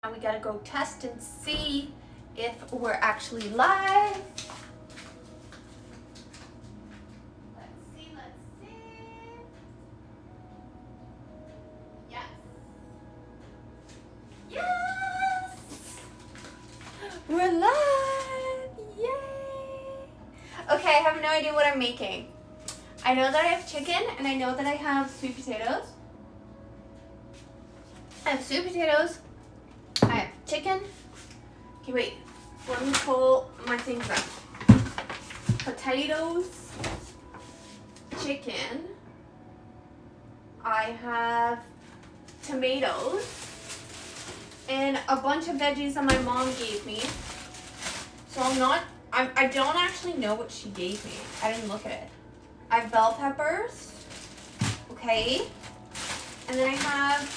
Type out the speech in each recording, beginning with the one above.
Now we gotta go test and see if we're actually live. Let's see. Yes. Yes! We're live! Yay! Okay, I have no idea what I'm making. I know that I have chicken and I know that I have sweet potatoes. I have sweet potatoes. I have chicken. Okay, wait. Let me pull my things up. Potatoes, chicken. I have tomatoes and a bunch of veggies that my mom gave me. So I don't actually know what she gave me. I didn't look at it. I have bell peppers. Okay. And then I have,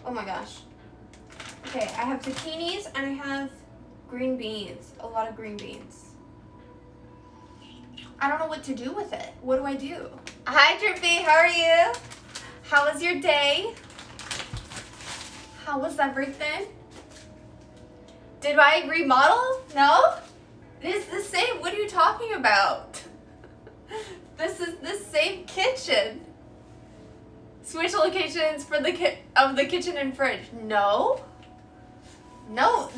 oh my gosh. Okay, I have zucchinis and I have green beans. A lot of green beans. I don't know what to do with it. What do I do? Hi, Drippy. How are you? How was your day? How was everything? Did I remodel? No? It is the same. What are you talking about? This is the same kitchen. Switch locations for the kitchen and fridge. No. No,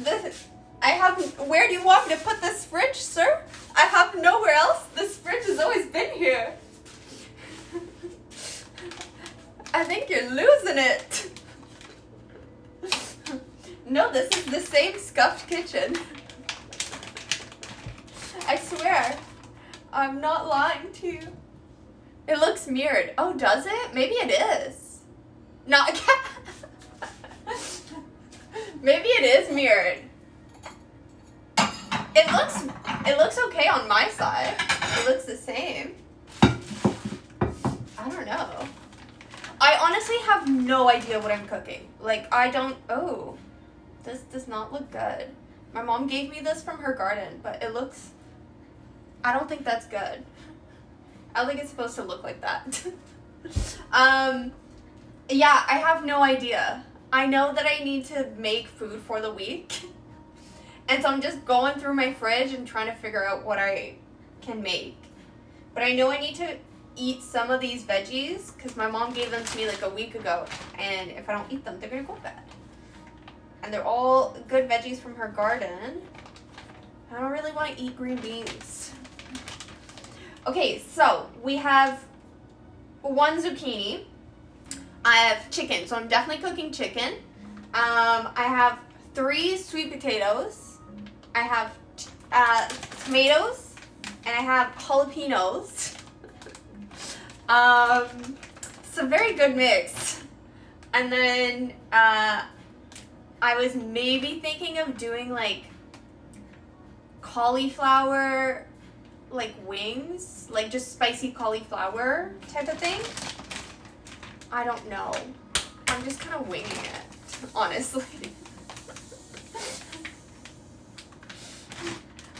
where do you want me to put this fridge, sir? I have nowhere else. This fridge has always been here. I think you're losing it. No, this is the same scuffed kitchen. I swear, I'm not lying to you. It looks mirrored. Oh, does it? Maybe it is. Not. Maybe it is mirrored. It looks okay on my side. It looks the same. I don't know. I honestly have no idea what I'm cooking. Like, oh, this does not look good. My mom gave me this from her garden, but I don't think that's good. I don't think it's supposed to look like that. Yeah, I have no idea. I know that I need to make food for the week. And so I'm just going through my fridge and trying to figure out what I can make. But I know I need to eat some of these veggies because my mom gave them to me like a week ago. And if I don't eat them, they're going to go bad. And they're all good veggies from her garden. I don't really want to eat green beans. Okay, so we have 1 zucchini. I have chicken, so I'm definitely cooking chicken. I have 3 sweet potatoes. I have tomatoes, and I have jalapenos. It's a very good mix. And then I was maybe thinking of doing like cauliflower, like wings, like just spicy cauliflower type of thing. I don't know. I'm just kind of winging it, honestly.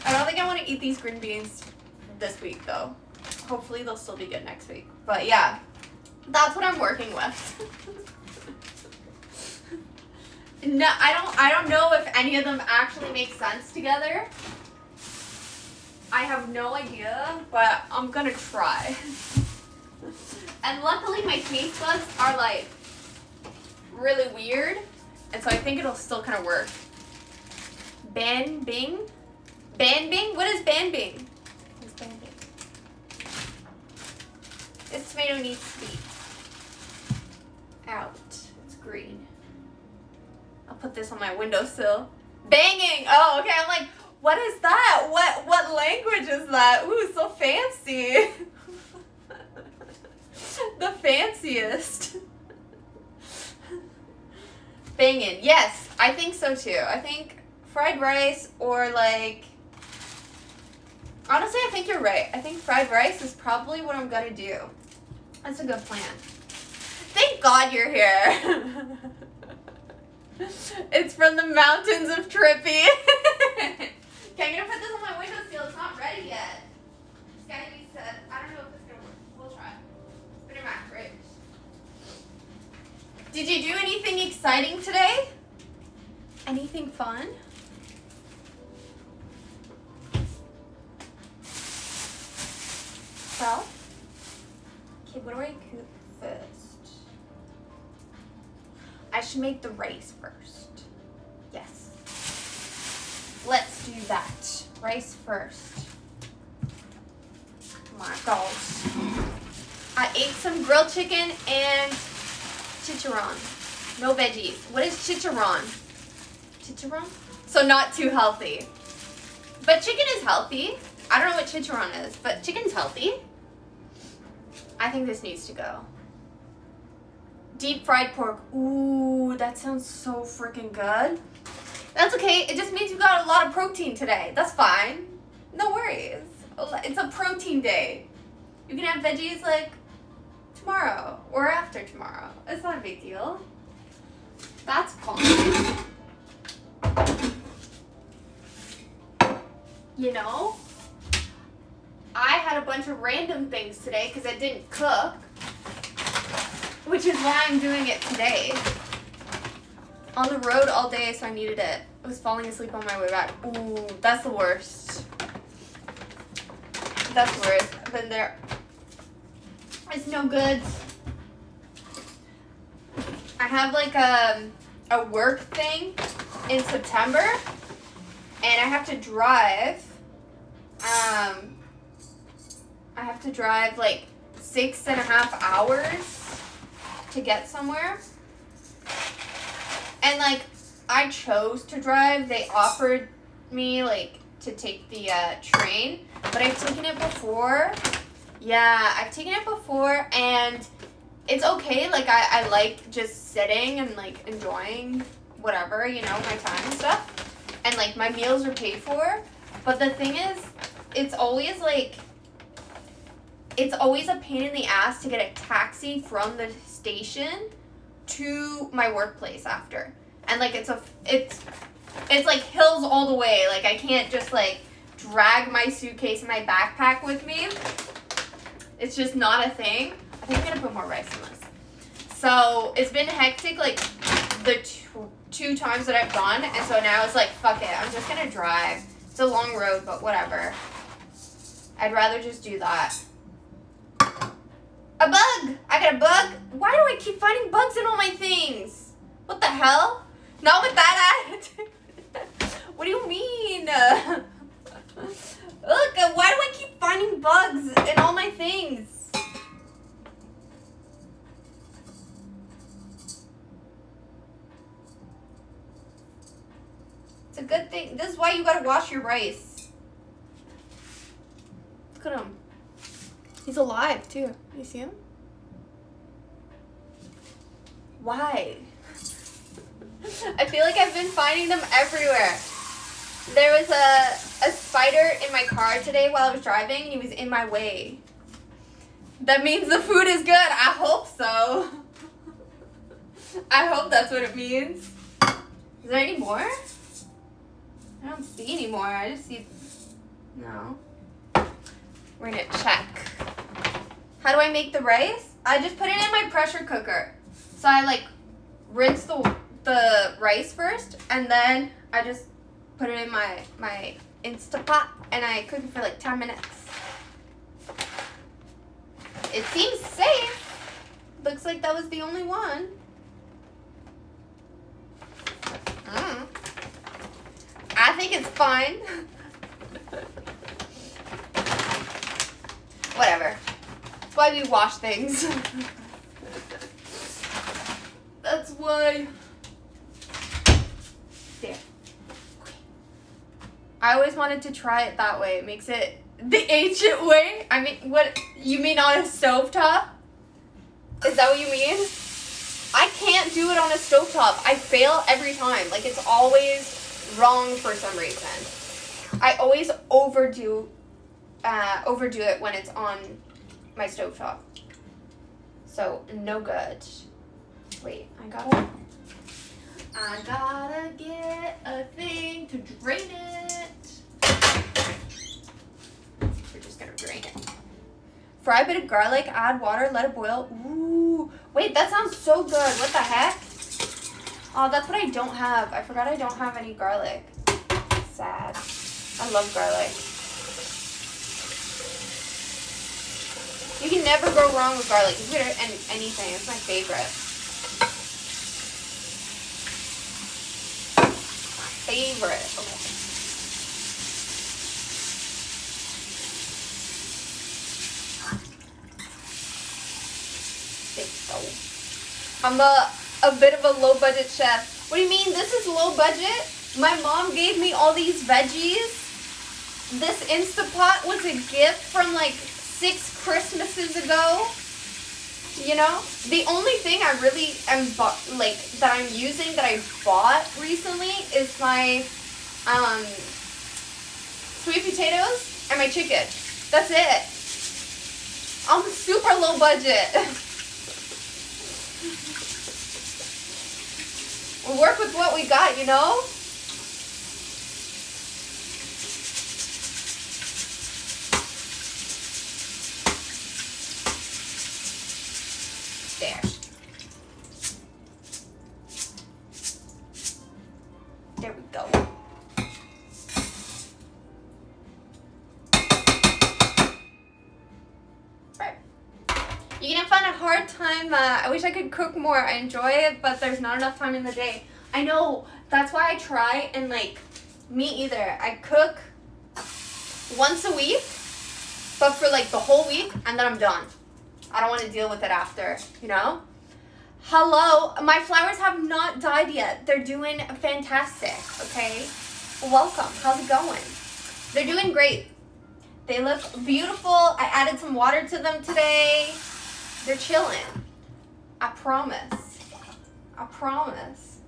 I don't think I want to eat these green beans this week, though. Hopefully they'll still be good next week. But yeah, that's what I'm working with. No, I don't know if any of them actually make sense together. I have no idea, but I'm gonna try. And luckily my taste buds are like really weird, and so I think it'll still kind of work. Ban Bing? Ban Bing? What is Ban Bing? What's Ban Bing? This tomato needs sweet. Out. It's green. I'll put this on my windowsill. Banging! Oh, okay, I'm like, what is that? What language is that? Ooh, so fancy. The fanciest. Bangin'. Yes, I think so too. I think fried rice or like, honestly, I think you're right. I think fried rice is probably what I'm gonna do. That's a good plan. Thank God you're here. It's from the mountains of Trippy. Okay, I'm gonna put this on my windowsill. It's not ready yet. It's gotta be set. I don't know if it's gonna work. We'll try. Put it in my fridge. Did you do anything exciting today? anything fun? Well, okay, what do I cook first? I should make the rice first. Yes. Let's do that. Rice first. Oh my gosh. I ate some grilled chicken and chicharron. No veggies. What is chicharron? Chicharron? So not too healthy. But chicken is healthy. I don't know what chicharron is, but chicken's healthy. I think this needs to go. Deep fried pork. Ooh, that sounds so freaking good. That's okay. It just means you got a lot of protein today. That's fine. No worries. It's a protein day. You can have veggies like tomorrow or after tomorrow. It's not a big deal. That's fine. You know? I had a bunch of random things today because I didn't cook, which is why I'm doing it today. On the road all day, so I needed it. I was falling asleep on my way back. Ooh, that's the worst. That's the worst. I've been there. It's no good. I have like a work thing in September, and I have to drive. I have to drive like 6.5 hours to get somewhere. And like, I chose to drive. They offered me like to take the train, but I've taken it before. Yeah, I've taken it before, and it's okay. Like, I like just sitting and like enjoying whatever, you know, my time and stuff. And like, my meals are paid for. But the thing is, it's always a pain in the ass to get a taxi from the station to my workplace after. And like, it's like hills all the way. Like, I can't just like drag my suitcase and my backpack with me. It's just not a thing. I think I'm gonna put more rice in this. So it's been hectic like the two times that I've gone, and so now it's like, fuck it, I'm just gonna drive. It's a long road, but whatever. I'd rather just do that. A bug! I got a bug. Why do I keep finding bugs in all my things? What the hell? Not with that attitude. What do you mean? Look, why do I keep finding bugs in all my things? It's a good thing. This is why you gotta wash your rice. Look at him. He's alive, too. You see him? Why? I feel like I've been finding them everywhere. There was a spider in my car today while I was driving, and he was in my way. That means the food is good. I hope so. I hope that's what it means. Is there any more? I don't see any more. I just see... No. We're gonna check. How do I make the rice? I just put it in my pressure cooker. So I like rinse the rice first, and then I just put it in my Instapot, and I cook it for like 10 minutes. It seems safe. Looks like that was the only one. I think it's fine. Whatever. That's why we wash things. That's why. There. Okay. I always wanted to try it that way. It makes it the ancient way. I mean, what you mean on a stovetop? Is that what you mean? I can't do it on a stovetop. I fail every time. Like, it's always wrong for some reason. I always overdo it when it's on my stovetop. So, no good. Wait, I gotta get a thing to drain it. We're just gonna drain it. Fry a bit of garlic, add water, let it boil. Ooh, wait, that sounds so good. What the heck? Oh, that's what I don't have. I forgot I don't have any garlic. Sad. I love garlic. You can never go wrong with garlic. You put it in anything. It's my favorite. Favorite. Okay. I'm a bit of a low budget chef. What do you mean? This is low budget? My mom gave me all these veggies. This Instapot was a gift from like 6 Christmases ago. You know? The only thing I really am that I'm using that I bought recently is my sweet potatoes and my chicken. That's it. I'm super low budget. We work with what we got, you know? There. There we go. Right. You're gonna find a hard time. I wish I could cook more. I enjoy it, but there's not enough time in the day. I know. That's why I try and me either. I cook once a week, but for the whole week, and then I'm done. I don't want to deal with it after, you know? Hello. My flowers have not died yet. They're doing fantastic, okay? Welcome. How's it going? They're doing great. They look beautiful. I added some water to them today. They're chilling. I promise. I promise.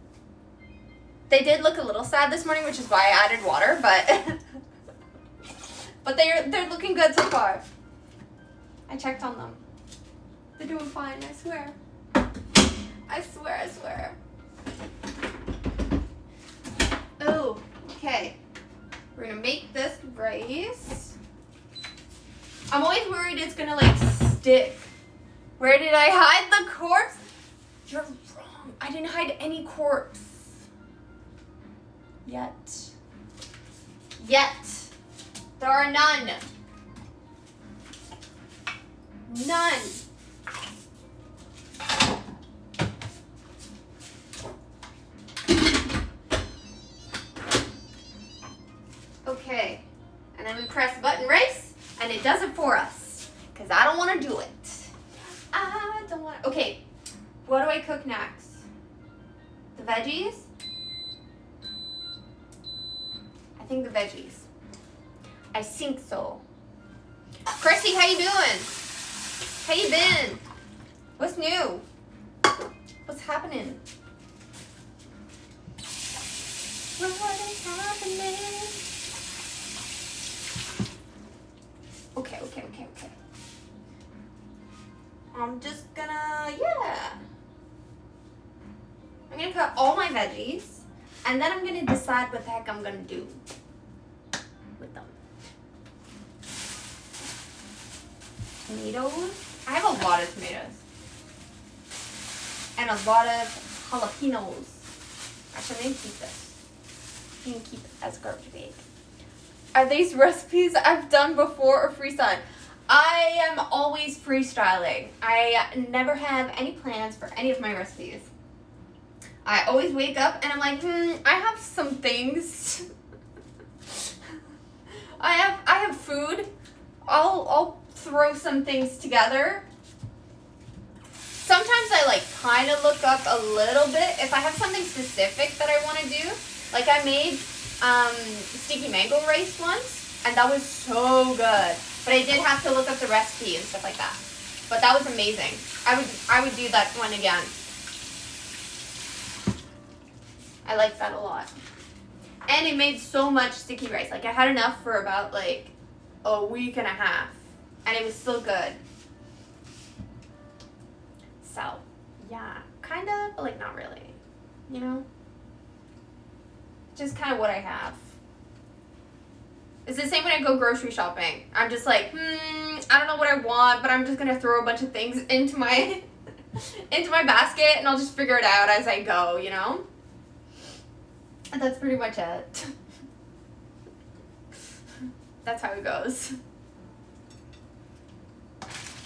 They did look a little sad this morning, which is why I added water, but but they're looking good so far. I checked on them. They're doing fine, I swear. I swear, I swear. Oh, okay. We're gonna make this rice. I'm always worried it's gonna stick. Where did I hide the corpse? You're wrong. I didn't hide any corpse. Yet. There are none. None. Okay. And then we press button rice, and it does it for us. Because I don't want to do it. I don't want to. Okay. What do I cook next? The veggies? I think the veggies. I think so. Christy, how you doing? How you been? What's new? What's happening? What is happening? Okay. I'm just gonna, I'm gonna cut all my veggies, and then I'm gonna decide what the heck I'm gonna do with them. Tomatoes. I have a lot of tomatoes. And a lot of jalapenos. Actually, I'm gonna keep this. I'm gonna keep it as garbage bag. Are these recipes I've done before or freestyle? I am always freestyling. I never have any plans for any of my recipes. I always wake up and I'm like, I have some things. I have food. I'll throw some things together. Sometimes I kind of look up a little bit if I have something specific that I want to do. Like I made sticky mango rice once, and that was so good. But I did have to look up the recipe and stuff like that. But that was amazing. I would do that one again. I like that a lot. And it made so much sticky rice. I had enough for about a week and a half. And it was still good. So, yeah. Kind of, but not really. You know? Just kind of what I have. It's the same when I go grocery shopping. I'm just I don't know what I want, but I'm just going to throw a bunch of things into my into my basket, and I'll just figure it out as I go, you know? That's pretty much it. That's how it goes.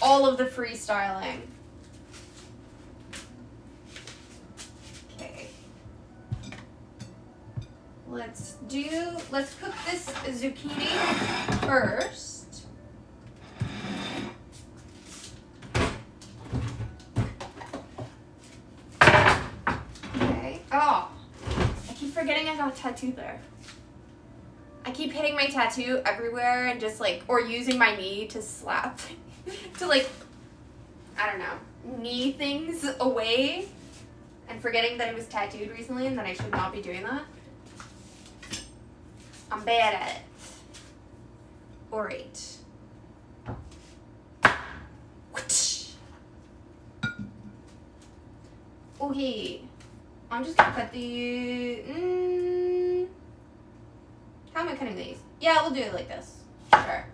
All of the freestyling. Okay. Let's cook this zucchini first. Okay. Oh, I keep forgetting I got a tattoo there. I keep hitting my tattoo everywhere and just like, or using my knee to slap, to like, I don't know, knee things away and forgetting that it was tattooed recently and that I should not be doing that. I'm bad at it. Alright. Okay. I'm just gonna cut the... How am I cutting these? Yeah, we'll do it like this. Sure.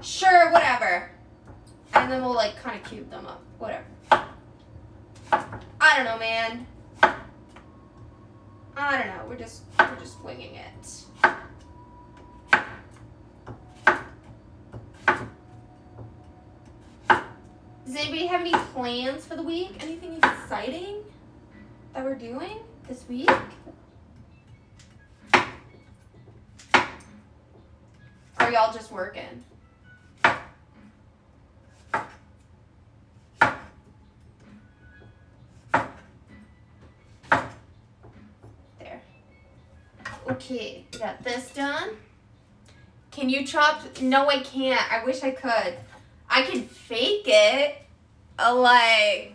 Sure, whatever. And then we'll like kind of cube them up. Whatever. I don't know, man. I don't know. We're just winging it. Does anybody have any plans for the week? Anything exciting that we're doing this week? Or are y'all just working? There. Okay, we got this done. Can you chop? No, I can't. I wish I could. I can fake it. Like...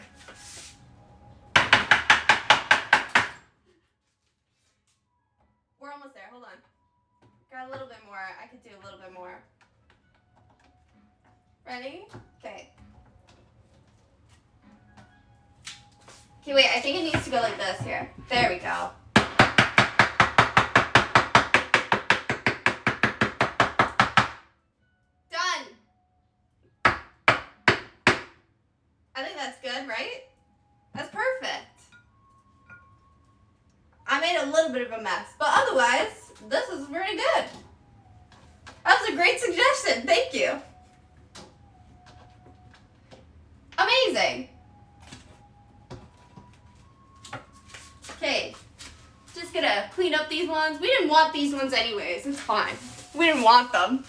We're almost there. Hold on. Got a little bit more. I could do a little bit more. Ready? Okay. Okay, wait. I think it needs to go like this here. There we go. Done. I think that's good, right? That's perfect. I made a little bit of a mess, but otherwise, this is pretty good. That was a great suggestion. Thank you. Amazing. Okay. Just gonna clean up these ones. We didn't want these ones anyways. It's fine. We didn't want them.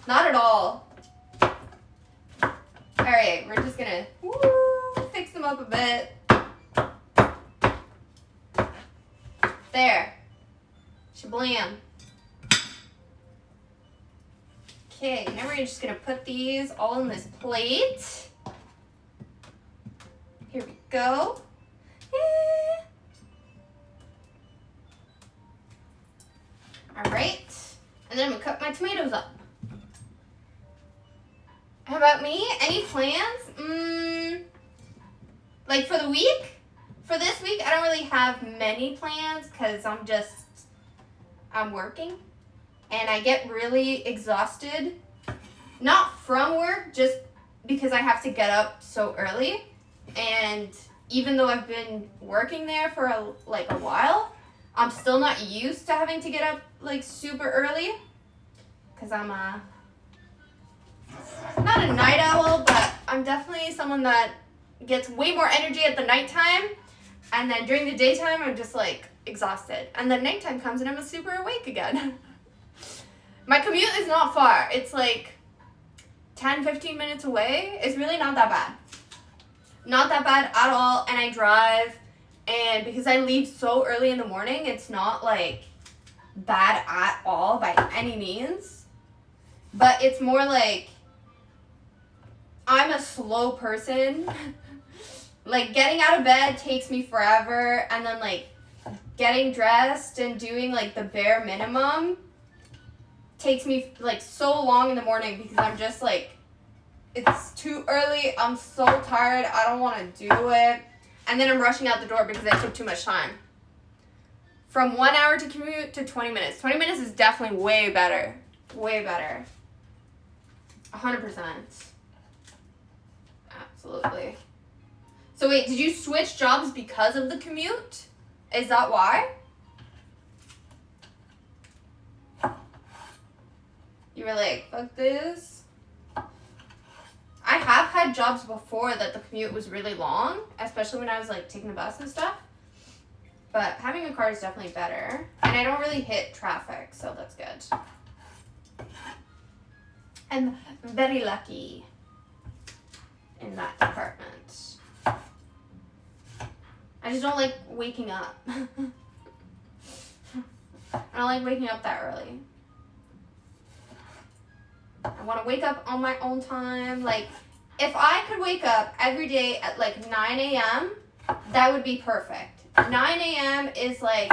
Not at all. Alright, we're just gonna fix them up a bit. There. Shablam. Okay, now we're just gonna put these all in this plate. Here we go. Alright. And then I'm gonna cut my tomatoes up. How about me? Any plans? Like for the week? For this week, I don't really have many plans because I'm working. And I get really exhausted. Not from work, just because I have to get up so early. And even though I've been working there for a while, I'm still not used to having to get up like super early. Because I'm not a night owl, but I'm definitely someone that gets way more energy at the nighttime. And then during the daytime, I'm just like exhausted. And then nighttime comes and I'm super awake again. My commute is not far. It's like 10-15 minutes away. It's really not that bad. Not that bad at all. And I drive. And because I leave so early in the morning, it's not like bad at all by any means. But it's more like I'm a slow person. Like, getting out of bed takes me forever, and then, like, getting dressed and doing, like, the bare minimum takes me, like, so long in the morning because I'm just, like, it's too early, I'm so tired, I don't want to do it, and then I'm rushing out the door because I took too much time. From 1 hour to commute to 20 minutes. 20 minutes is definitely way better. Way better. 100%. Absolutely. So wait, did you switch jobs because of the commute? Is that why? you were like, fuck this. I have had jobs before that the commute was really long, especially when I was like taking the bus and stuff. But having a car is definitely better. And I don't really hit traffic, so that's good. I'm very lucky in that department. I just don't like waking up. I don't like waking up that early. I want to wake up on my own time. Like, if I could wake up every day at like 9 a.m., that would be perfect. 9 a.m. is like,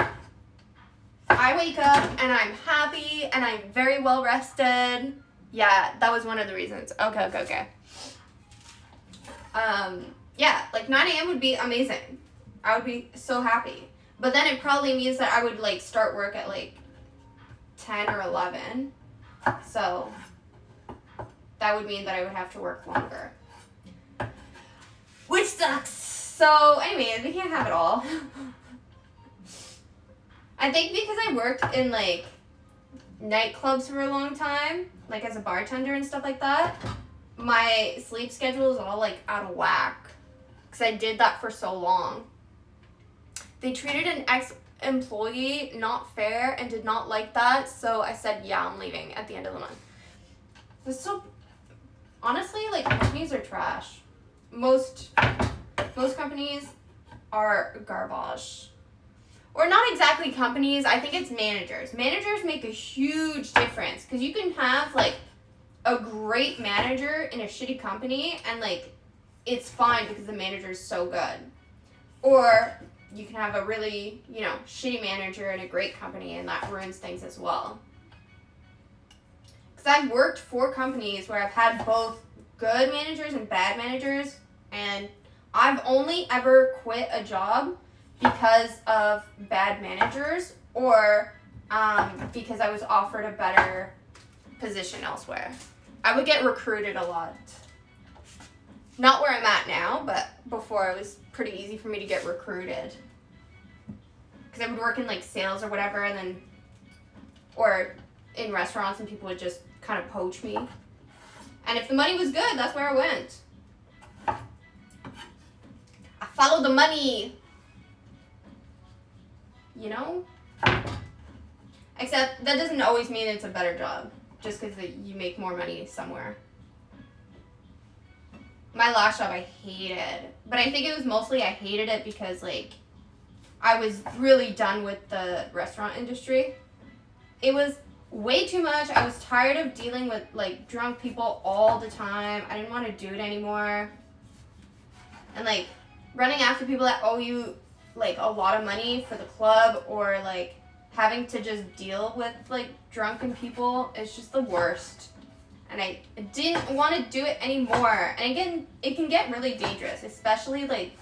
I wake up and I'm happy and I'm very well rested. Yeah, that was one of the reasons. Okay. Yeah, like 9 a.m. would be amazing. I would be so happy. But then it probably means that I would like start work at like 10 or 11. So that would mean that I would have to work longer. Which sucks. So anyways, we can't have it all. I think because I worked in like nightclubs for a long time, like as a bartender and stuff like that, my sleep schedule is all like out of whack. Because I did that for so long. They treated an ex-employee not fair and did not like that, so I said, yeah, I'm leaving at the end of the month. It's so, honestly, like, companies are trash. Most companies are garbage. Or not exactly companies, I think it's managers. Managers make a huge difference, because you can have, like, a great manager in a shitty company, and, like, it's fine because the manager is so good. Or you can have a really, shitty manager in a great company, and that ruins things as well. Because I've worked for companies where I've had both good managers and bad managers, and I've only ever quit a job because of bad managers or because I was offered a better position elsewhere. I would get recruited a lot. Not where I'm at now, but before it was pretty easy for me to get recruited. Because I would work in like sales or whatever, and then, or in restaurants, and people would just kind of poach me. And if the money was good, that's where I went. I followed the money. Except that doesn't always mean it's a better job, just because you make more money somewhere. My last job I hated, but I think it was mostly I hated it because like I was really done with the restaurant industry. It was way too much. I was tired of dealing with like drunk people all the time. I didn't want to do it anymore. And like running after people that owe you like a lot of money for the club, or like having to just deal with like drunken people is just the worst. And I didn't want to do it anymore. And again, it can get really dangerous, especially like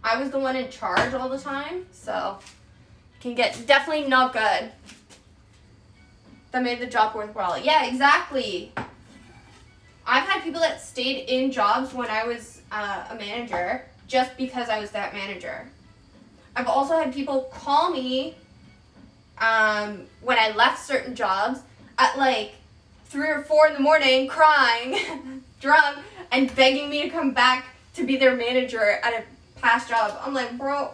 I was the one in charge all the time, so it can get definitely not good. That made the job worthwhile. Yeah, exactly. I've had people that stayed in jobs when I was a manager just because I was that manager. I've also had people call me when I left certain jobs at like 3 or 4 in the morning, crying, drunk, and begging me to come back to be their manager at a past job. I'm like, bro,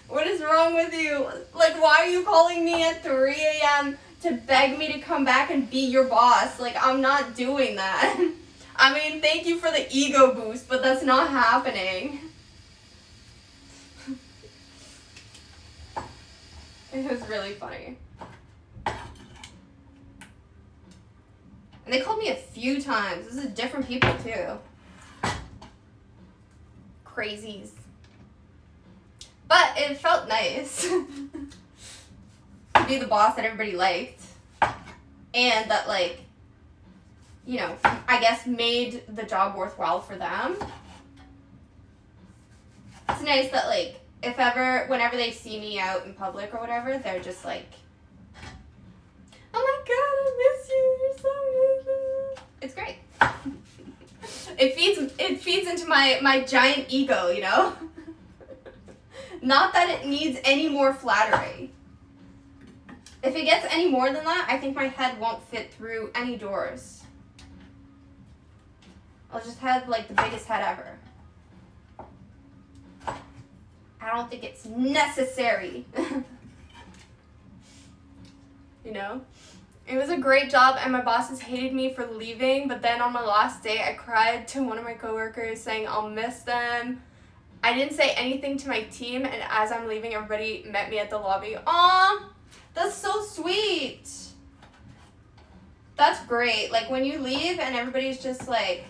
what is wrong with you? Like, why are you calling me at 3 a.m. to beg me to come back and be your boss? Like, I'm not doing that. I mean, thank you for the ego boost, but that's not happening. It was really funny. And they called me a few times. This is different people, too. Crazies. But it felt nice to be the boss that everybody liked. And that, like, I guess made the job worthwhile for them. It's nice that, like, whenever they see me out in public or whatever, they're just like, oh my god, I miss you, you're so good. It's great. It feeds into my giant ego, Not that it needs any more flattery. If it gets any more than that, I think my head won't fit through any doors. I'll just have like the biggest head ever. I don't think it's necessary. You know? It was a great job and my bosses hated me for leaving, but then on my last day I cried to one of my coworkers saying I'll miss them. I didn't say anything to my team, and as I'm leaving, everybody met me at the lobby. Aw, that's so sweet. That's great. Like when you leave and everybody's just like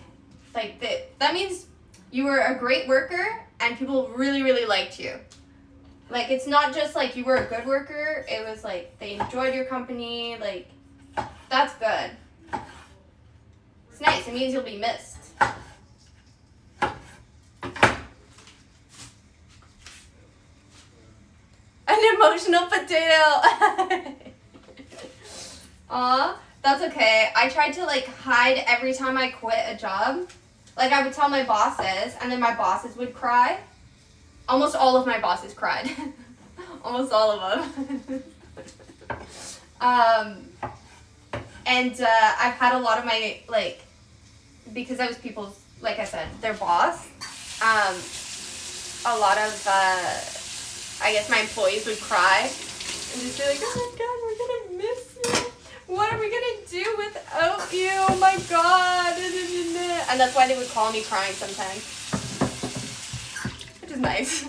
that means you were a great worker and people really, really liked you. Like it's not just like you were a good worker, it was like they enjoyed your company, like that's good. It's nice, it means you'll be missed. An emotional potato. Aw, that's okay. I tried to like hide every time I quit a job. Like I would tell my bosses and then my bosses would cry. Almost all of my bosses cried. Almost all of them. And I've had a lot of my, like, because I was people's, like I said, their boss, a lot of, I guess my employees would cry and just be like, oh my God, we're gonna miss you. What are we gonna do without you? Oh my God. And that's why they would call me crying sometimes. Which is nice.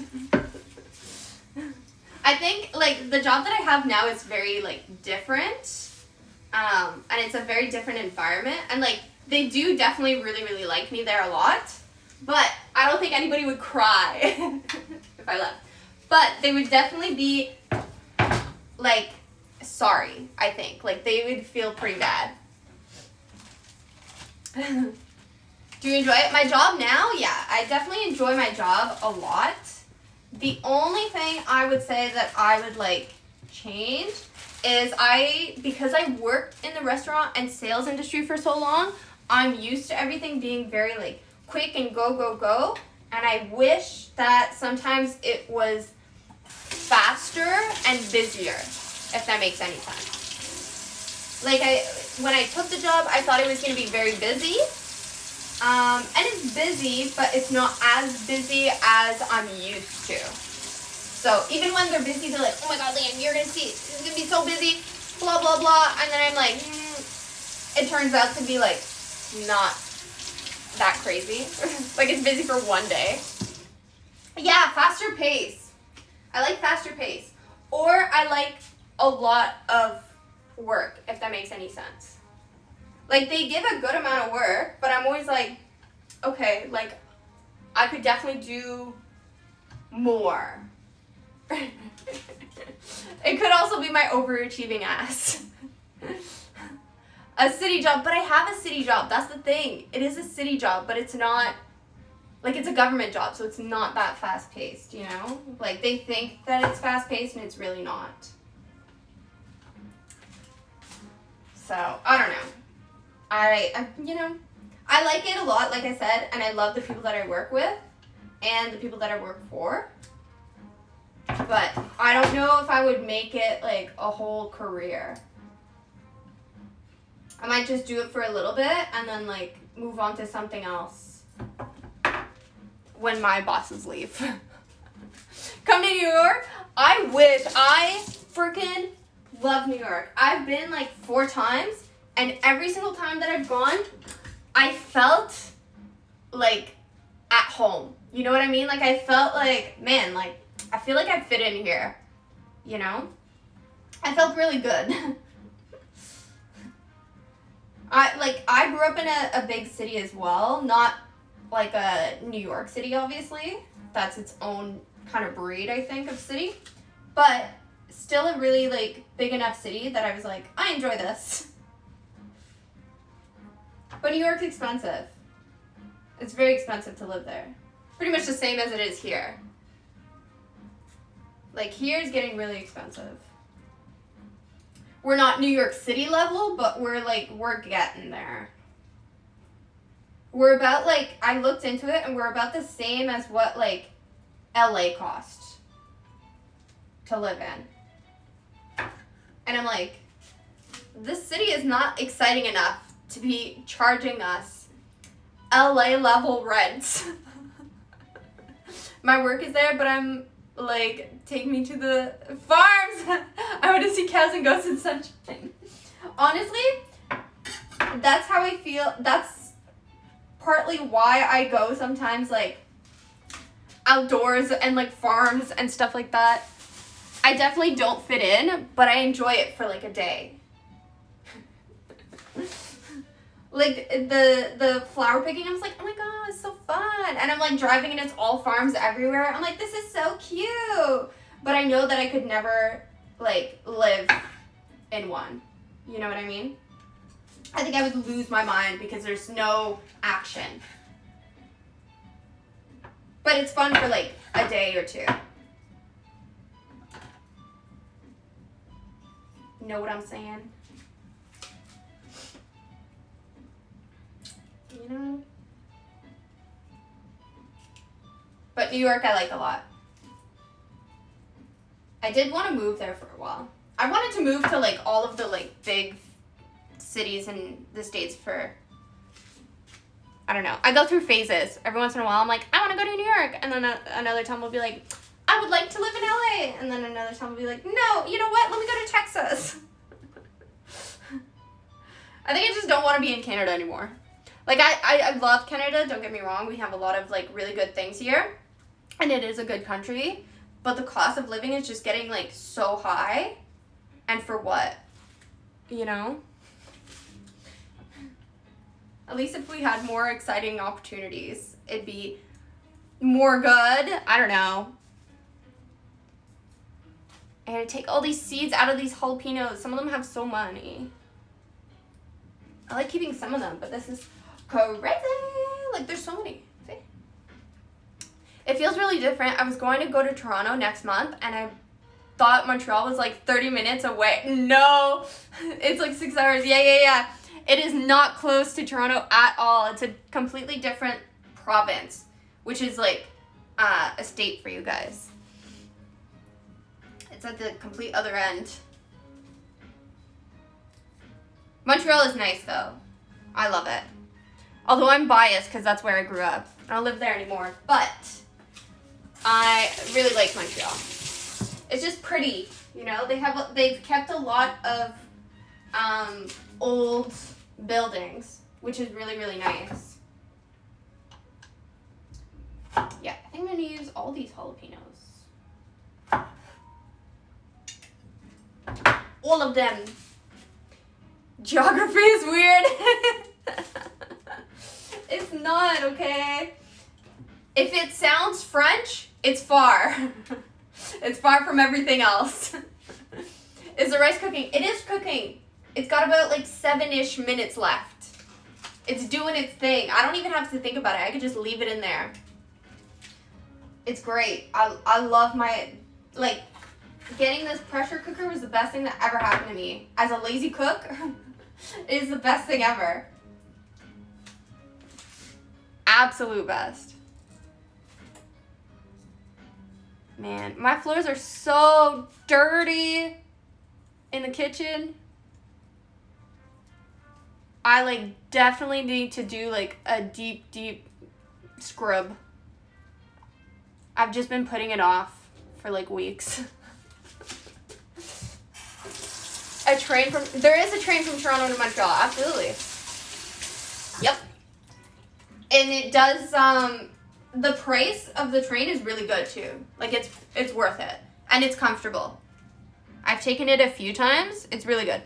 I think, like, the job that I have now is very, like, different. And it's a very different environment. And, like, they do definitely really, really like me there a lot. But I don't think anybody would cry if I left. But they would definitely be, like, sorry, I think. Like, they would feel pretty bad. Do you enjoy it? My job now? Yeah, I definitely enjoy my job a lot. The only thing I would say that I would, like, change is because I worked in the restaurant and sales industry for so long, I'm used to everything being very, like, quick and go, go, go. And I wish that sometimes it was faster and busier, if that makes any sense. Like, when I took the job, I thought it was going to be very busy. And it's busy, but it's not as busy as I'm used to. So even when they're busy, they're like, oh my God, Liam, you're going to see, it's going to be so busy, blah, blah, blah. And then I'm like, it turns out to be, like, not that crazy. Like, it's busy for one day. Yeah, faster pace. I like faster pace. Or I like a lot of work, if that makes any sense. Like, they give a good amount of work, but I'm always like, okay, like, I could definitely do more. It could also be my overachieving ass. A city job, but I have a city job. That's the thing. It is a city job, but it's not, like, it's a government job, so it's not that fast-paced, you know? Like, they think that it's fast-paced, and it's really not. So, I don't know. I like it a lot, like I said, and I love the people that I work with and the people that I work for. But I don't know if I would make it, like, a whole career. I might just do it for a little bit and then, like, move on to something else when my bosses leave. Come to New York? I wish. I freaking love New York. I've been, like, 4 times. And every single time that I've gone, I felt, like, at home. You know what I mean? Like, I felt like, man, like, I feel like I fit in here. You know? I felt really good. I grew up in a big city as well. Not, like, a New York City, obviously. That's its own kind of breed, I think, of city. But still a really, like, big enough city that I was like, I enjoy this. But New York's expensive. It's very expensive to live there. Pretty much the same as it is here. Like, here is getting really expensive. We're not New York City level, but we're getting there. We're about, like, I looked into it, and we're about the same as what, like, LA cost to live in. And I'm like, this city is not exciting enough to be charging us LA level rents. My work is there, but I'm like, take me to the farms. I want to see cows and goats and sunshine. Honestly, that's how I feel. That's partly why I go sometimes, like, outdoors and, like, farms and stuff like that. I definitely don't fit in, but I enjoy it for, like, a day. Like, the flower picking, I was like, oh my god, it's so fun. And I'm, like, driving and it's all farms everywhere. I'm like, this is so cute. But I know that I could never, like, live in one. You know what I mean? I think I would lose my mind because there's no action. But it's fun for, like, a day or two. Know what I'm saying? You know? But New York I like a lot. I did want to move there for a while. I wanted to move to, like, all of the, like, big cities in the States for, I don't know. I go through phases. Every once in a while, I'm like, I want to go to New York. And then another time I'll be like, I would like to live in LA. And then another time I'll be like, no, you know what? Let me go to Texas. I think I just don't want to be in Canada anymore. Like, I love Canada. Don't get me wrong. We have a lot of, like, really good things here. And it is a good country. But the cost of living is just getting, like, so high. And for what? You know? At least if we had more exciting opportunities, it'd be more good. I don't know. I gotta take all these seeds out of these jalapenos. Some of them have so many. I like keeping some of them, but this is crazy. Like, there's so many. See? It feels really different. I was going to go to Toronto next month, and I thought Montreal was like 30 minutes away. No, it's like 6 hours. Yeah. It is not close to Toronto at all. It's a completely different province, which is like a state for you guys. It's at the complete other end. Montreal is nice though. I love it. Although I'm biased because that's where I grew up. I don't live there anymore, but I really like Montreal. It's just pretty, you know. They've kept a lot of old buildings, which is really, really nice. Yeah, I think I'm gonna use all these jalapenos. All of them. Geography is weird. It's not, okay? If it sounds French, it's far. It's far from everything else. Is the rice cooking? It is cooking. It's got about like 7-ish minutes left. It's doing its thing. I don't even have to think about it. I could just leave it in there. It's great. I love my, like, getting this pressure cooker was the best thing that ever happened to me. As a lazy cook, it is the best thing ever. Absolute best. Man, my floors are so dirty in the kitchen. I, like, definitely need to do, like, a deep, deep scrub. I've just been putting it off for, like, weeks. There is a train from Toronto to Montreal, absolutely. Yep. And it does, the price of the train is really good, too. Like, it's worth it. And it's comfortable. I've taken it a few times. It's really good.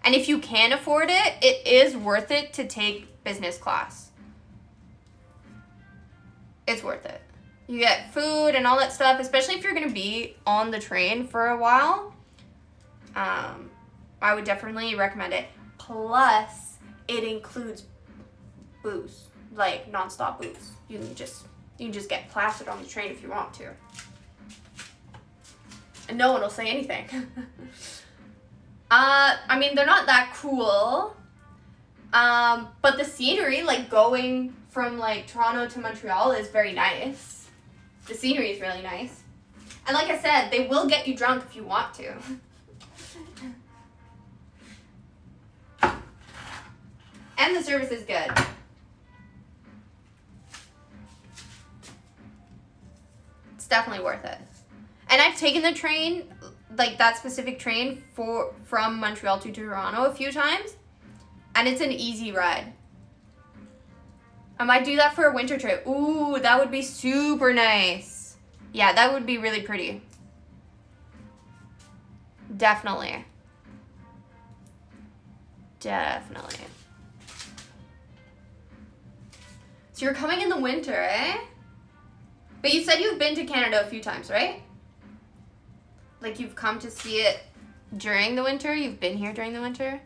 And if you can afford it, it is worth it to take business class. It's worth it. You get food and all that stuff, especially if you're going to be on the train for a while. I would definitely recommend it. Plus, it includes booze, like nonstop booze. You can just get plastered on the train if you want to. And no one will say anything. I mean, they're not that cool. But the scenery, like going from like Toronto to Montreal is very nice. The scenery is really nice. And like I said, they will get you drunk if you want to. And the service is good. It's definitely worth it. And I've taken the train, like that specific train from Montreal to Toronto a few times. And it's an easy ride. I might do that for a winter trip. Ooh, that would be super nice. Yeah, that would be really pretty. Definitely. Definitely. So you're coming in the winter, eh? But you said you've been to Canada a few times, right? Like you've come to see it during the winter? You've been here during the winter?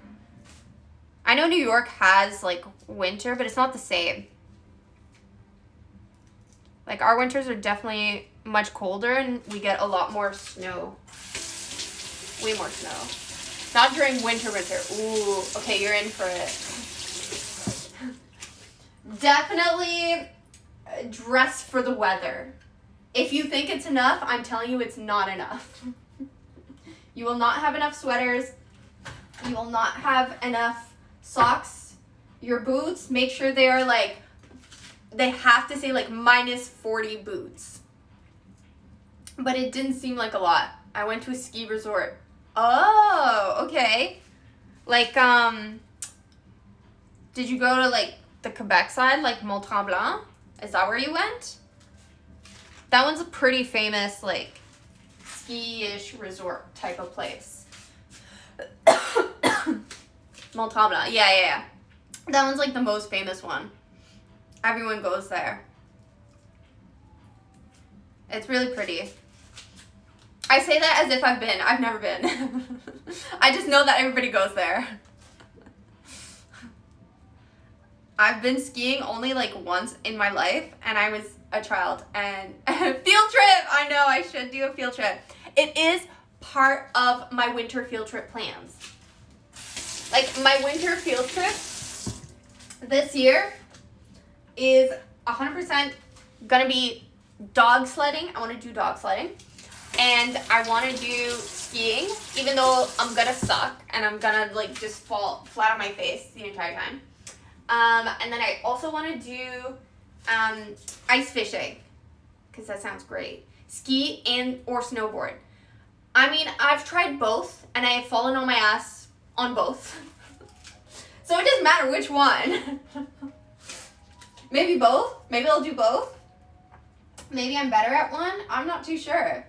I know New York has like winter, but it's not the same. Like our winters are definitely much colder and we get a lot more snow. Way more snow. Not during winter. Ooh, okay, you're in for it. Definitely dress for the weather. If you think it's enough, I'm telling you it's not enough. You will not have enough sweaters. You will not have enough socks. Your boots, make sure they are like, they have to say like -40 boots. But it didn't seem like a lot. I went to a ski resort. Oh, okay. Like, did you go to like the Quebec side, like Mont Tremblant? Is that where you went? That one's a pretty famous, like, ski-ish resort type of place. Mont Tremblant, yeah. That one's like the most famous one. Everyone goes there. It's really pretty. I say that as if I've been. I've never been. I just know that everybody goes there. I've been skiing only like once in my life, and I was a child. And field trip! I know, I should do a field trip. It is part of my winter field trip plans. Like, my winter field trip this year is 100% gonna be dog sledding. I want to do dog sledding. And I want to do skiing, even though I'm gonna suck and I'm gonna like just fall flat on my face the entire time. And then I also want to do ice fishing, because that sounds great. Ski or snowboard. I mean, I've tried both, and I have fallen on my ass on both. So it doesn't matter which one. Maybe both. Maybe I'll do both. Maybe I'm better at one. I'm not too sure.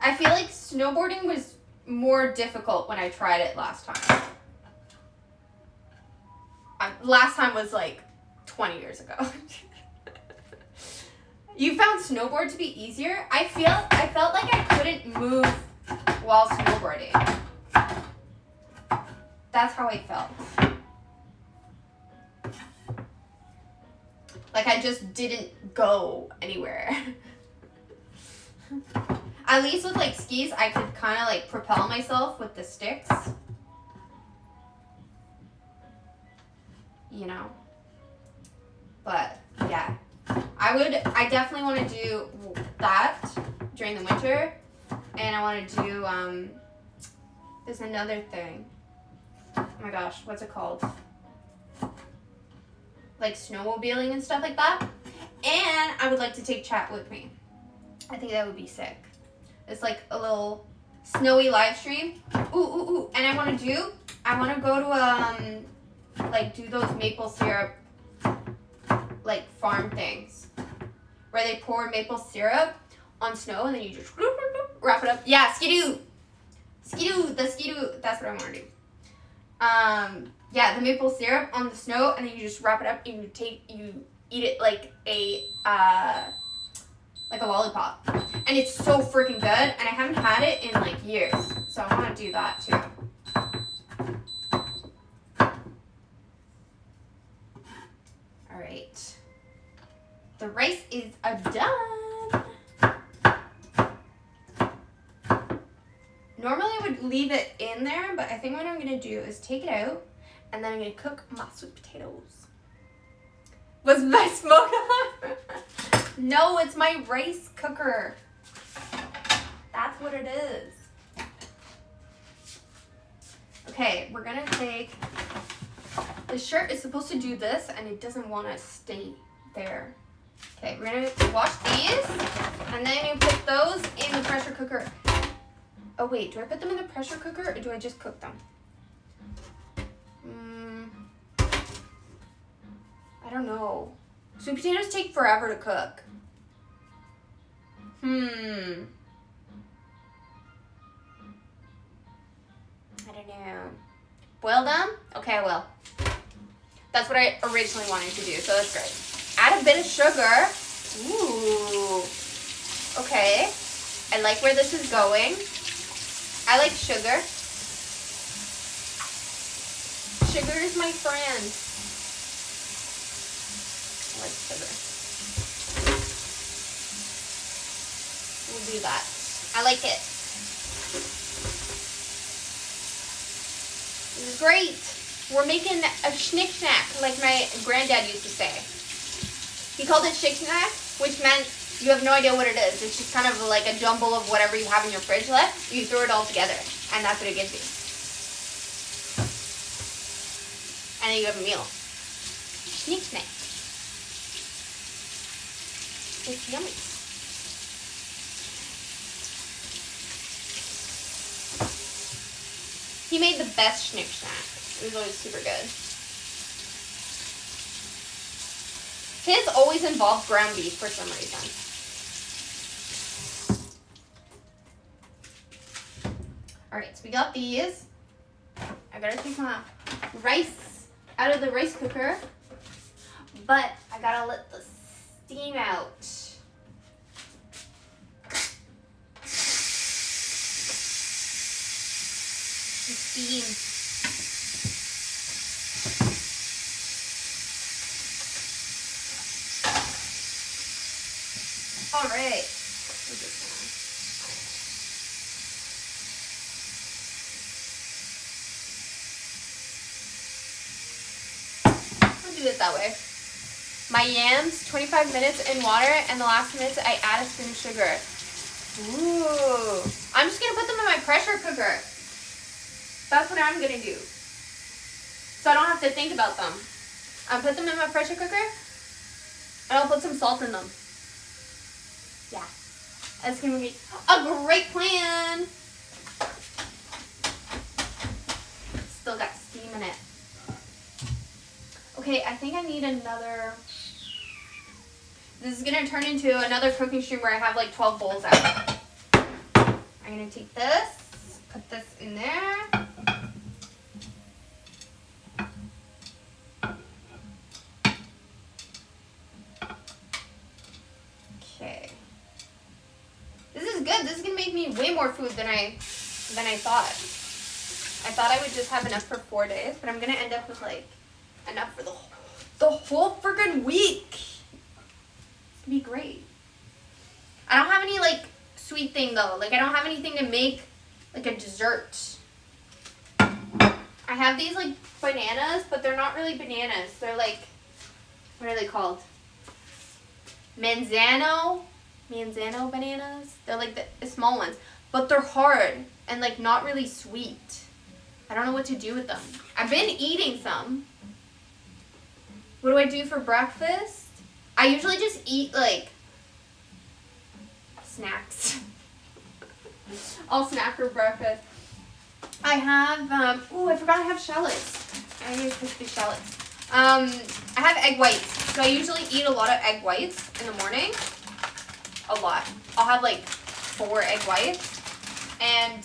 I feel like snowboarding was more difficult when I tried it last time. Last time was like 20 years ago. You found snowboard to be easier? I felt like I couldn't move while snowboarding. That's how I felt. Like I just didn't go anywhere. At least with like skis, I could kind of like propel myself with the sticks. You know? But yeah, I definitely want to do that during the winter. And I want to do, there's another thing. Oh my gosh, what's it called? Like snowmobiling and stuff like that. And I would like to take chat with me. I think that would be sick. It's like a little snowy live stream. Ooh. And I want to go to, like do those maple syrup, like farm things. Where they pour maple syrup on snow and then you just wrap it up. Yeah, skidoo, the skidoo, that's what I want to do. Yeah, the maple syrup on the snow, and then you just wrap it up and you eat it like a lollipop. And it's so freaking good, and I haven't had it in like years. So I want to do that too. All right. The rice is done. Normally I would leave it in there, but I think what I'm going to do is take it out, and then I'm going to cook my sweet potatoes. Was my smoke alarm? No, it's my rice cooker. That's what it is. Okay, we're gonna take, the shirt is supposed to do this and it doesn't want to stay there. Okay, we're gonna wash these and then you put those in the pressure cooker. Oh wait, do I put them in the pressure cooker or do I just cook them? I don't know. Sweet potatoes take forever to cook. I don't know. Boil them? Okay, I will. That's what I originally wanted to do, so that's great. Add a bit of sugar. Ooh. Okay. I like where this is going. I like sugar. Sugar is my friend. I like sugar. We'll do that. I like it. This is great. We're making a schnick snack like my granddad used to say. He called it schnick snack, which meant you have no idea what it is. It's just kind of like a jumble of whatever you have in your fridge left. You throw it all together, and that's what it gives you. And then you have a meal. Schnick snack. It's yummy. He made the best schnick snack. It was always super good. His always involved ground beef for some reason. Alright, so we got these. I gotta take my rice out of the rice cooker. But I gotta let the steam out. The steam. All right. I'll do it that way. My yams, 25 minutes in water, and the last minutes I add a spoon of sugar. Ooh. I'm just gonna put them in my pressure cooker. That's what I'm gonna do. So I don't have to think about them. I'll put them in my pressure cooker, and I'll put some salt in them. Yeah, that's gonna be a great plan. Still got steam in it. Okay, I think I need another. This is gonna turn into another cooking stream where I have like 12 bowls out. I'm gonna take this, put this in there. Okay. This is good. This is gonna make me way more food than I thought. I thought I would just have enough for 4 days, but I'm gonna end up with like enough for the whole freaking week. It's gonna be great. I don't have any like sweet thing though. Like I don't have anything to make like a dessert. I have these like bananas, but they're not really bananas. They're like, what are they called? Manzano bananas. They're like the small ones, but they're hard and like not really sweet. I don't know what to do with them. I've been eating some. What do I do for breakfast? I usually just eat like snacks. I'll snack for breakfast. I have, I forgot I have shallots. I need to cook these shallots. I have egg whites. So I usually eat a lot of egg whites in the morning. A lot. I'll have like 4 egg whites. And,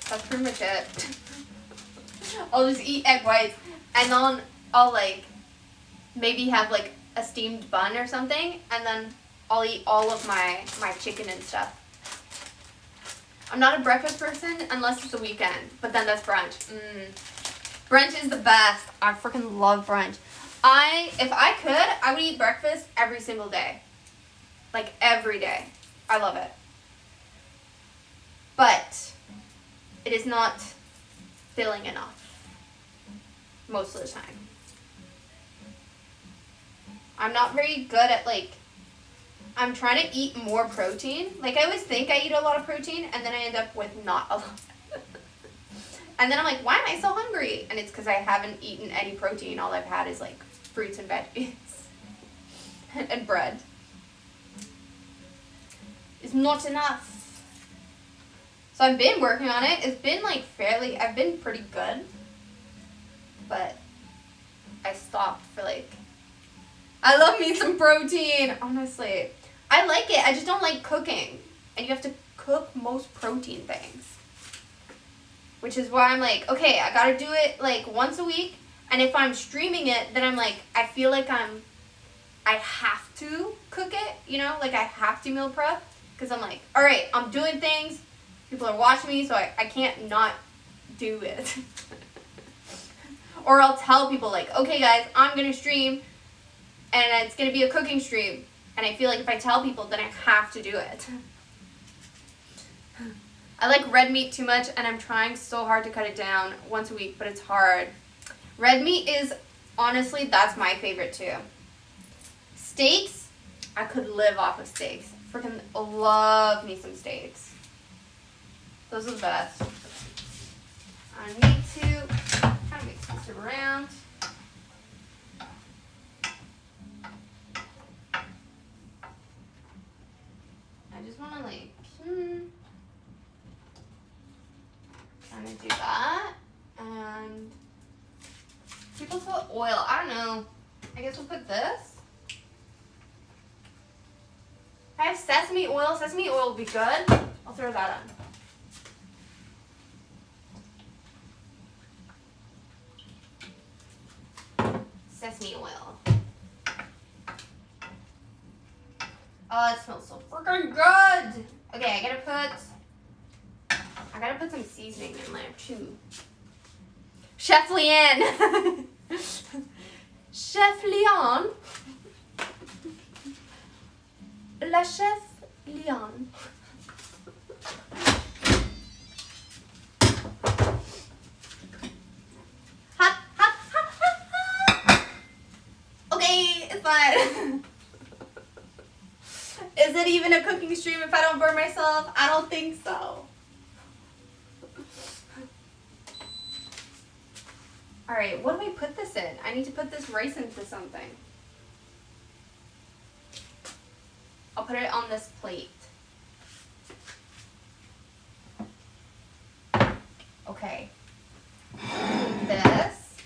that's pretty much it. I'll just eat egg whites. And then I'll like maybe have like a steamed bun or something. And then I'll eat all of my chicken and stuff. I'm not a breakfast person unless it's the weekend. But then that's brunch. Brunch is the best. I freaking love brunch. If I could, I would eat breakfast every single day. Like every day. I love it. But it is not filling enough. Most of the time. I'm not very good at like, I'm trying to eat more protein. Like I always think I eat a lot of protein and then I end up with not a lot. And then I'm like, why am I so hungry? And it's because I haven't eaten any protein. All I've had is like fruits and veggies and bread. It's not enough. So I've been working on it. It's been like I've been pretty good. But I stopped for like, I love me some protein, honestly. I like it, I just don't like cooking. And you have to cook most protein things. Which is why I'm like, okay, I gotta do it like once a week. And if I'm streaming it, then I'm like, I feel like I have to cook it, you know? Like I have to meal prep. Because I'm like, all right, I'm doing things. People are watching me, so I can't not do it. Or I'll tell people like, okay guys, I'm going to stream. And it's going to be a cooking stream. And I feel like if I tell people, then I have to do it. I like red meat too much, and I'm trying so hard to cut it down once a week, but it's hard. Red meat is, honestly, that's my favorite too. Steaks, I could live off of steaks. Freaking love me some steaks. Those are the best. I need to kind of mix this around. I just want to like, kind of do that. And people put oil. I don't know. I guess we'll put this. I have sesame oil. Sesame oil will be good. I'll throw that on. Sesame oil. Oh, it smells so freaking good. Okay, I gotta put some seasoning in there too. Chef Leanne. Chef Leon. La Chef Leon. Hot, hot, hot, hot, hot. Okay, it's fine. Is it even a cooking stream if I don't burn myself? I don't think so. Alright, what do I put this in? I need to put this rice into something. I'll put it on this plate. Okay. This.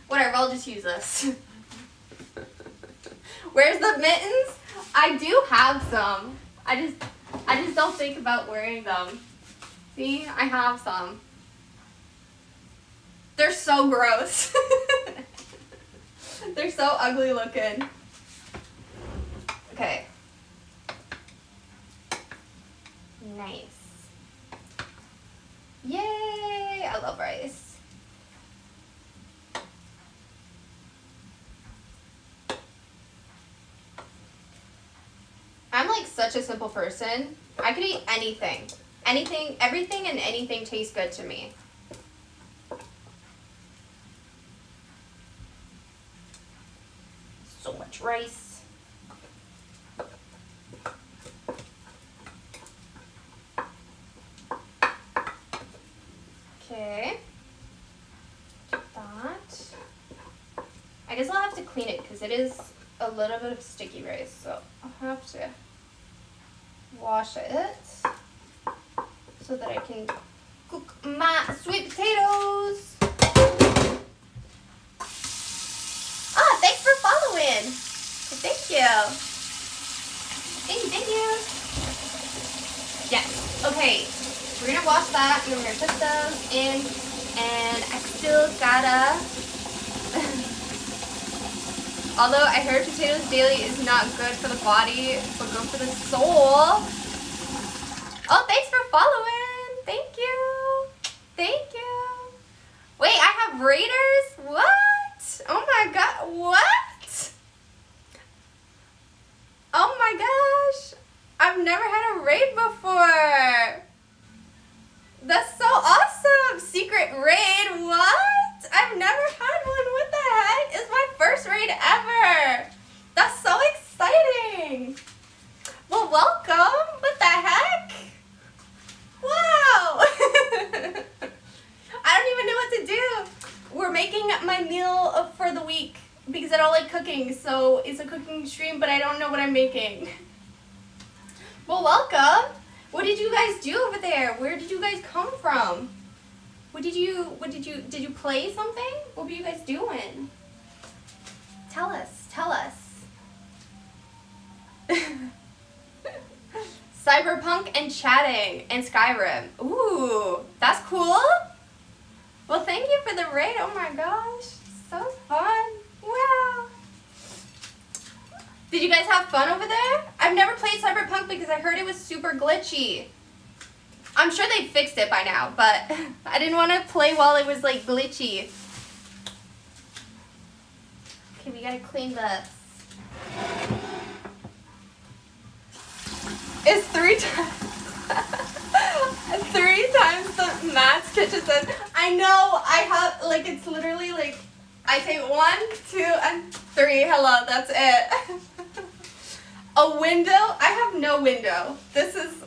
Whatever, I'll just use this. Where's the mittens? I do have some. I just don't think about wearing them. See, I have some. They're so gross. They're so ugly looking. Okay. Nice. Yay! I love rice. I'm like such a simple person. I could eat anything. Anything, everything and anything tastes good to me. So much rice. Okay. That. I guess I'll have to clean it because it is a little bit of sticky rice, so I'll have to wash it so that I can cook my sweet potatoes. Ah, thanks for following. Thank you. Thank you. Yes. Okay. We're gonna wash that and we're gonna put those in, and I still gotta. Although I heard potatoes daily is not good for the body, but good for the soul. Oh, thanks for following. Thank you. Thank you. Wait, I have raiders? What? Oh my god, what? Oh my gosh. I've never had a raid before. That's so awesome. Secret raid, what? I've never had one. What the heck? It's my first raid ever. That's so exciting. Well, welcome. What the heck? Wow. that all like cooking, so it's a cooking stream, but I don't know what I'm making. Well, welcome. What did you guys do over there? Where did you guys come from? Did you play something? What were you guys doing? Tell us. Cyberpunk and chatting and Skyrim. Ooh, that's cool. Well, thank you for the raid. Oh my gosh, so fun. Wow. Did you guys have fun over there? I've never played Cyberpunk because I heard it was super glitchy. I'm sure they fixed it by now, but I didn't want to play while it was like glitchy. Okay, we gotta clean this. It's 3 times. 3 times the Matt's kitchen says. I know, I have, like, it's literally like, I say 1, 2, and 3. Hello, that's it. A window? I have no window. This is,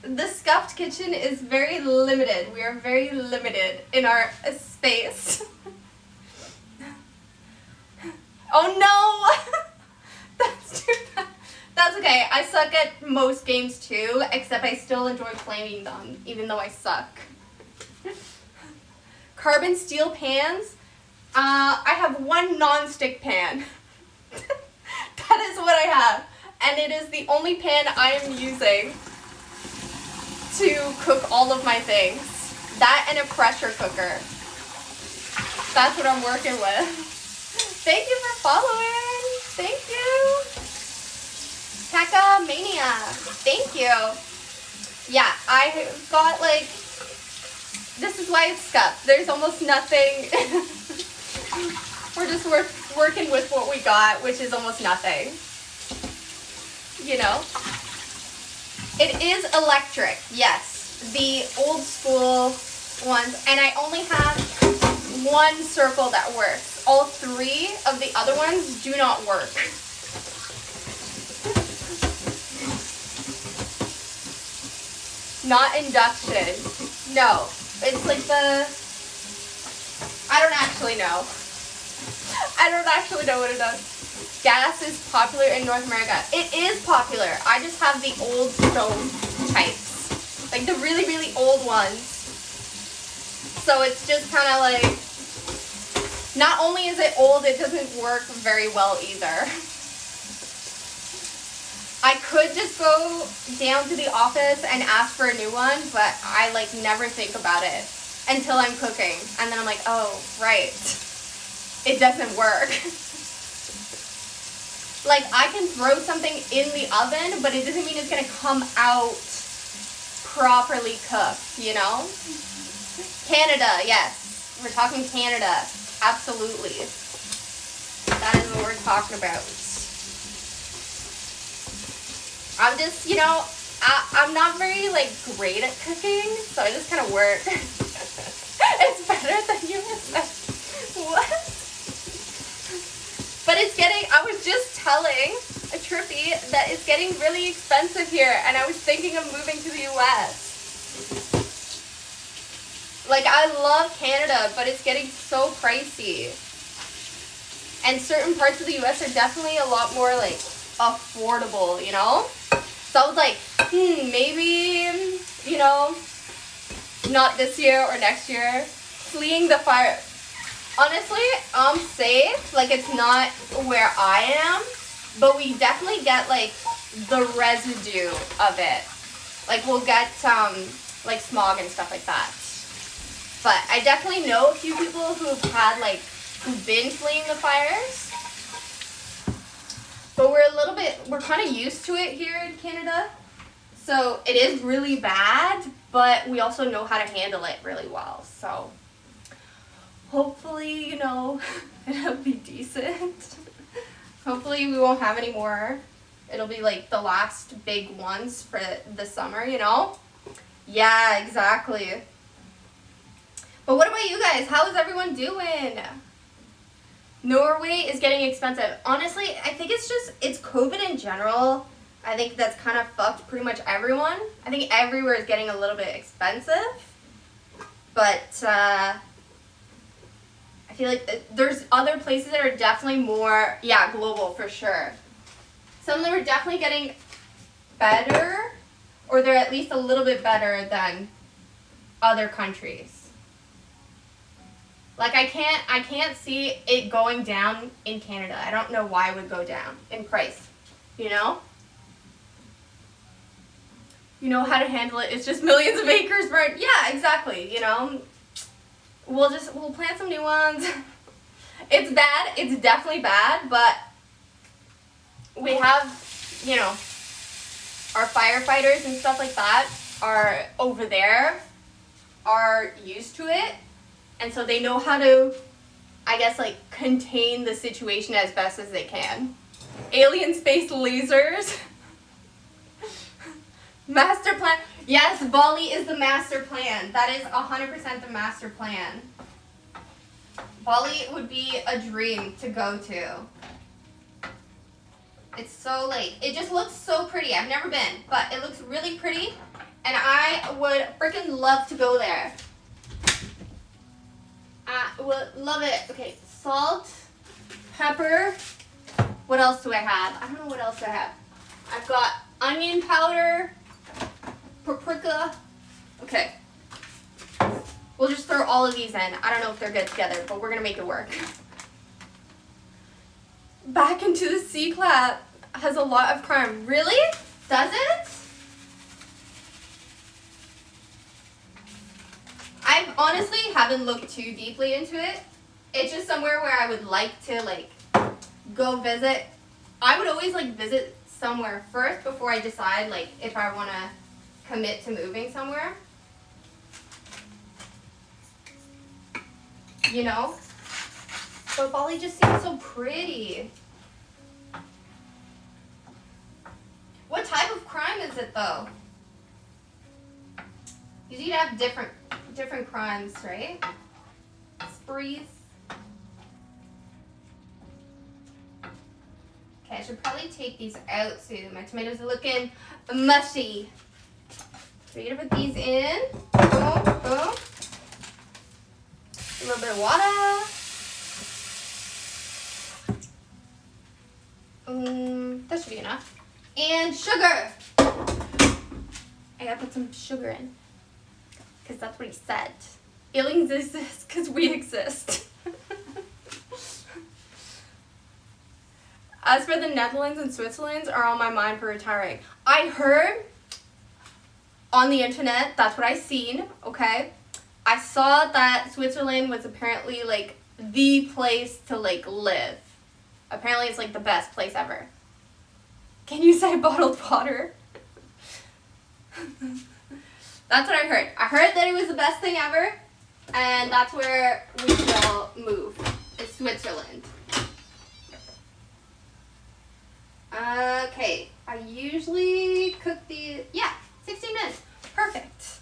the Scuffed kitchen is very limited. We are very limited in our space. Oh no! That's too bad. That's okay. I suck at most games too, except I still enjoy playing them, even though I suck. Carbon steel pans. I have 1 non-stick pan. That is what I have. And it is the only pan I am using to cook all of my things. That and a pressure cooker. That's what I'm working with. Thank you for following. Thank you. Kaka Mania. Thank you. Yeah, I got like, this is why it's Scuffed. There's almost nothing. We're just working with what we got, which is almost nothing. You know? It is electric, yes. The old school ones. And I only have 1 circle that works. All 3 of the other ones do not work. Not induction. No. It's like the... I don't actually know. I don't actually know what it does. Gas is popular in North America. It is popular. I just have the old stove types. Like the really, really old ones. So it's just kind of like... Not only is it old, it doesn't work very well either. I could just go down to the office and ask for a new one, but I like never think about it until I'm cooking. And then I'm like, oh, right. It doesn't work. Like I can throw something in the oven, but it doesn't mean it's gonna come out properly cooked, you know? Canada, yes. We're talking Canada. Absolutely. That is what we're talking about. I'm just, you know, I'm not very, like, great at cooking, so I just kind of work. It's better than you said. What? But it's getting, I was just telling a Trippy that it's getting really expensive here, and I was thinking of moving to the U.S. Like, I love Canada, but it's getting so pricey. And certain parts of the U.S. are definitely a lot more, like, affordable, you know? So I was like, maybe, you know, not this year or next year. Fleeing the fire. Honestly, I'm safe. Like, it's not where I am. But we definitely get, like, the residue of it. Like, we'll get, like, smog and stuff like that. But I definitely know a few people who've had, like, who've been fleeing the fires. But we're kind of used to it here in Canada. So it is really bad, but we also know how to handle it really well. So hopefully, you know, it'll be decent. Hopefully we won't have any more. It'll be like the last big ones for the summer, you know? Yeah, exactly. But what about you guys? How is everyone doing? Norway is getting expensive. Honestly, I think it's COVID in general. I think that's kind of fucked pretty much everyone. I think everywhere is getting a little bit expensive. But I I feel like there's other places that are definitely more, yeah, global for sure. Some of them are definitely getting better, or they're at least a little bit better than other countries. Like I can't see it going down in Canada. I don't know why it would go down in price, you know? You know how to handle it. It's just millions of acres burned. Yeah, exactly, you know? We'll plant some new ones. It's bad. It's definitely bad, but we have, you know, our firefighters and stuff like that are over there, are used to it, and so they know how to, I guess, like, contain the situation as best as they can. Alien space lasers. Master plan. Yes, Bali is the master plan. That is 100% the master plan. Bali would be a dream to go to. It's so, like, it just looks so pretty. I've never been, but it looks really pretty, and I would freaking love to go there. I would love it. Okay, salt, pepper. What else do I have? I don't know what else I have. I've got onion powder, paprika. Okay. We'll just throw all of these in. I don't know if they're good together, but we're going to make it work. Back into the sea clap has a lot of crime. Really? Does it? I honestly haven't looked too deeply into it. It's just somewhere where I would like to, like, go visit. I would always, like, visit somewhere first before I decide, like, if I want to commit to moving somewhere. You know? But Bali just seems so pretty. What type of crime is it, though? Usually you'd have different crimes, right? Sprees. Okay, I should probably take these out soon. My tomatoes are looking mushy. So you're gonna put these in. Boom, boom. A little bit of water. That should be enough. And sugar. I gotta put some sugar in. Because that's what he said. Aliens exist because we exist. As for the Netherlands and Switzerland are on my mind for retiring. I heard on the internet, that's what I seen, okay? I saw that Switzerland was apparently, like, the place to, like, live. Apparently it's, like, the best place ever. Can you say bottled water? That's what I heard. I heard that it was the best thing ever, and that's where we shall move. It's Switzerland. Okay, I usually cook the, 16 minutes. Perfect.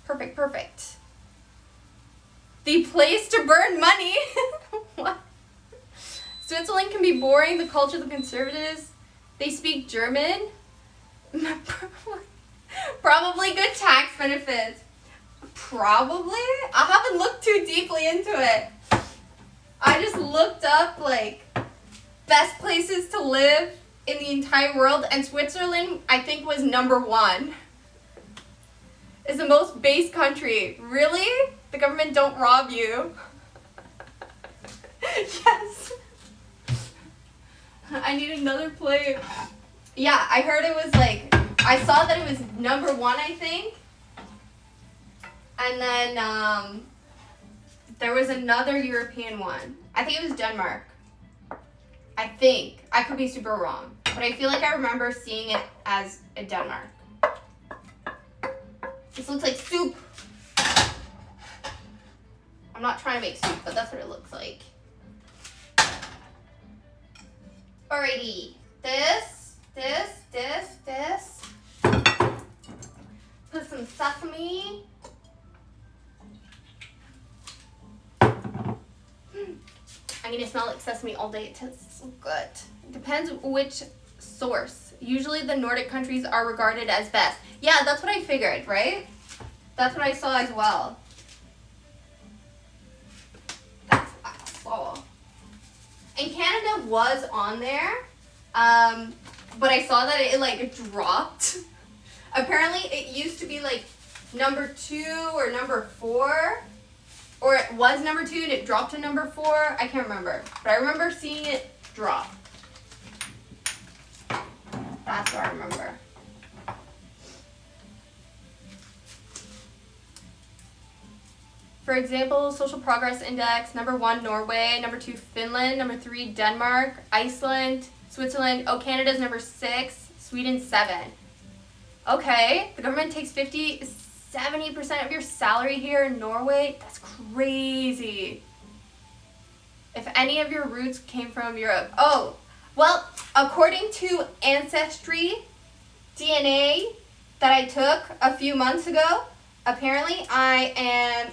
Perfect, perfect. The place to burn money. What? Switzerland can be boring. The culture of the conservatives. They speak German. Probably good tax benefits. Probably? I haven't looked too deeply into it. I just looked up, like, best places to live in the entire world, and Switzerland, I think, was #1. It's the most base country. Really? The government don't rob you. Yes. I need another plate. Yeah, I heard it was, like, I saw that it was #1, I think. And then there was another European one. I think it was Denmark. I think. I could be super wrong. But I feel like I remember seeing it as a Denmark. This looks like soup. I'm not trying to make soup, but that's what it looks like. Alrighty. This. Put some sesame. I'm gonna smell like sesame all day. It tastes so good. It depends which source. Usually the Nordic countries are regarded as best. Yeah, that's what I figured, right? That's what I saw as well. And Canada was on there, but I saw that it like dropped. Apparently it used to be like number 2 or number 4, or it was number 2 and it dropped to number 4. I can't remember, but I remember seeing it drop. That's what I remember. For example, Social Progress Index, number 1, Norway, number 2, Finland, number 3, Denmark, Iceland, Switzerland. Oh, Canada's number 6, Sweden 7. Okay, the government takes 70% of your salary here in Norway. That's crazy. If any of your roots came from Europe. Oh, well, according to Ancestry DNA that I took a few months ago, apparently I am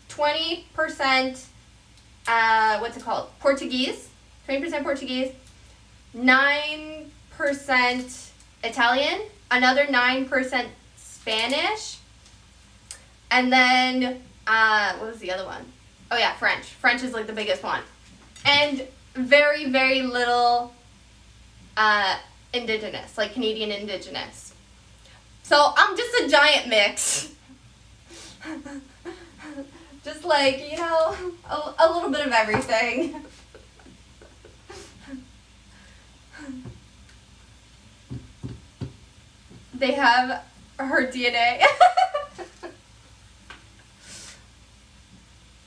20%, what's it called? Portuguese, 20% Portuguese, 9% Italian, another 9% Spanish, and then, what was the other one? Oh yeah, French. French is like the biggest one. And very, very little Indigenous, like Canadian Indigenous. So I'm just a giant mix. Just like, you know, a little bit of everything. They have her DNA.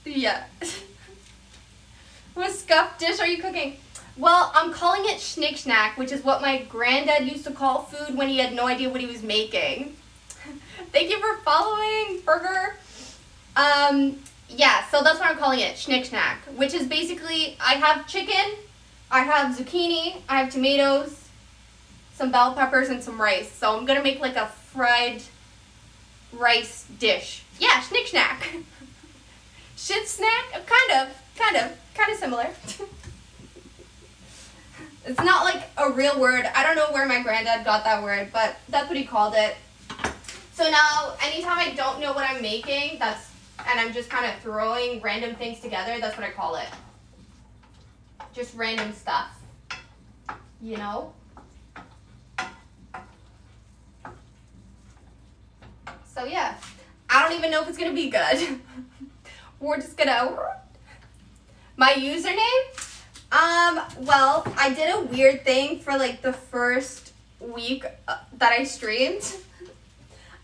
Yeah. What scuffed dish are you cooking? Well, I'm calling it schnick snack, which is what my granddad used to call food when he had no idea what he was making. Thank you for following, Burger. Yeah, so that's what I'm calling it, schnick snack, which is basically, I have chicken, I have zucchini, I have tomatoes, some bell peppers, and some rice. So I'm gonna make like a fried rice dish. Yeah, schnick snack. Shit snack? Kind of similar. It's not like a real word. I don't know where my granddad got that word, but that's what he called it. So now, anytime I don't know what I'm making, and I'm just kind of throwing random things together, that's what I call it. Just random stuff. You know? So yeah, I don't even know if it's gonna be good. We're just gonna... My username? Well, I did a weird thing for like the first week that I streamed.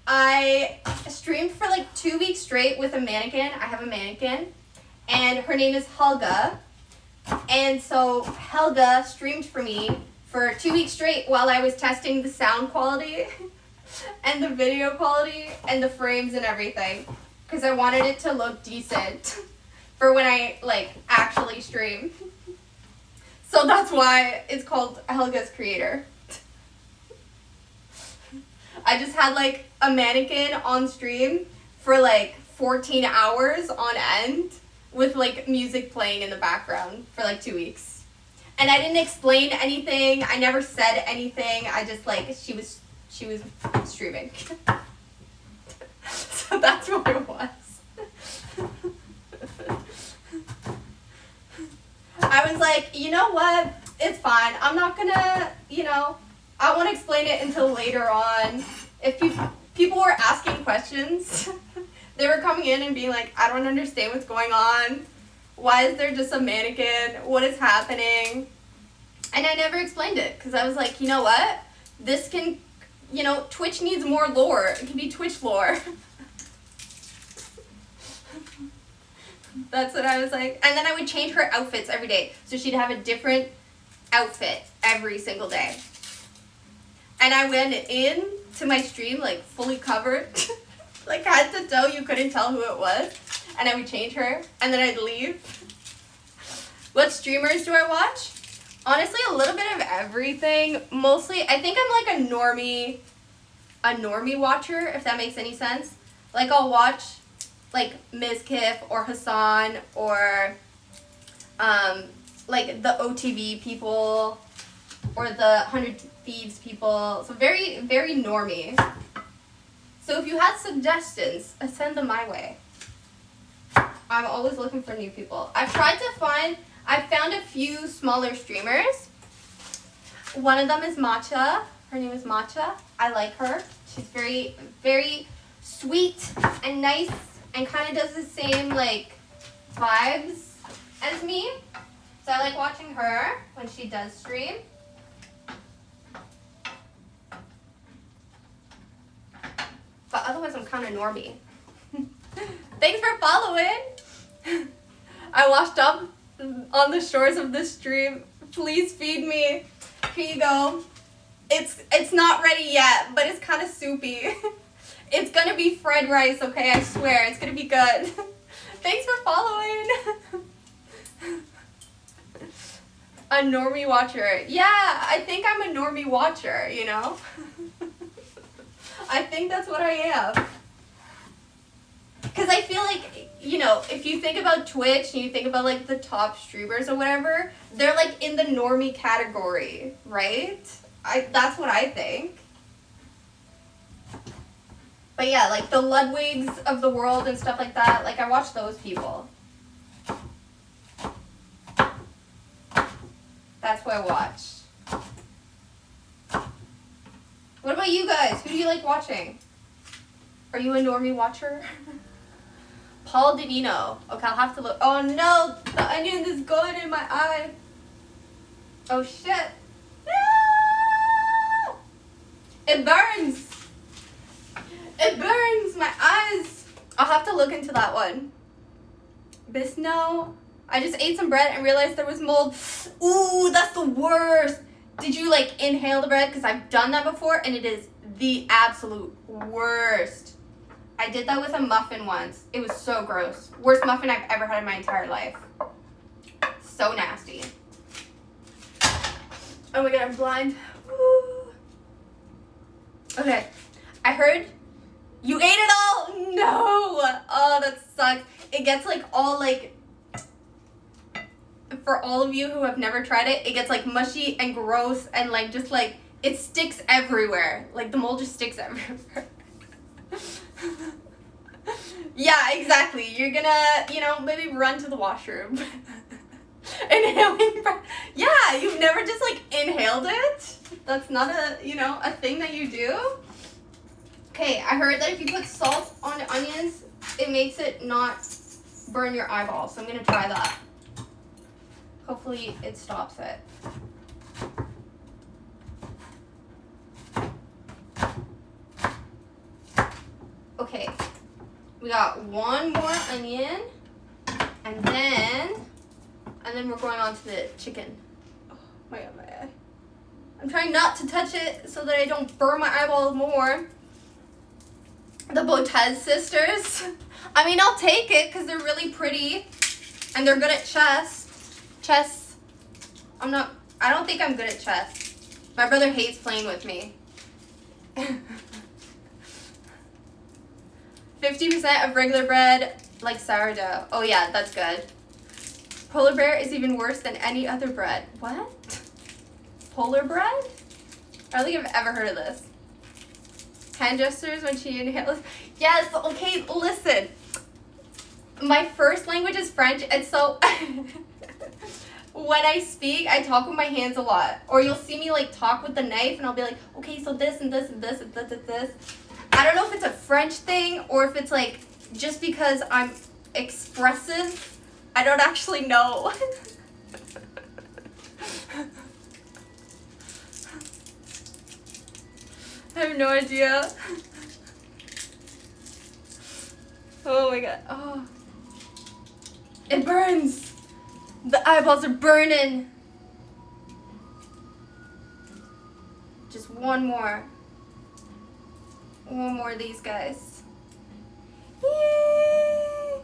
I streamed for like 2 weeks straight with a mannequin. I have a mannequin, and her name is Helga. And so Helga streamed for me for 2 weeks straight while I was testing the sound quality and the video quality and the frames and everything, because I wanted it to look decent for when I like actually stream. So that's why it's called Helga's Creator. I just had like a mannequin on stream for like 14 hours on end with like music playing in the background for like 2 weeks. And I didn't explain anything. I never said anything. I just like, she was streaming. So that's what it was. I was like, you know what? It's fine. I'm not gonna, I won't explain it until later on. If people were asking questions, they were coming in and being like, I don't understand what's going on. Why is there just a mannequin? What is happening? And I never explained it because I was like, you know what? This can, Twitch needs more lore. It can be Twitch lore. That's what I was like. And then I would change her outfits every day. So she'd have a different outfit every single day. And I went in to my stream, like, fully covered. Like, head to toe, you couldn't tell who it was. And I would change her, and then I'd leave. What streamers do I watch? Honestly, a little bit of everything. Mostly, I think I'm like a normie watcher, if that makes any sense. Like, I'll watch like Ms. Kiff or Hassan or like the OTV people or the 100 Thieves people. So very, very normie. So if you had suggestions, send them my way. I'm always looking for new people. I found a few smaller streamers. One of them is Matcha. Her name is Matcha. I like her. She's very, very sweet and nice and kind of does the same, like, vibes as me. So I like watching her when she does stream. But otherwise, I'm kind of normie. Thanks for following. I washed up on the shores of this stream. Please feed me. Here you go. It's not ready yet, but it's kind of soupy. It's gonna be fried rice, okay? I swear, it's gonna be good. Thanks for following. A normie watcher. Yeah, I think I'm a normie watcher, you know? I think that's what I am. Because I feel like, you know, if you think about Twitch and you think about, like, the top streamers or whatever, they're, like, in the normie category, right? That's what I think. But yeah, like, the Ludwigs of the world and stuff like that, like, I watch those people. That's who I watch. What about you guys? Who do you like watching? Are you a normie watcher? Paul Danino. Okay, I'll have to look. Oh no, the onion is going in my eye. Oh shit. No! It burns. It burns my eyes. I'll have to look into that one. Bisno. I just ate some bread and realized there was mold. Ooh, that's the worst. Did you like inhale the bread? Because I've done that before and it is the absolute worst. I did that with a muffin once. It was so gross. Worst muffin I've ever had in my entire life. So nasty. Oh my god, I'm blind. Woo. Okay. I heard you ate it all. No. Oh, that sucks. It gets like all like, for all of you who have never tried it, it gets like mushy and gross and like just like, it sticks everywhere. Like the mold just sticks everywhere. Yeah, exactly. You're gonna, you know, maybe run to the washroom. Inhaling breath. Yeah, you've never just like inhaled it? That's not a, you know, a thing that you do? Okay, I heard that if you put salt on onions, it makes it not burn your eyeballs. So I'm gonna try that. Hopefully it stops it. Okay, we got one more onion, and then we're going on to the chicken. Oh my god, my eye. I'm trying not to touch it so that I don't burn my eyeballs more. The Botez sisters. I mean, I'll take it because they're really pretty, and they're good at chess. I don't think I'm good at chess. My brother hates playing with me. 50% of regular bread, like sourdough. Oh yeah, that's good. Polar bear is even worse than any other bread. What? Polar bread? I don't think I've ever heard of this. Hand gestures when she inhales. Yes, okay, listen. My first language is French, and so when I speak, I talk with my hands a lot. Or you'll see me like talk with the knife, and I'll be like, okay, so this and this and this and this and this. I don't know if it's a French thing or if it's like just because I'm expressive. I don't actually know. I have no idea. Oh my god. Oh. It burns. The eyeballs are burning. Just one more. One more of these guys. Yay!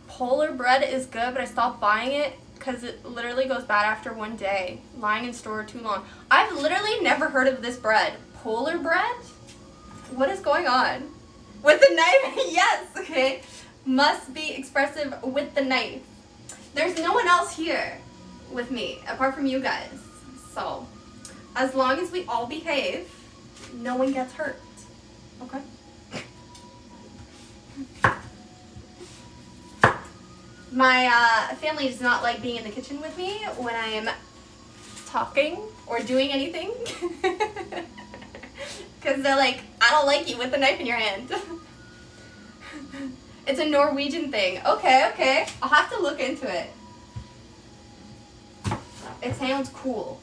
Polar bread is good, but I stopped buying it because it literally goes bad after one day. Lying in store too long. I've literally never heard of this bread. Polar bread? What is going on? With the knife? Yes, okay. Must be expressive with the knife. There's no one else here with me apart from you guys. So, as long as we all behave, no one gets hurt. Okay. My family does not like being in the kitchen with me when I am talking or doing anything. Because they're like, I don't like you with a knife in your hand. It's a Norwegian thing. Okay. I'll have to look into it. It sounds cool.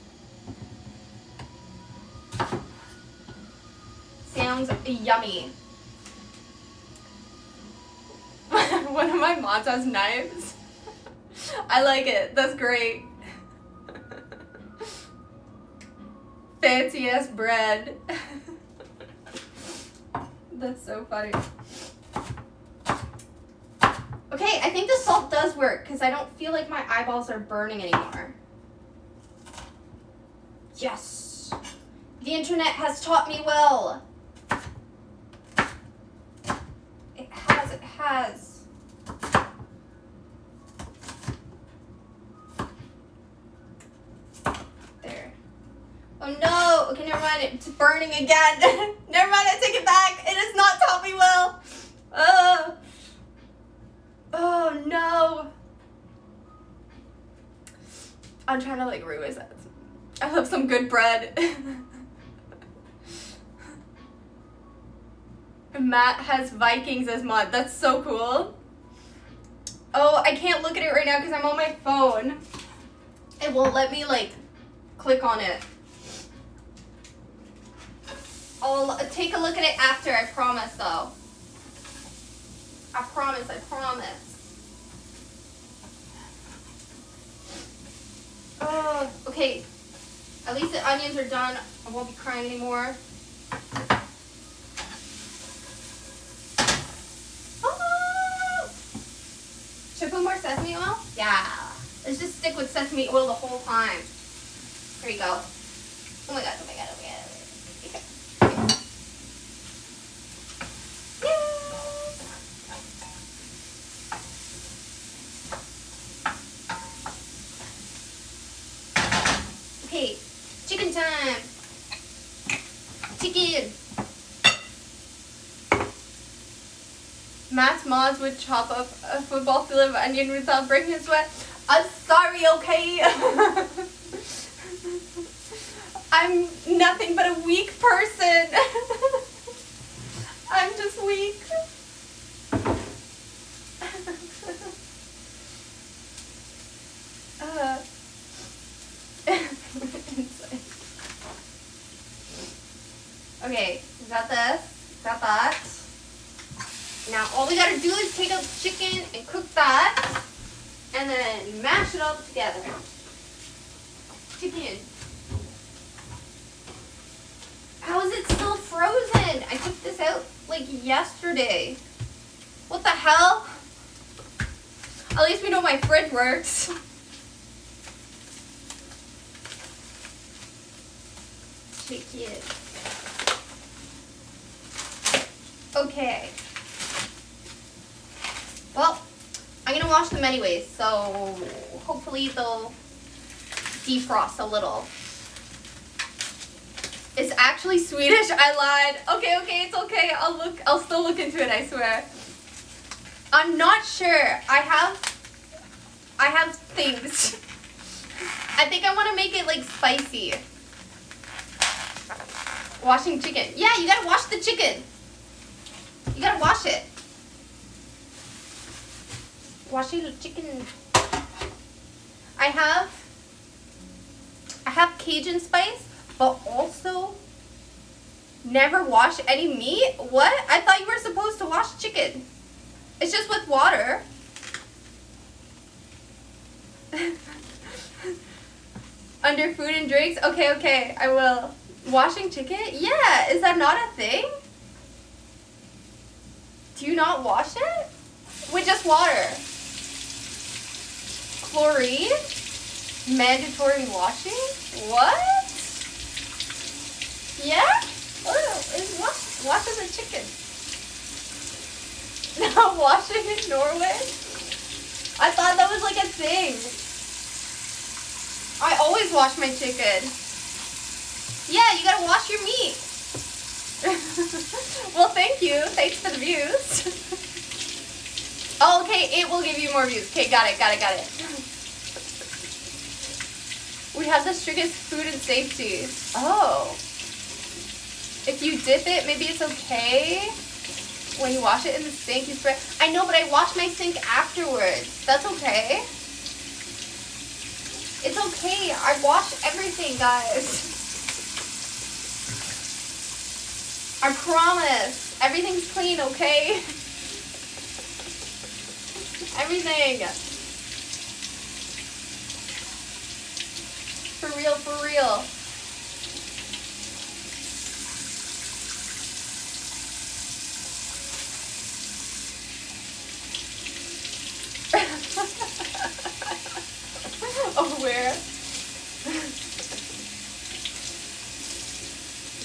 Sounds yummy. One of my mods has knives. I like it. That's great. Fancy ass bread. That's so funny. Okay, I think the salt does work because I don't feel like my eyeballs are burning anymore. Yes. The internet has taught me well. It has. There. Oh no! Okay, never mind. It's burning again. Never mind, I take it back. It has not taught me well. Oh no. I'm trying to like realize that. I love some good bread. Matt has Vikings as mod. That's so cool. Oh, I can't look at it right now because I'm on my phone. It won't let me like click on it. I'll take a look at it after, I promise though. I promise. Oh, okay. At least the onions are done. I won't be crying anymore. Oh! Should I put more sesame oil? Yeah. Let's just stick with sesame oil the whole time. Here we go. Oh my god. Okay. Okay, chicken time. Chicken. Matt's mods would chop up a football field of onion without breaking a sweat. I'm sorry, okay? I'm nothing but a weak person. I'm just weak. Okay, got this, got that. Now all we gotta do is take out the chicken and cook that, and then mash it all together. Chicken. How is it still frozen? I took this out like yesterday. What the hell? At least we know my fridge works. Chicken. Okay. Well, I'm gonna wash them anyways, so hopefully they'll defrost a little. It's actually Swedish. I lied. Okay, it's okay. I'll still look into it, I swear. I'm not sure. I have things. I think I want to make it like spicy. Washing chicken. Yeah, you gotta wash the chicken. You gotta wash it. Washing the chicken. I have Cajun spice, but also never wash any meat? What? I thought you were supposed to wash chicken. It's just with water. Under food and drinks? Okay, I will. Washing chicken? Yeah, is that not a thing? Do you not wash it? With just water. Chlorine? Mandatory washing? What? Yeah? Oh, washing the chicken. Not washing in Norway? I thought that was like a thing. I always wash my chicken. Yeah, you gotta wash your meat. Well, thank you. Thanks for the views. Oh, okay, it will give you more views. Okay, got it. We have the strictest food and safety. Oh. If you dip it, maybe it's okay. When you wash it in the sink, you spray. I know, but I wash my sink afterwards. That's okay. It's okay. I wash everything, guys. I promise. Everything's clean, okay? Everything. For real, for real. Oh, where?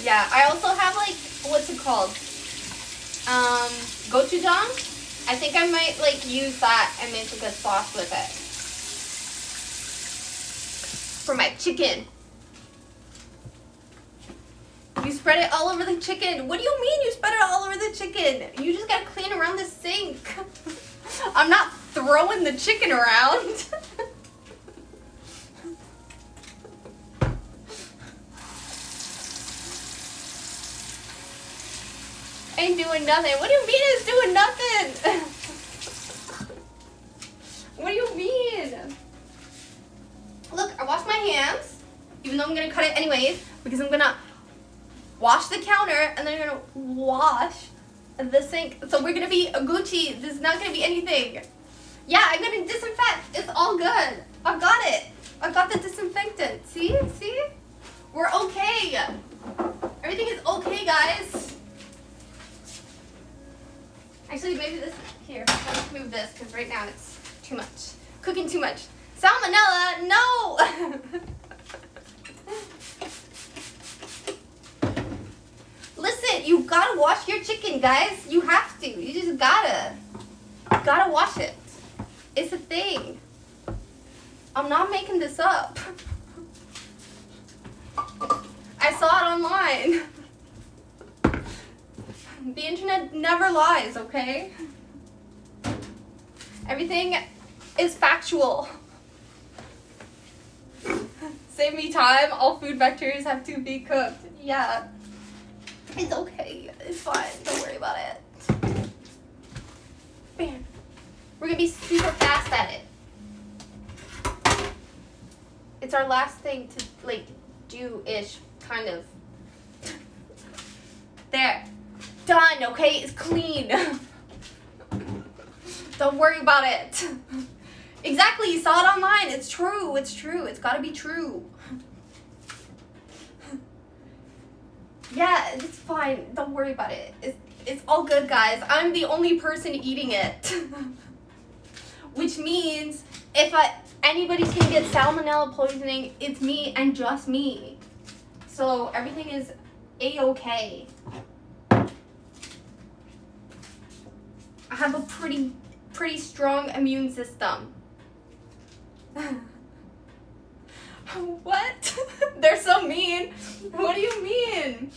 Yeah, I also have like, what's it called? Gochujang. I think I might like use that and make like a sauce with it. For my chicken. You spread it all over the chicken. What do you mean you spread it all over the chicken? You just gotta clean around the sink. I'm not throwing the chicken around. Ain't doing nothing. What do you mean it's doing nothing? What do you mean? Look, I washed my hands, even though I'm gonna cut it anyways, because I'm gonna wash the counter and then I'm gonna wash the sink. So we're gonna be Gucci. There's not gonna be anything. Yeah, I'm gonna disinfect. It's all good. I got it. I got the disinfectant. See? See? We're okay. Everything is okay, guys. Actually, maybe this, here, let's move this, because right now it's too much. Cooking too much. Salmonella, no! Listen, you gotta wash your chicken, guys. You have to. You just gotta. You gotta wash it. It's a thing. I'm not making this up. I saw it online. The internet never lies, okay? Everything is factual. Save me time. All food bacteria have to be cooked. Yeah. It's okay. It's fine. Don't worry about it. Bam. We're gonna be super fast at it. It's our last thing to, like, do-ish, kind of. There. Done, okay? It's clean. Don't worry about it. Exactly, you saw it online. It's true, it's true. It's gotta be true. Yeah, it's fine. Don't worry about it. It's all good, guys. I'm the only person eating it. Which means if anybody's gonna get salmonella poisoning, it's me and just me. So everything is A-okay. I have a pretty strong immune system. What? They're so mean. What do you mean?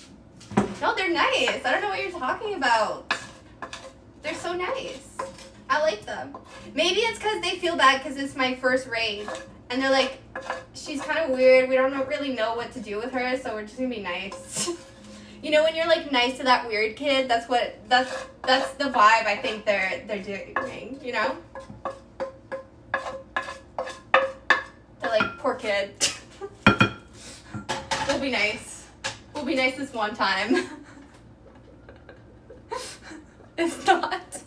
No, they're nice. I don't know what you're talking about. They're so nice. I like them. Maybe it's because they feel bad because it's my first raid. And they're like, she's kind of weird. We don't really know what to do with her, so we're just going to be nice. You know, when you're like nice to that weird kid, that's the vibe I think they're doing, you know? They're like, poor kid. We'll be nice. We'll be nice this one time. It's not.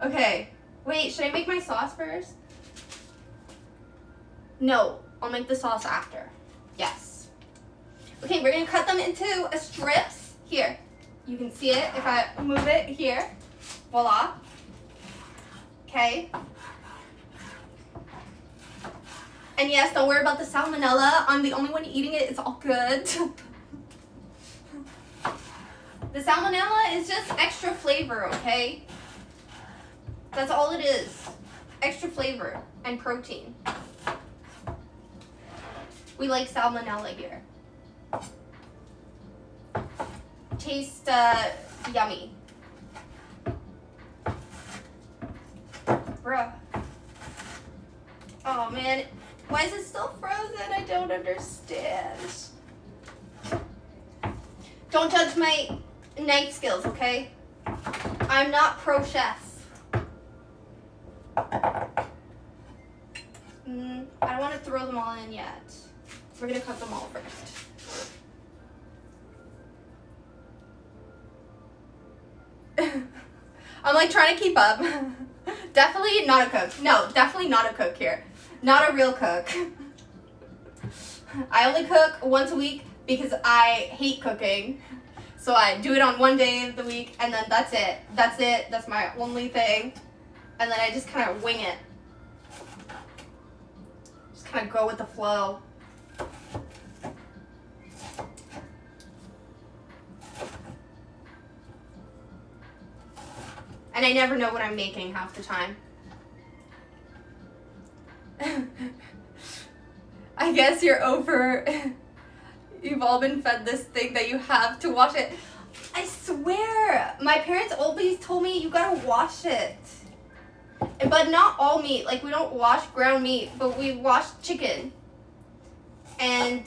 Okay. Wait, should I make my sauce first? No, I'll make the sauce after. Yes. Okay, we're gonna cut them into strips. Here, you can see it if I move it here. Voila. Okay. And yes, don't worry about the salmonella. I'm the only one eating it. It's all good. The salmonella is just extra flavor, okay? That's all it is. Extra flavor and protein. We like salmonella here. Taste yummy. Bruh. Oh man, why is it still frozen? I don't understand. Don't judge my knife skills, okay? I'm not pro chef. I don't want to throw them all in yet. We're gonna cut them all first. I'm like trying to keep up. Definitely not a cook. No, definitely not a cook here. Not a real cook. I only cook once a week because I hate cooking. So I do it on one day of the week and then that's it. That's it. That's my only thing. And then I just kind of wing it. Just kind of go with the flow. And I never know what I'm making half the time. I guess you're over. You've all been fed this thing that you have to wash it. I swear, my parents always told me you gotta wash it. But not all meat. Like, we don't wash ground meat, but we wash chicken. And,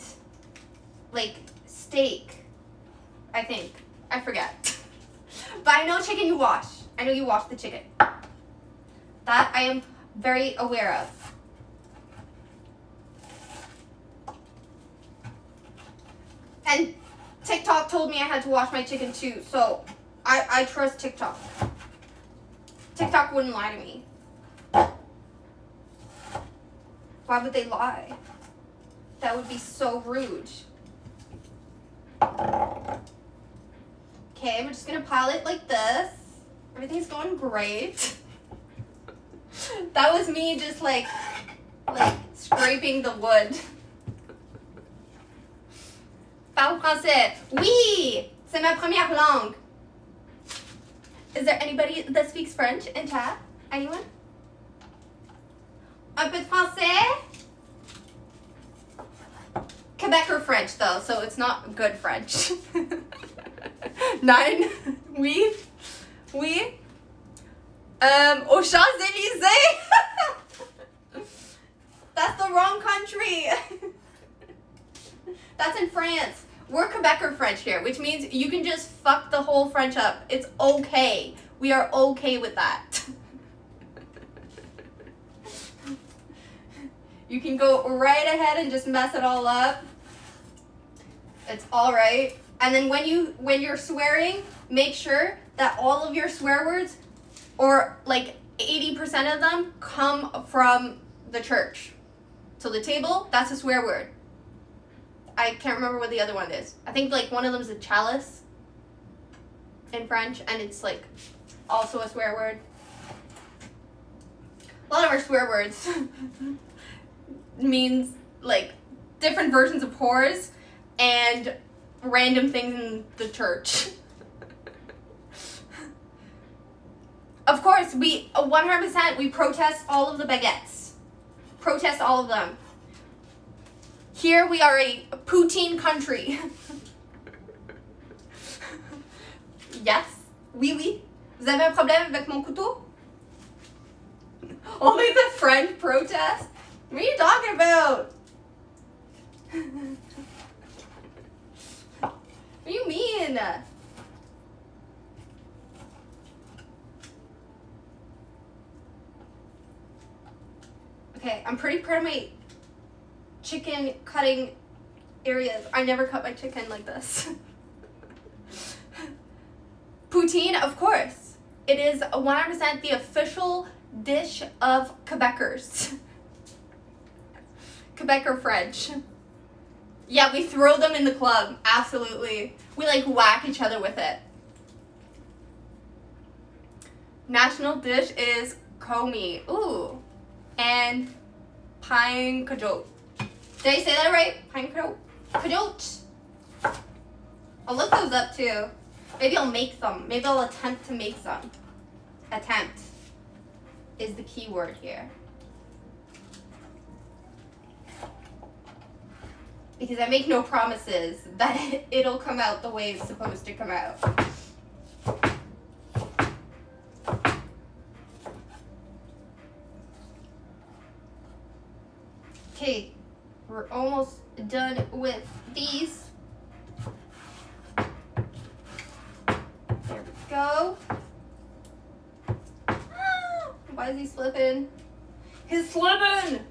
like, steak. I think. I forget. But I know chicken you wash. I know you wash the chicken. That I am very aware of. And TikTok told me I had to wash my chicken too, so I trust TikTok. TikTok wouldn't lie to me. Why would they lie? That would be so rude. Okay, we're just gonna pile it like this. Everything's going great. That was me just like scraping the wood. Parle français. Oui! C'est ma première langue. Is there anybody that speaks French in chat? Anyone? Un peu de français? Quebecer French though, so it's not good French. 9. Oui. Oui. Aux Champs-Élysées. That's the wrong country. That's in France. We're Quebecer French here, which means you can just fuck the whole French up. It's okay. We are okay with that. You can go right ahead and just mess it all up. It's all right. And then when you're swearing, make sure that all of your swear words, or like 80% of them, come from the church. So the table, that's a swear word. I can't remember what the other one is. I think like one of them is a chalice in French, and it's like also a swear word. A lot of our swear words means like different versions of whores and random things in the church. Of course, we 100% we protest all of the baguettes. Protest all of them. Here we are a poutine country. Yes. Oui, oui. Vous avez un problème avec mon couteau? Only the French protest? What are you talking about? What do you mean? Okay, I'm pretty proud of my chicken cutting areas. I never cut my chicken like this. Poutine, of course. It is 100% the official dish of Quebecers. Quebecer French. Yeah, we throw them in the club. Absolutely. We like whack each other with it. National dish is commis. Ooh. And pine cajote. Did I say that right? Pine cajote? Cajote. I'll look those up too. Maybe I'll make them. Maybe I'll attempt to make some. Attempt is the key word here. Because I make no promises that it'll come out the way it's supposed to come out. Okay, we're almost done with these. There we go. Ah, why is he slipping? He's slipping!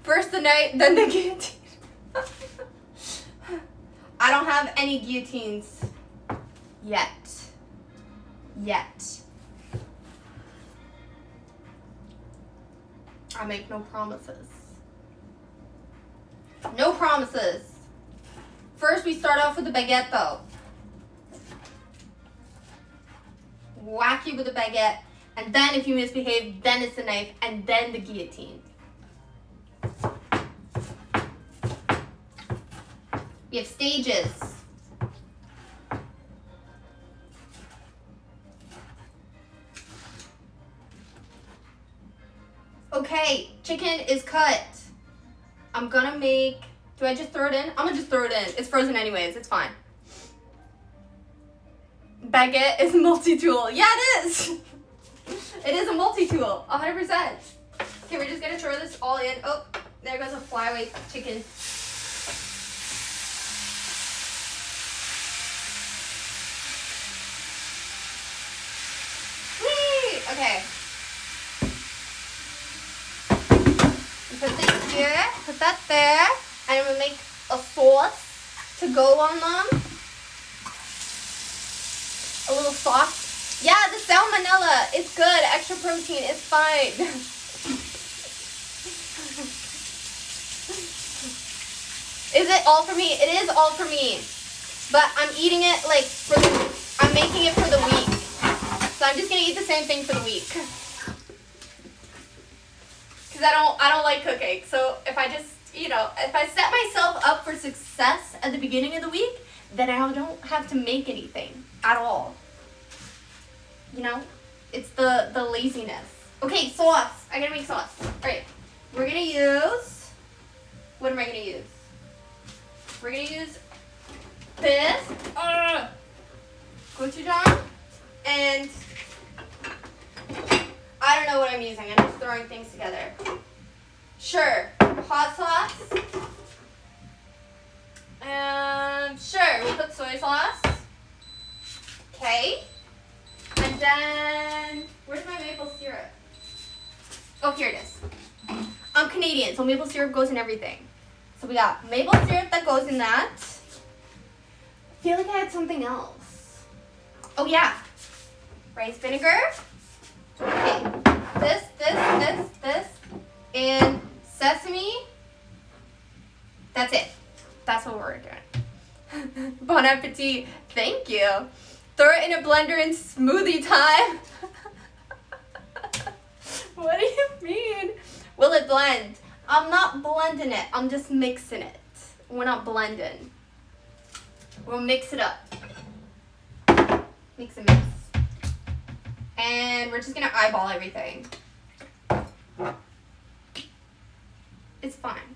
First the knife, then the guillotine. I don't have any guillotines yet. I make no promises. No promises. First we start off with the baguette though. Whack you with the baguette, and then if you misbehave, then it's the knife, and then the guillotine. We have stages. Okay, chicken is cut. I'm gonna make, do I just throw it in? I'm gonna just throw it in. It's frozen anyways, it's fine. Baguette is multi-tool. Yeah, it is. It is a multi-tool, 100%. Okay, we're just gonna throw this all in. Oh, there goes a flyaway chicken. Okay. Put this here, put that there, and I'm gonna make a sauce to go on them. A little sauce. Yeah, the salmonella, it's good. Extra protein, it's fine. Is it all for me? It is all for me. But I'm eating it like I'm making it for the week. So I'm just gonna eat the same thing for the week. Cause I don't like cooking. So if I just, if I set myself up for success at the beginning of the week, then I don't have to make anything at all. It's the laziness. Okay, sauce. I gotta make sauce. All right, we're gonna use, what am I gonna use? We're gonna use this, gochujang, and I don't know what I'm using. I'm just throwing things together. Sure, hot sauce. And sure, we'll put soy sauce. Okay. And then, where's my maple syrup? Oh, here it is. I'm Canadian, so maple syrup goes in everything. So we got maple syrup that goes in that. I feel like I had something else. Oh yeah, rice vinegar. Okay, this, and sesame. That's it. That's what we're doing. Bon appetit. Thank you. Throw it in a blender and smoothie time. What do you mean? Will it blend? I'm not blending it. I'm just mixing it. We're not blending. We'll mix it up. Mix and mix. And we're just gonna eyeball everything. It's fine.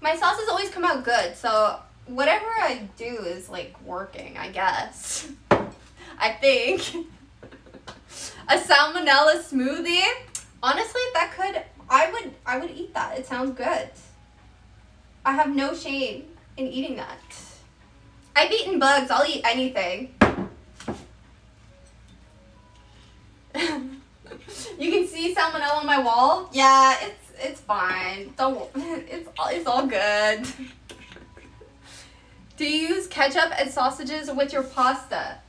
My sauces always come out good, so whatever I do is like working, I guess. I think. A salmonella smoothie? Honestly, that could, I would eat that. It sounds good. I have no shame in eating that. I've eaten bugs. I'll eat anything. You can see salmonella on my wall. Yeah, it's fine. It's all good. Do you use ketchup and sausages with your pasta?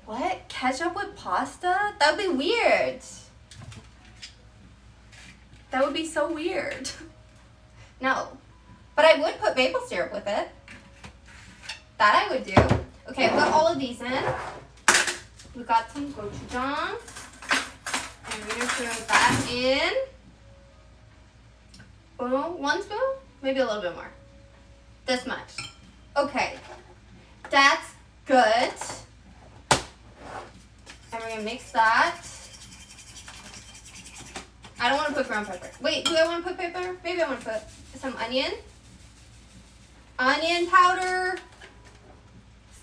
What? Ketchup with pasta? That would be weird. That would be so weird. No. But I would put maple syrup with it. That I would do. Okay, I've got all of these in. We got some gochujang. And we're gonna throw that in. Oh, 1 spoon? Maybe a little bit more. This much. Okay. That's good. And we're gonna mix that. I don't want to put ground pepper. Wait, do I want to put pepper? Maybe I want to put some onion. Onion powder.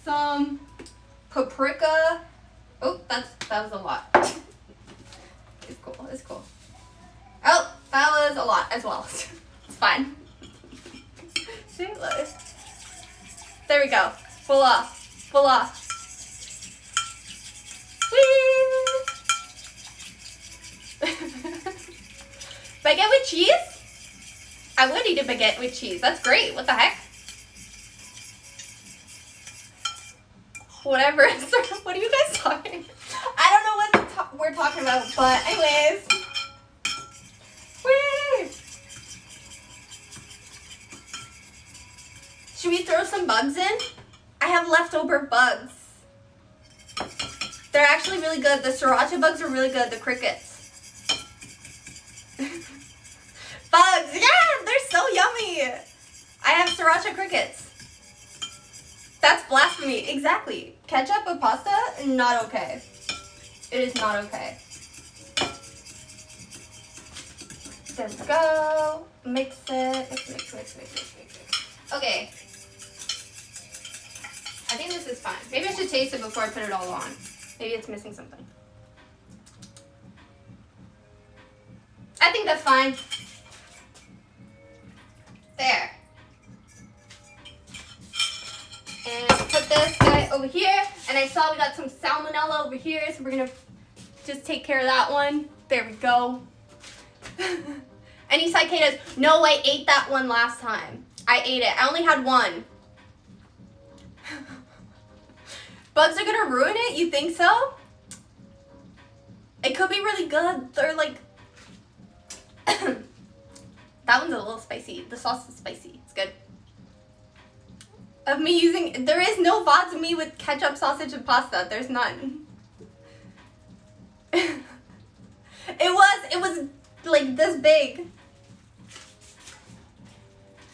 Some paprika. Oh, that was a lot. It's cool. It's cool. Oh, that was a lot as well. It's fine. There we go. Voila. Voila. Baguette with cheese? I would eat a baguette with cheese. That's great. What the heck? Whatever. What are you guys talking? I don't know what we're talking about, but anyways. Whee! Should we throw some bugs in? I have leftover bugs. They're actually really good. The sriracha bugs are really good. The crickets. Bugs! Yeah! They're so yummy! I have sriracha crickets. That's blasphemy. Exactly. Ketchup with pasta? Not okay. It is not okay. There we go. Mix it. Mix. Okay. I think this is fine. Maybe I should taste it before I put it all on. Maybe it's missing something. I think that's fine. There. And put this guy over here. And I saw we got some salmonella over here, so we're gonna just take care of that one. There we go. Any cicadas? No, I ate that one last time. I ate it. I only had one. Bugs are gonna ruin it? You think so? It could be really good. They're like... That one's a little spicy. The sauce is spicy. It's good. Of me using... There is no VODs of me with ketchup, sausage, and pasta. There's none. It was like this big.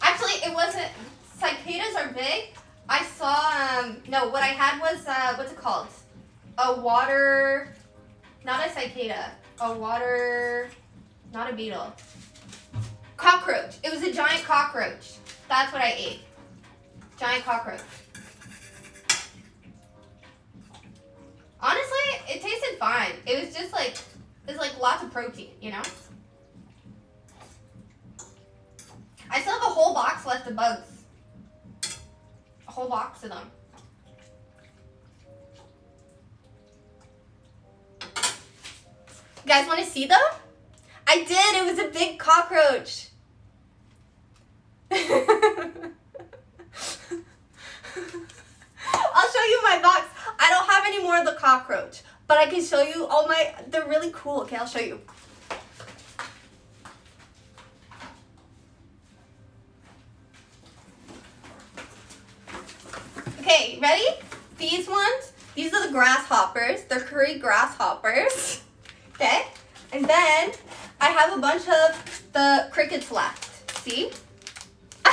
Actually, it wasn't... Cicadas are big. I saw... no, what I had was... what's it called? A water... Not a cicada. A water... Not a beetle. Cockroach. It was a giant cockroach. That's what I ate. Giant cockroach. Honestly, it tasted fine. It was just like, there's like lots of protein, you know? I still have a whole box left of bugs. A whole box of them. You guys want to see them? I did. It was a big cockroach. I'll show you my box. I don't have any more of the cockroach, but I can show you all my... They're really cool. Okay, I'll show you. Okay, ready? These ones, these are the grasshoppers. They're curry grasshoppers. Okay? And then I have a bunch of the crickets left. See? I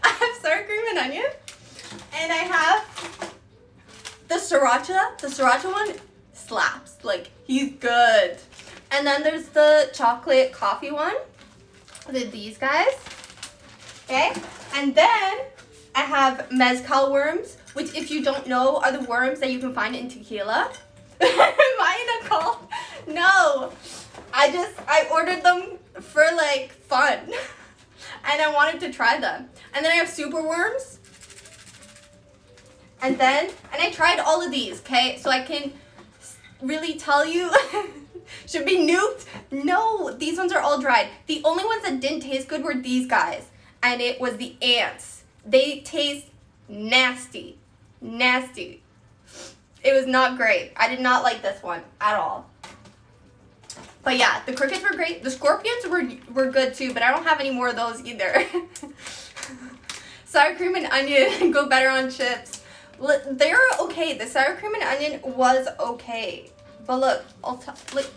have sour cream and onion. And I have the sriracha. The sriracha one slaps. Like, he's good. And then there's the chocolate coffee one with these guys. Okay? And then I have mezcal worms, which if you don't know are the worms that you can find in tequila. Am I in a cult? No. I ordered them for like fun. And I wanted to try them. And then I have super worms. And I tried all of these, okay? So I can really tell you, should be nuked. No, these ones are all dried. The only ones that didn't taste good were these guys. And it was the ants. They taste nasty. Nasty. It was not great. I did not like this one at all. But yeah, the crickets were great. The scorpions were good too, but I don't have any more of those either. Sour cream and onion go better on chips. They're okay. The sour cream and onion was okay. But look, like,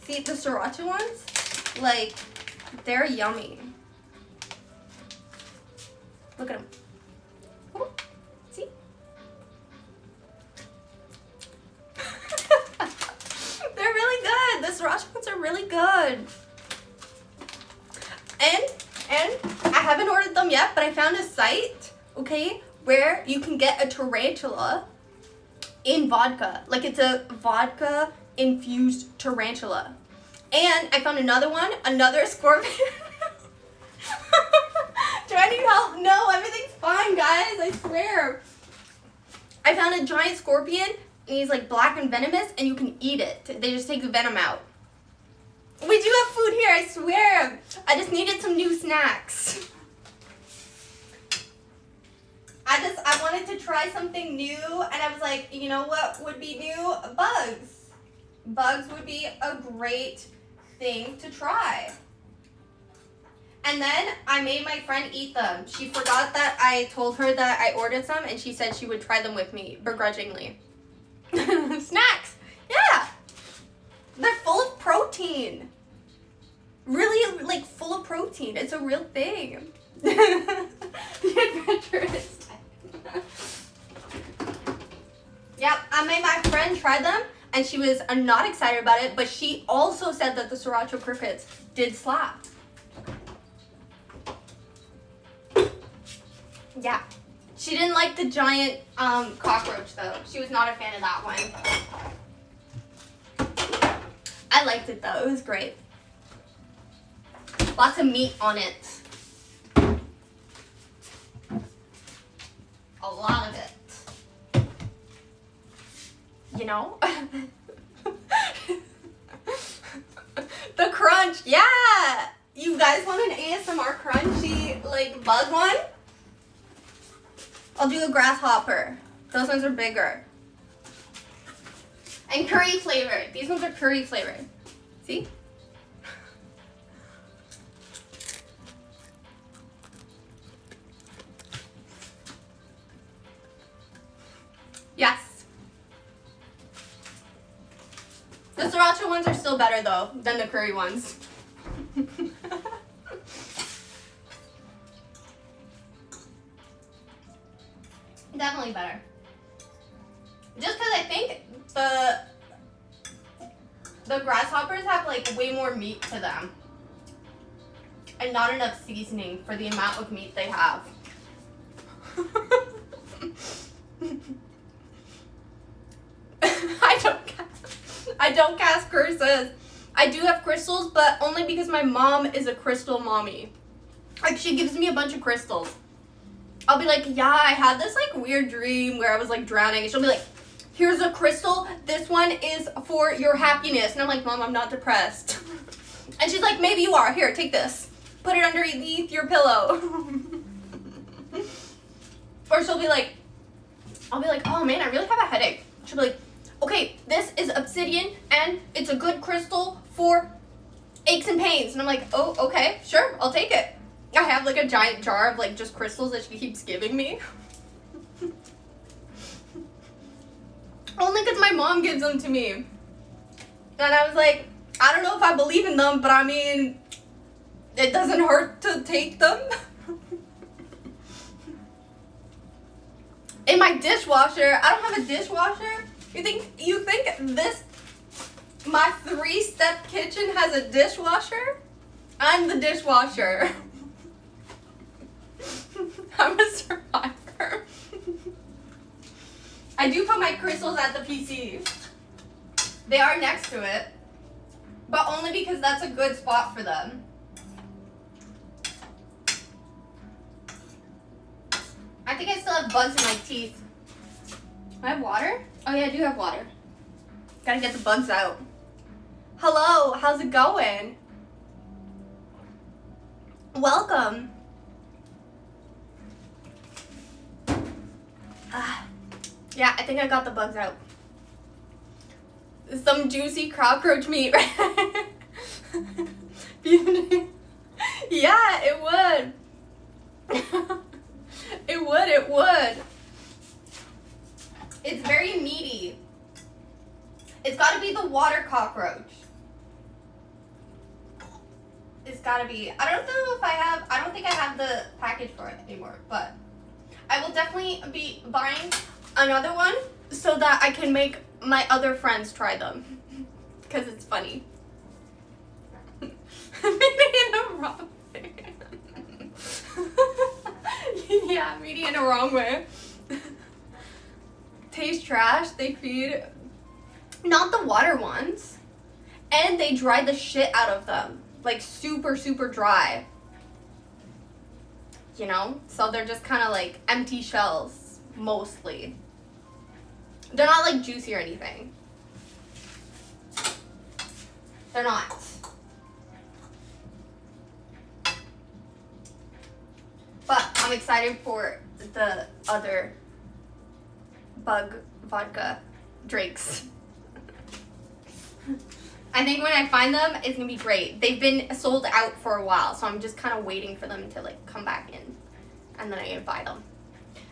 see the sriracha ones? Like, they're yummy. Look at them. Ooh, see? They're really good. The sriracha ones are found a site, okay, where you can get a tarantula in vodka. Like, it's a vodka infused tarantula. And I found another one, another scorpion. Do I need help? No, everything's fine, guys, I swear. I found a giant scorpion, and he's like black and venomous, and you can eat it. They just take the venom out. We do have food here, I swear. I just needed some new snacks. I wanted to try something new, and I was like, you know what would be new? Bugs. Bugs would be a great thing to try. And then I made my friend eat them. She forgot that I told her that I ordered some, and she said she would try them with me, begrudgingly. Snacks! Yeah! They're full of protein. Really, like, full of protein. It's a real thing. The adventurous type. Yep, I made my friend try them, and she was not excited about it, but she also said that the sriracha crickets did slap. Yeah. She didn't like the giant cockroach, though. She was not a fan of that one. I liked it, though. It was great. Lots of meat on it. A lot of it. You know? The crunch. Yeah! You guys want an ASMR crunchy, like, bug one? I'll do a grasshopper. Those ones are bigger. And curry flavored. These ones are curry flavored. See? Yes. The sriracha ones are still better though than the curry ones. Definitely better. Just because I think the grasshoppers have like way more meat to them. And not enough seasoning for the amount of meat they have. I don't cast curses. I do have crystals, but only because my mom is a crystal mommy. Like, she gives me a bunch of crystals. I'll be like, yeah, I had this like weird dream where I was like drowning, and she'll be like, here's a crystal, this one is for your happiness. And I'm like, Mom, I'm not depressed. And she's like, maybe you are. Here, take this. Put it underneath your pillow. Or she'll be like, I'll be like, oh man, I really have a headache. She'll be like, okay, this is obsidian, and it's a good crystal for aches and pains. And I'm like, oh, okay, sure, I'll take it. I have like a giant jar of like just crystals that she keeps giving me. Only because my mom gives them to me. And I was like, I don't know if I believe in them, but I mean, it doesn't hurt to take them. In my dishwasher, I don't have a dishwasher. You think this, my 3-step kitchen has a dishwasher? I'm the dishwasher. I'm a survivor. I do put my crystals at the PC. They are next to it, but only because that's a good spot for them. I think I still have bugs in my teeth. I have water? Oh yeah, I do have water. Gotta get the bugs out. Hello, how's it going? Welcome. Yeah, I think I got the bugs out. Some juicy cockroach meat. Yeah, it would. It would. It's very meaty. It's gotta be the water cockroach. It's gotta be. I don't know if I don't think I have the package for it anymore, but I will definitely be buying another one so that I can make my other friends try them. Because it's funny. Maybe in a ramen. Yeah, meaty in a wrong way. Taste trash. They feed not the water ones. And they dry the shit out of them. Like super, super dry. You know? So they're just kind of like empty shells, mostly. They're not like juicy or anything. They're not. But I'm excited for the other bug vodka drinks. I think when I find them, it's gonna be great. They've been sold out for a while, so I'm just kind of waiting for them to like come back in, and then I'm gonna buy them.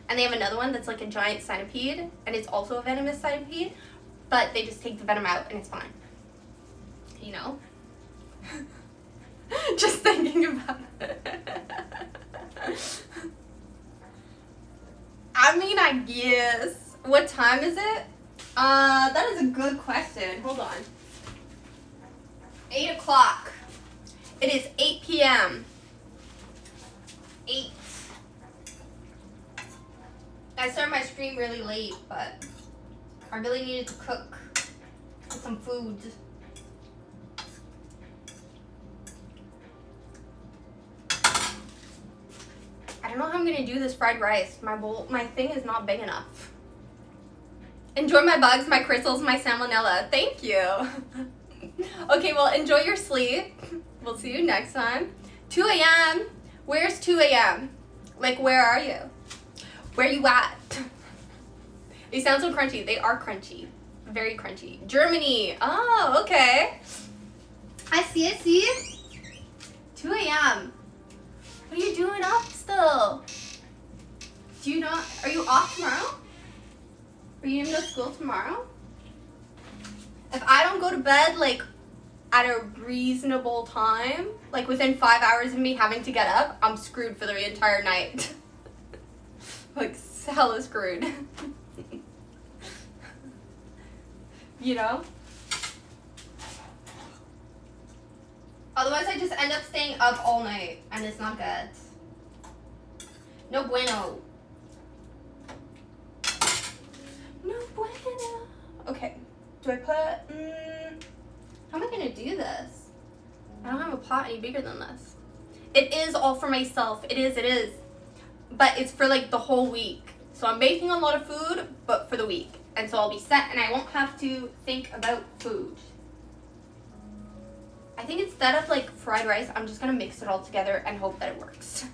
And they have another one that's like a giant centipede, and it's also a venomous centipede, but they just take the venom out and it's fine. You know? Just thinking about it. I mean, I guess. What time is it? That is a good question. Hold on. 8 o'clock. It is 8 p.m. 8. I started my stream really late, but I really needed to cook some food. I don't know how I'm gonna do this fried rice. My thing is not big enough. Enjoy my bugs, my crystals, my salmonella. Thank you. Okay, well, enjoy your sleep. We'll see you next time. 2 a.m. Where's 2 a.m.? Like, where are you? Where you at? They sound so crunchy. They are crunchy. Very crunchy. Germany. Oh, okay. I see. 2 a.m. What are you doing up still? Do you not? Are you off tomorrow? Are you gonna go to school tomorrow? If I don't go to bed, like, at a reasonable time, like within 5 hours of me having to get up, I'm screwed for the entire night. Like, hella screwed. You know? Otherwise, I just end up staying up all night, and it's not good. No bueno. No bueno. Okay. Do I put... how am I going to do this? I don't have a pot any bigger than this. It is all for myself. It is. But it's for, like, the whole week. So I'm making a lot of food, but for the week. And so I'll be set, and I won't have to think about food. I think instead of, like, fried rice, I'm just going to mix it all together and hope that it works.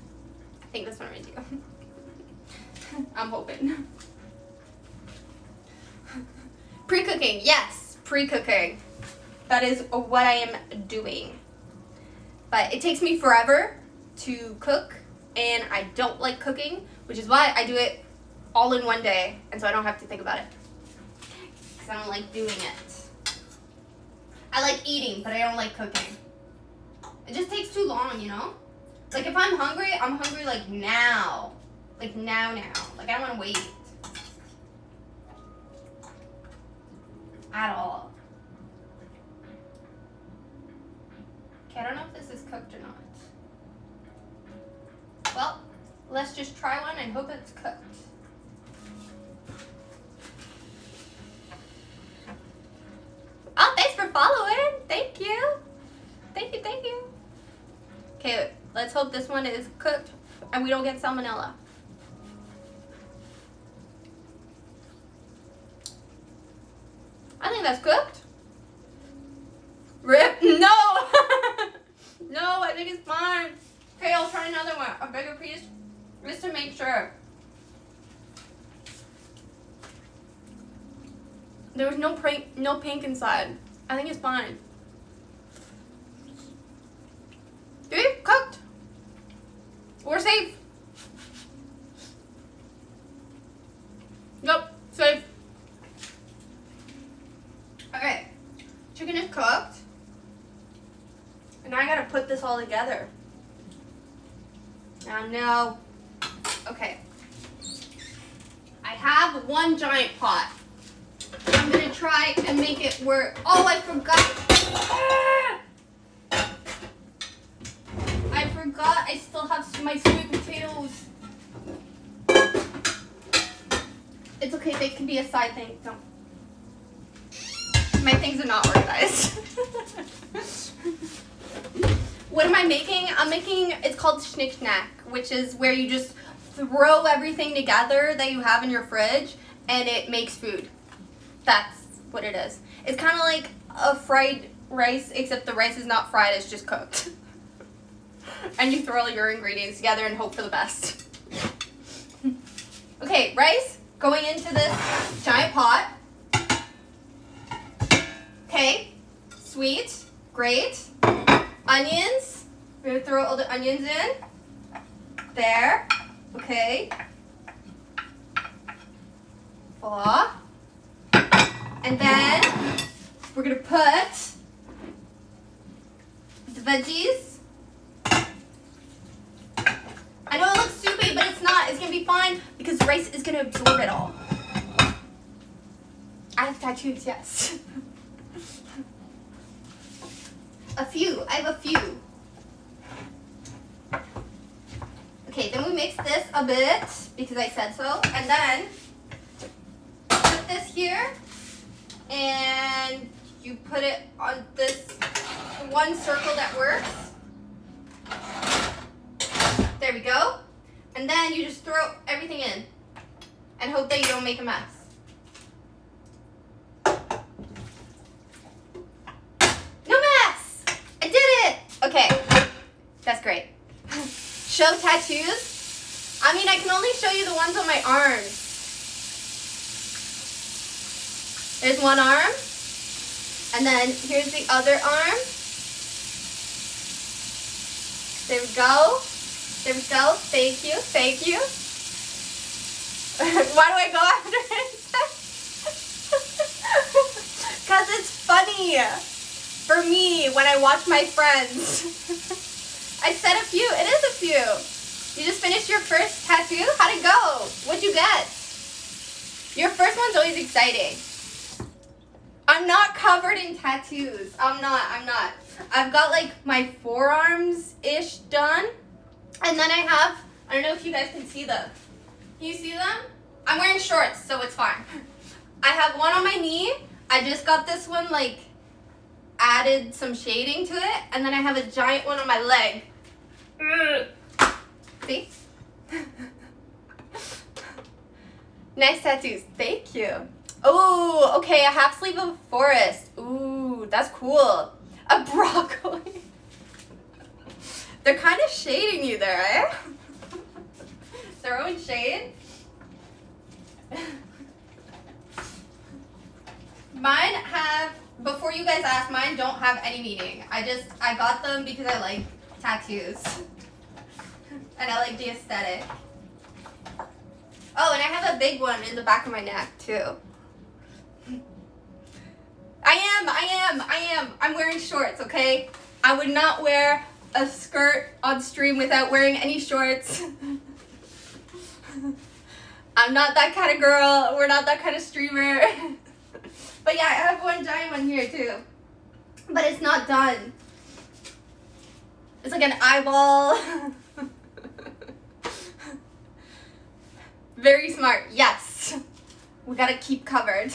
I think that's what I'm going to do. I'm hoping. Pre-cooking, yes, pre-cooking. That is what I am doing. But it takes me forever to cook, and I don't like cooking, which is why I do it all in one day, and so I don't have to think about it. Because I don't like doing it. I like eating, but I don't like cooking. It just takes too long, you know? Like, if I'm hungry like now. Like now. Like, I don't want to wait. At all. Okay, I don't know if this is cooked or not. Well, let's just try one and hope it's cooked. Oh, thanks for following. Thank you. Thank you. Okay, let's hope this one is cooked and we don't get salmonella. I think that's cooked. Rip? No! No, I think it's fine. Okay, I'll try another one. A bigger piece, just to make sure. There was no pink inside. I think it's fine. See? Cooked. We're safe. Nope, safe. Okay, chicken is cooked. And now I gotta put this all together. Oh no. Okay. I have one giant pot. I'm gonna try and make it work. Oh, I forgot. I forgot I still have my sweet potatoes. It's okay, they can be a side thing. Don't. My things are not organized. What am I making? I'm making, it's called Schnick Schnack, which is where you just throw everything together that you have in your fridge and it makes food. That's what it is. It's kind of like a fried rice, except the rice is not fried, it's just cooked. And you throw all your ingredients together and hope for the best. Okay, rice going into this giant pot. Okay, sweet, great. Onions, we're gonna throw all the onions in. There, okay. Voila. And then we're gonna put the veggies. I know it looks soupy, but it's not. It's gonna be fine because the rice is gonna absorb it all. I have tattoos, yes. I have a few. Okay, then we mix this a bit because I said so. And then put this here and you put it on this one circle that works. There we go. And then you just throw everything in and hope that you don't make a mess. Okay, that's great. Show tattoos. I mean, I can only show you the ones on my arms. There's one arm, and then here's the other arm. There we go. There we go. Thank you. Thank you. Why do I go after it? Because it's funny. For me, when I watch my friends. I said a few. It is a few. You just finished your first tattoo? How'd it go? What'd you get? Your first one's always exciting. I'm not covered in tattoos. I'm not. I've got like my forearms-ish done. And then I don't know if you guys can see them. Can you see them? I'm wearing shorts, so it's fine. I have one on my knee. I just got this one like added some shading to it, and then I have a giant one on my leg. See? Nice tattoos. Thank you. Oh, okay, a half sleeve of a forest. Ooh, that's cool. A broccoli. They're kind of shading you there, eh? Throwing shade. Mine have, before you guys ask, mine don't have any meaning. I got them because I like tattoos. And I like the aesthetic. Oh, and I have a big one in the back of my neck, too. I'm wearing shorts, okay? I would not wear a skirt on stream without wearing any shorts. I'm not that kind of girl. We're not that kind of streamer. But yeah, I have one giant one here too. But it's not done. It's like an eyeball. Very smart. Yes. We gotta keep covered.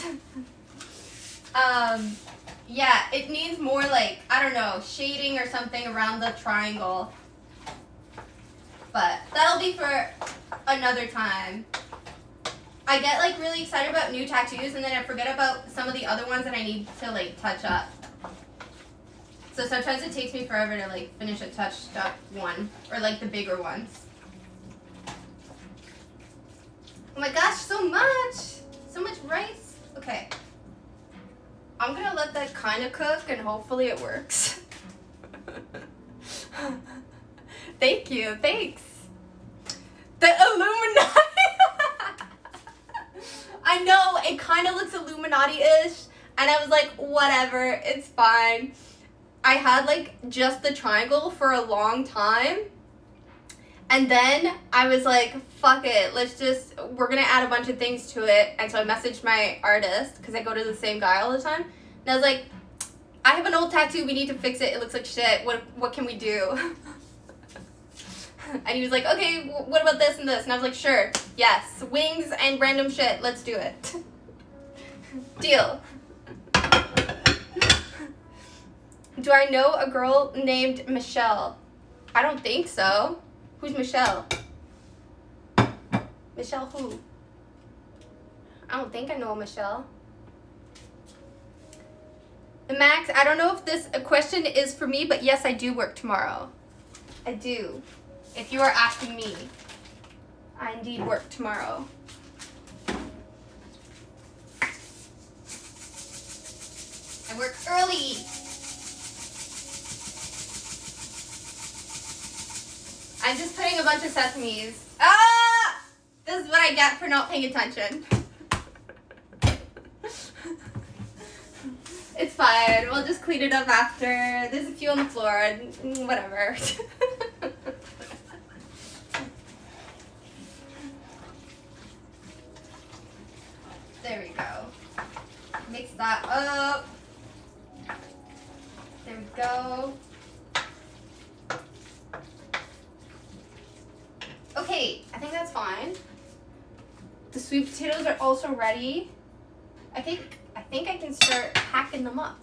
Yeah, it needs more like, I don't know, shading or something around the triangle. But that'll be for another time. I get like really excited about new tattoos and then I forget about some of the other ones that I need to like touch up. So sometimes it takes me forever to like finish a touched up one or like the bigger ones. Oh my gosh, so much rice. Okay. I'm gonna let that kind of cook and hopefully it works. Thank you, thanks. The Illuminati. I know, it kind of looks Illuminati-ish, and I was like, whatever, it's fine. I had like just the triangle for a long time, and then I was like, fuck it, we're gonna add a bunch of things to it, and so I messaged my artist, because I go to the same guy all the time, and I was like, I have an old tattoo, we need to fix it, it looks like shit, what can we do? And he was like, okay, what about this and this? And I was like, sure, yes, wings and random shit, let's do it. Deal. Do I know a girl named Michelle? I don't think so. Who's Michelle? Michelle who? I don't think I know a Michelle. Max, I don't know if this question is for me, but yes, I do work tomorrow. I do. If you are asking me, I indeed work tomorrow. I work early. I'm just putting a bunch of sesames. Ah! This is what I get for not paying attention. It's fine. We'll just clean it up after. There's a few on the floor and whatever. There we go. Mix that up. There we go. Okay, I think that's fine. The sweet potatoes are also ready. I think I can start packing them up.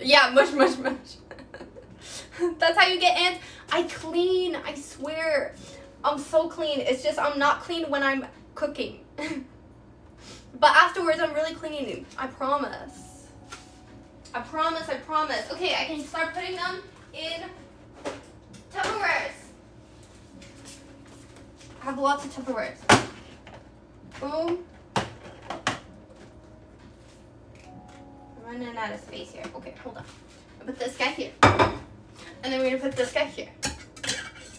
Yeah, mush, mush, mush. That's how you get ants. I clean, I swear. I'm so clean. It's just I'm not clean when I'm cooking. But afterwards, I'm really clean. I promise. I promise, I promise. Okay, I can start putting them in Tupperwares. I have lots of Tupperwares. Boom. I'm running out of space here. Okay, hold on. I'll put this guy here. And then we're gonna put this guy here.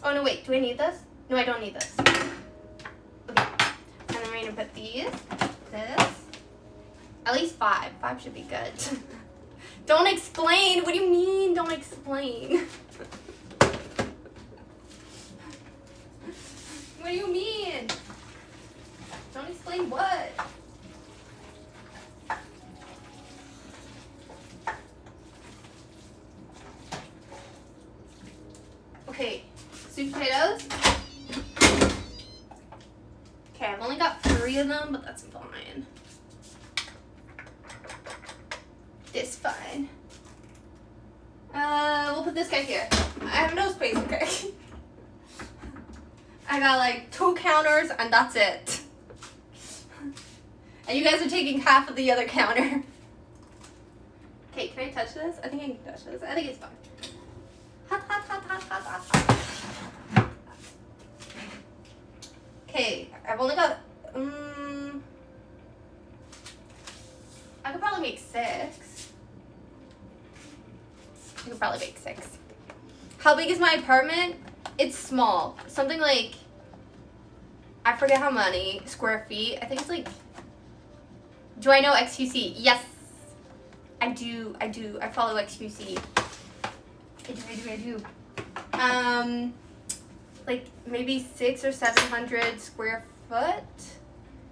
Oh no, wait, do I need this? No, I don't need this. Okay. And then we're gonna put these, this. At least 5. 5 should be good. Don't explain. What do you mean, don't explain? What do you mean? Don't explain what? Okay, sweet potatoes. Okay, I've only got 3 of them, but that's fine. This fine. We'll put this guy here. I have no space, okay? I got like 2 counters and that's it. And you guys are taking half of the other counter. Okay, can I touch this? I think I can touch this. I think it's fine. Hot, hot, hot, hot, hot, hot, hot. Okay, I've only got, I could probably make 6. I could probably make 6. How big is my apartment? It's small. Something like, I forget how many square feet. I think it's like, do I know XQC? Yes. I do. I follow XQC. I do. Like maybe 600 or 700 square foot.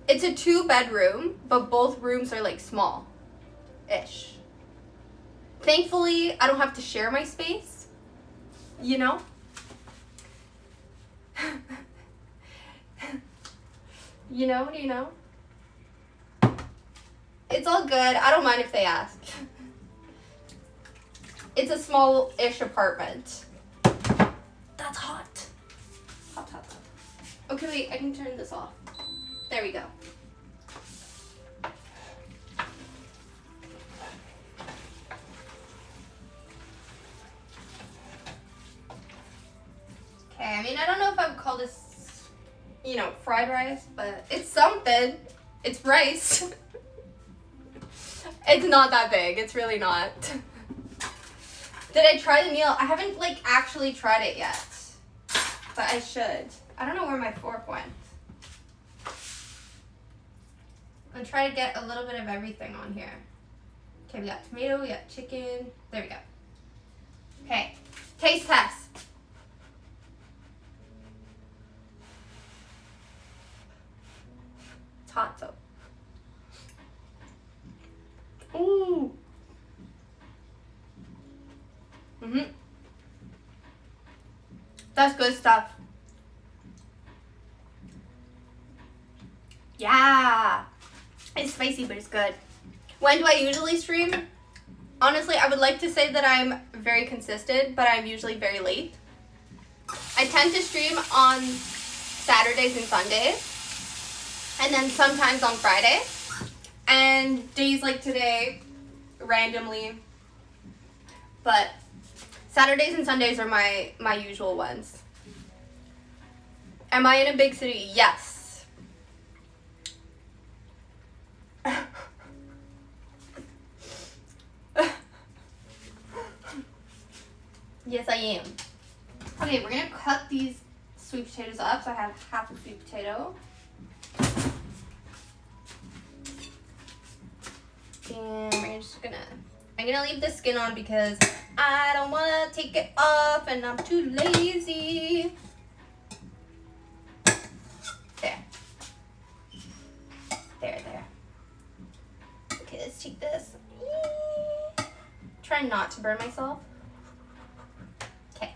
It's a 2-bedroom, but both rooms are like small-ish. Thankfully, I don't have to share my space, you know? You know? It's all good. I don't mind if they ask. It's a small-ish apartment. That's hot. Hot, hot, hot. Okay, wait. I can turn this off. There we go. Okay, I mean, I don't know if I would call this, you know, fried rice, but it's something. It's rice. It's not that big. It's really not. Did I try the meal? I haven't, like, actually tried it yet. But I should. I don't know where my fork went. I'm gonna try to get a little bit of everything on here. Okay, we got tomato, we got chicken. There we go. Okay, taste test. It's hot, so. Ooh. That's good stuff. Yeah. It's spicy, but it's good. When do I usually stream? Honestly, I would like to say that I'm very consistent, but I'm usually very late. I tend to stream on Saturdays and Sundays, and then sometimes on Friday. And days like today, randomly. But Saturdays and Sundays are my usual ones. Am I in a big city? Yes. Yes, I am. Okay, we're gonna cut these sweet potatoes up. So I have half a sweet potato. And we're just I'm gonna leave the skin on because I don't wanna take it off and I'm too lazy. There. There. Okay, let's take this. Try not to burn myself. Okay.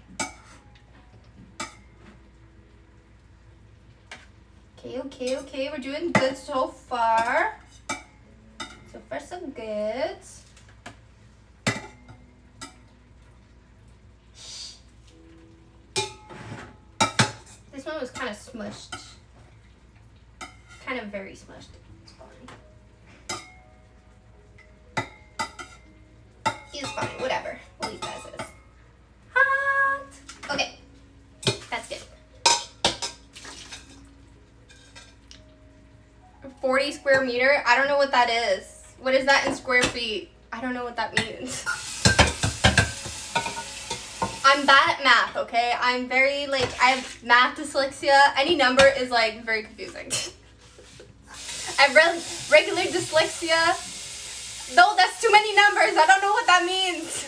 We're doing good so far. So far, so good. This one was kind of smushed. Kind of very smushed. It's fine. It's fine. Whatever. We'll leave that as is. Hot. Okay. That's good. 40 square meter? I don't know what that is. What is that in square feet? I don't know what that means. I'm bad at math, okay? I'm very, I have math dyslexia. Any number is, very confusing. I have regular dyslexia. No, that's too many numbers. I don't know what that means.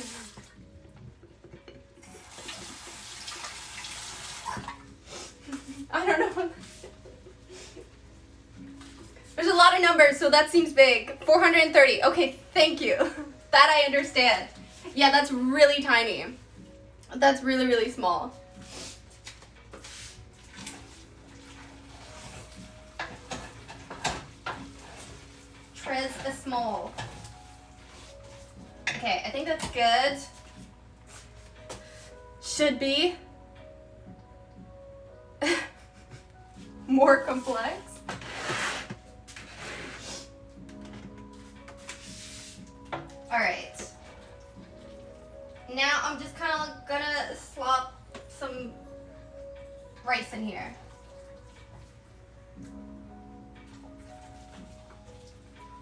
I don't know. There's a lot of numbers, so that seems big. 430. Okay, thank you. That I understand. Yeah, that's really tiny. That's really, really small. Tres is small. Okay, I think that's good. Should be more complex. All right. Now I'm just kind of gonna slop some rice in here.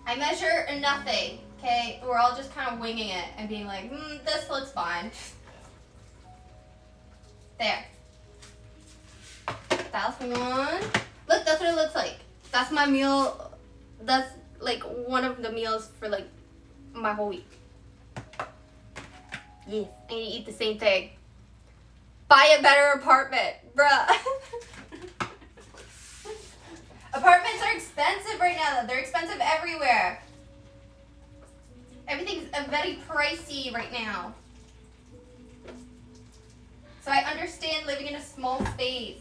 I measure nothing, okay? We're all just kind of winging it and being like, this looks fine. There. That's one. Look, that's what it looks like. That's my meal. That's one of the meals for my whole week. Yes, I need to eat the same thing. Buy a better apartment, bruh. Apartments are expensive right now. They're expensive everywhere. Everything's very pricey right now. So I understand living in a small space.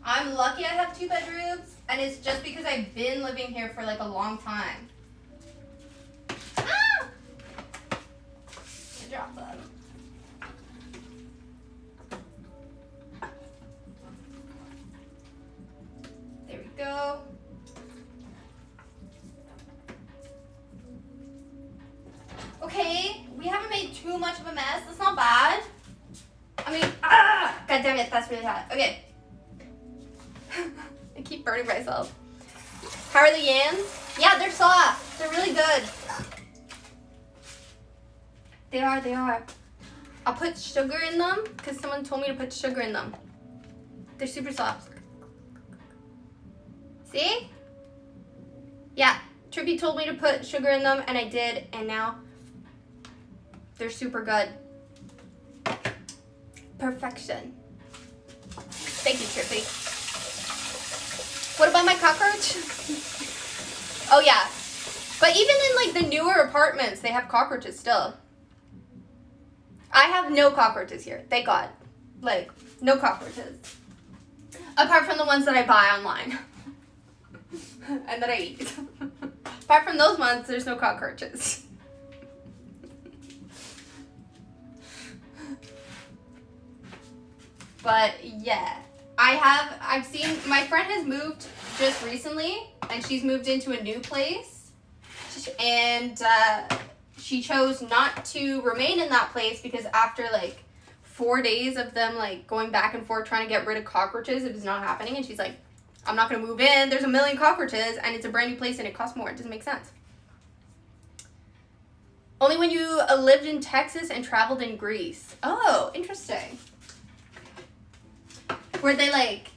I'm lucky I have 2 bedrooms, and it's just because I've been living here for a long time. Ah! I dropped them. There we go. Okay, we haven't made too much of a mess. That's not bad. I mean, God damn it, that's really hot. Okay. I keep burning myself. How are the yams? Yeah, they're soft. They're really good. They are. I'll put sugar in them because someone told me to put sugar in them. They're super soft. See? Yeah, Trippy told me to put sugar in them and I did, and now they're super good. Perfection. Thank you, Trippy. What about my cockroach? Oh yeah, But even in, like, the newer apartments, they have cockroaches still. I have no cockroaches here. Thank God. Like, no cockroaches. Apart from the ones that I buy online. And that I eat. Apart from those ones, there's no cockroaches. But, yeah. I've seen, my friend has moved just recently, and she's moved into a new place. And, she chose not to remain in that place because after, like, 4 days of them, like, going back and forth trying to get rid of cockroaches, it was not happening. And she's like, I'm not going to move in. There's a million cockroaches, and it's a brand new place, and it costs more. It doesn't make sense. Only when you lived in Texas and traveled in Greece. Oh, interesting. Were they, like...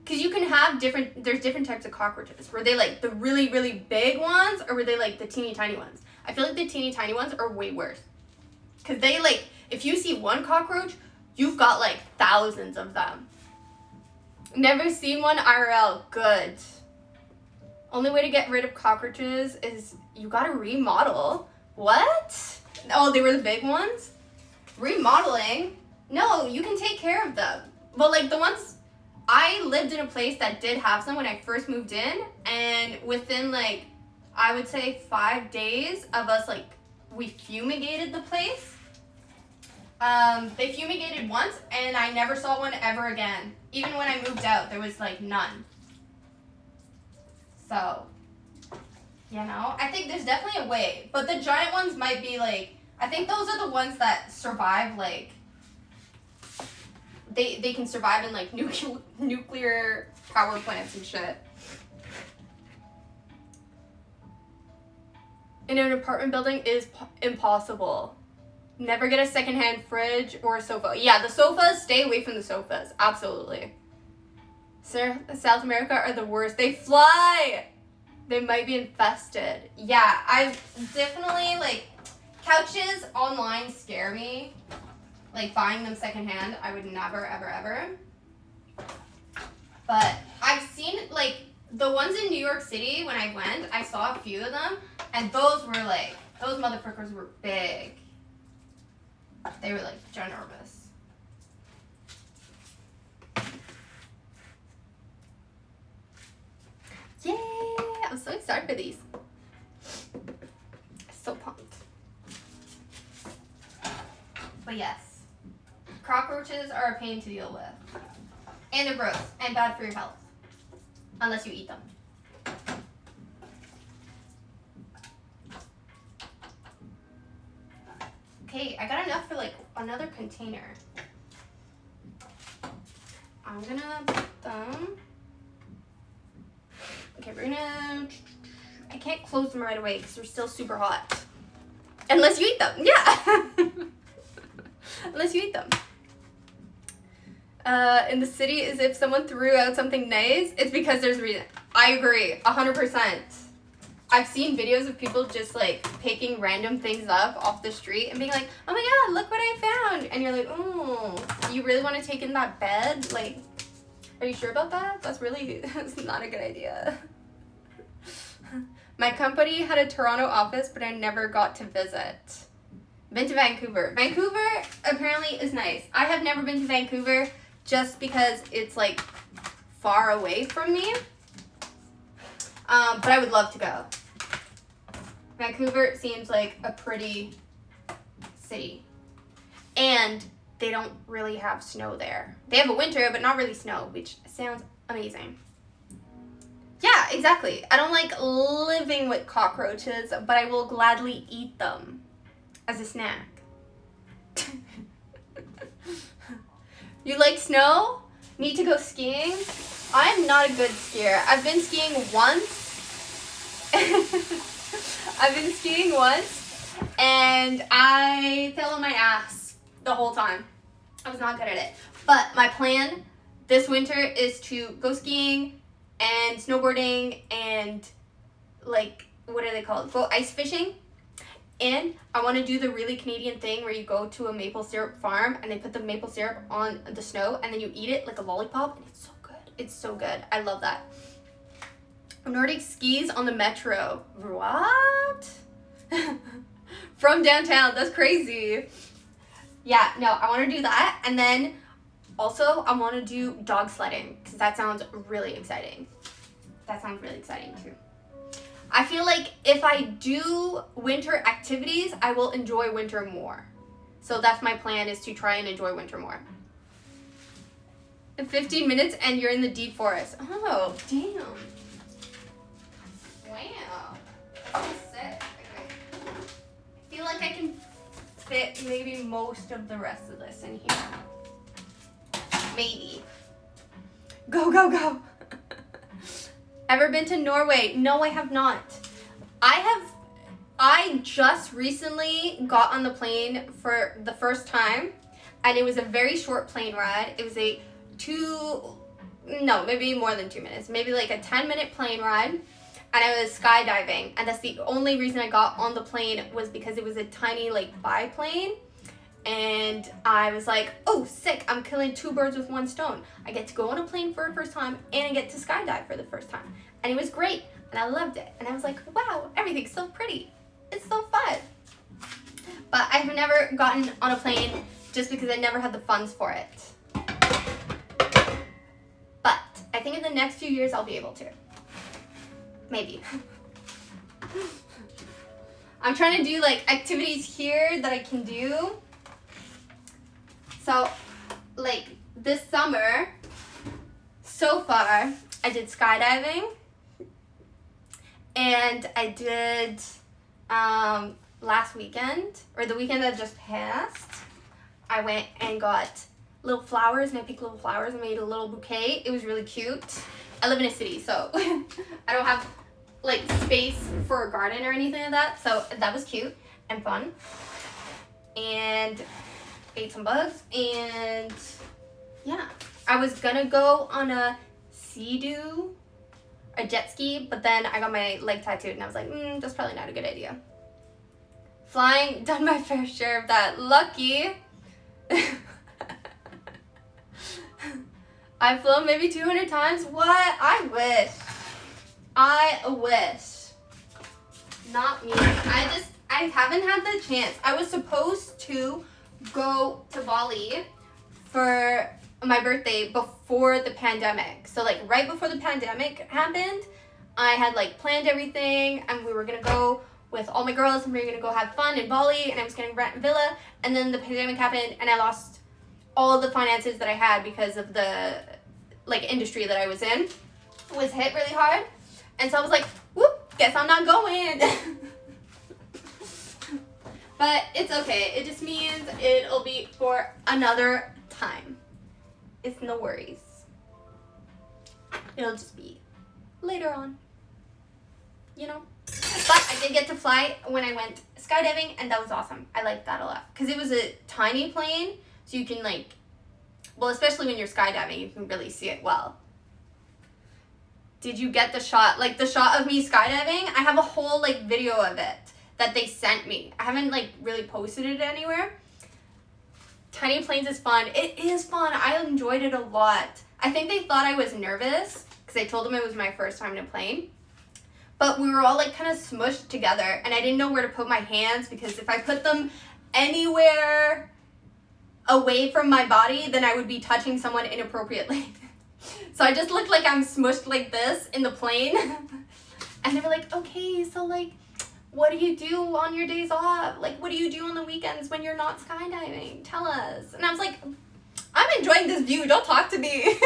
Because you can have different... There's different types of cockroaches. Were they, like, the really, really big ones, or were they, like, the teeny tiny ones? I feel like the teeny tiny ones are way worse. Because they, like... If you see one cockroach, you've got, like, thousands of them. Never seen one IRL. Good. Only way to get rid of cockroaches is you gotta remodel. What? Oh, they were the big ones? Remodeling? No, you can take care of them. But, like, the ones... I lived in a place that did have some when I first moved in. And within, like, I would say 5 days of us, like, we fumigated the place. They fumigated once, and I never saw one ever again. Even when I moved out, there was, like, none. So, you know, I think there's definitely a way. But the giant ones might be, like, I think those are the ones that survive, like, they can survive in, like, nuclear power plants and shit. In an apartment building is impossible. Never get a secondhand fridge or a sofa. Yeah, the sofas, stay away from the sofas. Absolutely. South America are the worst. They fly! They might be infested. Yeah, I've definitely, like, couches online scare me. Like, buying them secondhand, I would never, ever, ever. But I've seen, like, the ones in New York City, when I went, I saw a few of them. And those were, like, those motherfuckers were big. They were, like, ginormous. Yay! I'm so excited for these. So pumped. But yes. Cockroaches are a pain to deal with. And they're gross. And bad for your health. Unless you eat them. Okay, I got enough for, like, another container. I'm gonna put them... Okay, we're gonna... I can't close them right away because they're still super hot. Unless you eat them. Yeah! Unless you eat them. In the city, is if someone threw out something nice, it's because there's a reason. I agree, 100%. I've seen videos of people just, like, picking random things up off the street and being like, oh my god, look what I found. And you're like, oh, you really want to take in that bed? Like, are you sure about that? That's not a good idea. My company had a Toronto office, but I never got to visit. Been to Vancouver. Vancouver apparently is nice. I have never been to Vancouver just because it's, like, far away from me. But I would love to go. Vancouver seems like a pretty city. And they don't really have snow there. They have a winter, but not really snow, which sounds amazing. Yeah, exactly. I don't like living with cockroaches, but I will gladly eat them as a snack. You like snow? Need to go skiing? I'm not a good skier. I've been skiing once. And I fell on my ass the whole time. I was not good at it. But my plan this winter is to go skiing and snowboarding and, like, what are they called? Go ice fishing. And I want to do the really Canadian thing where you go to a maple syrup farm and they put the maple syrup on the snow and then you eat it like a lollipop. And it's so good. It's so good. I love that. Nordic skis on the metro. What? From downtown. That's crazy. Yeah, no, I want to do that. And then also I want to do dog sledding because that sounds really exciting. That sounds really exciting too. I feel like if I do winter activities, I will enjoy winter more. So that's my plan, is to try and enjoy winter more. In 15 minutes and you're in the deep forest. Oh, damn. Wow. That's so sick. Okay. I feel like I can fit maybe most of the rest of this in here. Maybe. Go, go, go. Ever been to Norway? No, I have not. I just recently got on the plane for the first time, and it was a very short plane ride. It was maybe more than 2 minutes, maybe like a 10-minute plane ride, and I was skydiving, and that's the only reason I got on the plane was because it was a tiny like biplane, and I was like, oh, sick, I'm killing 2 birds with 1 stone. I get to go on a plane for the first time, and I get to skydive for the first time. And it was great, and I loved it. And I was like, wow, everything's so pretty. It's so fun. But I've never gotten on a plane just because I never had the funds for it. But I think in the next few years I'll be able to. Maybe. I'm trying to do like activities here that I can do. So, like this summer, so far, I did skydiving, and I did last weekend, or the weekend that just passed, I went and got little flowers, and I picked little flowers and made a little bouquet. It was really cute. I live in a city, so I don't have like space for a garden or anything like that, so that was cute and fun. And ate some bugs, and yeah, I was gonna go on a jet ski, but then I got my leg tattooed, and I was like, that's probably not a good idea. Flying, done my fair share of that. Lucky. I've flown maybe 200 times. What? I wish. Not me. I haven't had the chance. I was supposed to go to Bali for my birthday before the pandemic. So like right before the pandemic happened, I had like planned everything, and we were gonna go with all my girls, and we were gonna go have fun in Bali, and I was gonna rent a villa, and then the pandemic happened, and I lost all the finances that I had because of the like industry that I was in. It was hit really hard, and so I was like, whoop, guess I'm not going. But it's okay. It just means it'll be for another time. It's no worries. It'll just be later on. You know? But I did get to fly when I went skydiving, and that was awesome. I liked that a lot. Because it was a tiny plane, so you can like, well, especially when you're skydiving, you can really see it well. Did you get the shot? Like the shot of me skydiving? I have a whole like video of it that they sent me. I haven't like really posted it anywhere. Tiny planes is fun. It is fun. I enjoyed it a lot. I think they thought I was nervous because I told them it was my first time in a plane. But we were all like kind of smushed together, and I didn't know where to put my hands, because if I put them anywhere away from my body, then I would be touching someone inappropriately. So I just looked like I'm smushed like this in the plane. And they were like, okay, so like, what do you do on your days off? Like, what do you do on the weekends when you're not skydiving? Tell us. And I was like, I'm enjoying this view. Don't talk to me.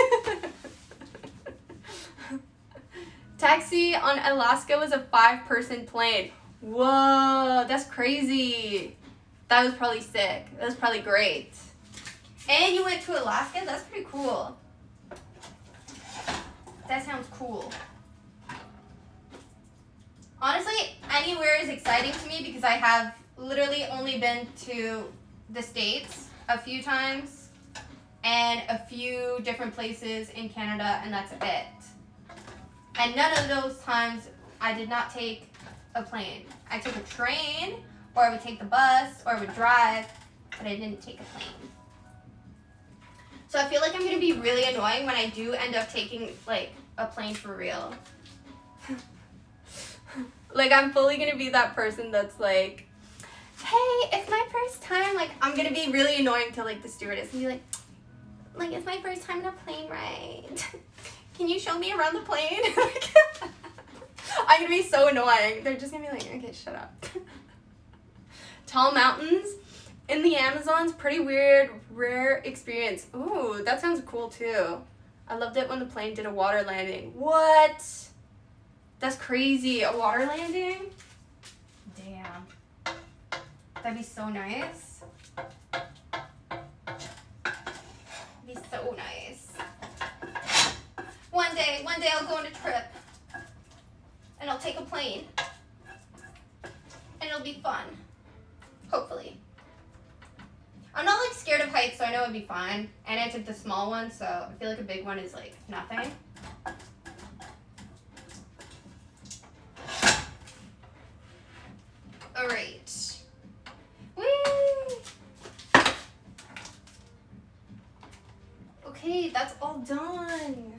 Taxi on Alaska was a 5-person plane. Whoa, that's crazy. That was probably sick. That was probably great. And you went to Alaska? That's pretty cool. That sounds cool. Honestly, anywhere is exciting to me because I have literally only been to the States a few times and a few different places in Canada, and that's it. And none of those times I did not take a plane. I took a train, or I would take the bus, or I would drive, but I didn't take a plane. So I feel like I'm going to be really annoying when I do end up taking like a plane for real. Like, I'm fully gonna be that person that's like, hey, it's my first time. Like, I'm gonna be really annoying to, like, the stewardess and be like, it's my first time in a plane ride. Can you show me around the plane? I'm gonna be so annoying. They're just gonna be like, okay, shut up. Tall mountains in the Amazon's pretty weird, rare experience. Ooh, that sounds cool too. I loved it when the plane did a water landing. What? That's crazy. A water landing? Damn. That'd be so nice. Be so nice. One day I'll go on a trip. And I'll take a plane. And it'll be fun. Hopefully. I'm not like scared of heights, so I know it'd be fine. And I took the small one, so I feel like a big one is like nothing. Alright. Whee! Okay, that's all done.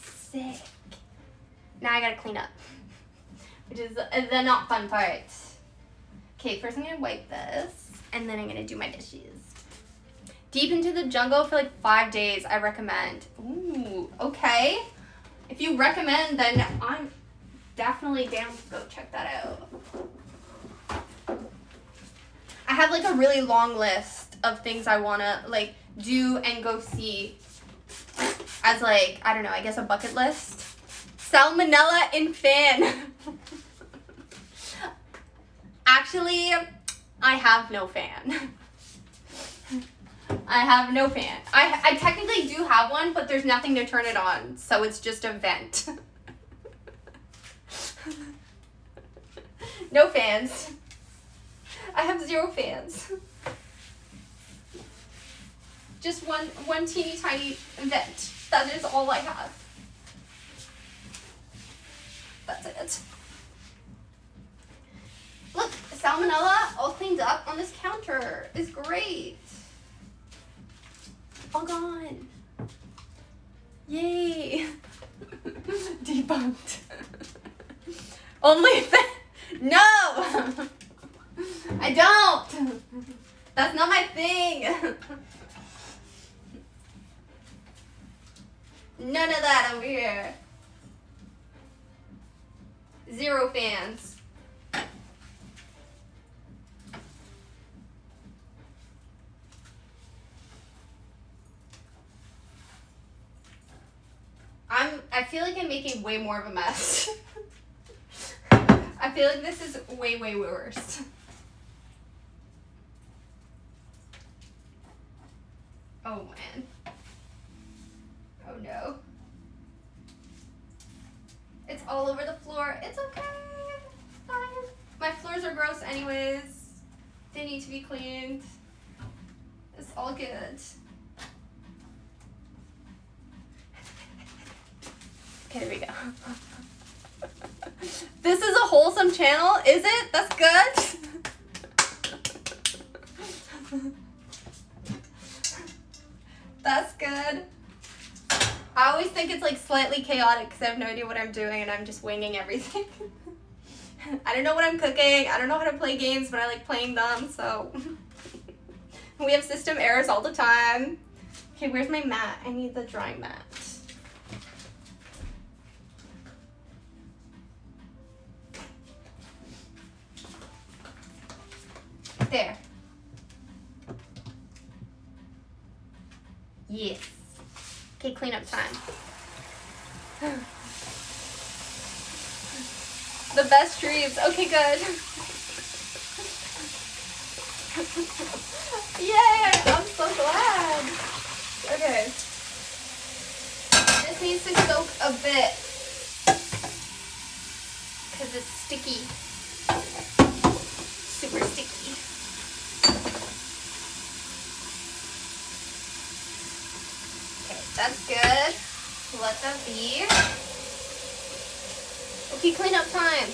Sick. Now I gotta clean up. Which is the not fun part. Okay, first I'm gonna wipe this, and then I'm gonna do my dishes. Deep into the jungle for like 5 days, I recommend. Ooh, okay. If you recommend, then I'm definitely down to go check that out. I have like a really long list of things I wanna like do and go see as like, I don't know, I guess a bucket list. Salmonella in fan. Actually, I have no fan. I have no fan. I technically do have one, but there's nothing to turn it on, so it's just a vent. No fans. I have 0 fans. Just one teeny tiny vent. That is all I have. That's it. Look, salmonella all cleaned up on this counter. It's great. All gone. Yay. Debunked. Only no. I don't. That's not my thing. None of that over here. 0 fans. I feel like I'm making way more of a mess. I feel like this is way, way worse. Oh man. Oh no. It's all over the floor. It's okay. It's fine. My floors are gross anyways. They need to be cleaned. It's all good. Okay, there we go. This is a wholesome channel, is it? That's good. That's good. I always think it's like slightly chaotic because I have no idea what I'm doing and I'm just winging everything. I don't know what I'm cooking. I don't know how to play games, but I like playing them, so. We have system errors all the time. Okay, where's my mat? I need the drawing mat. There. Yes. Okay, cleanup time. The best dreams. Okay, good. Yay! I'm so glad. Okay. This needs to soak a bit because it's sticky. Super sticky. That's good. Let that be. Okay, cleanup time.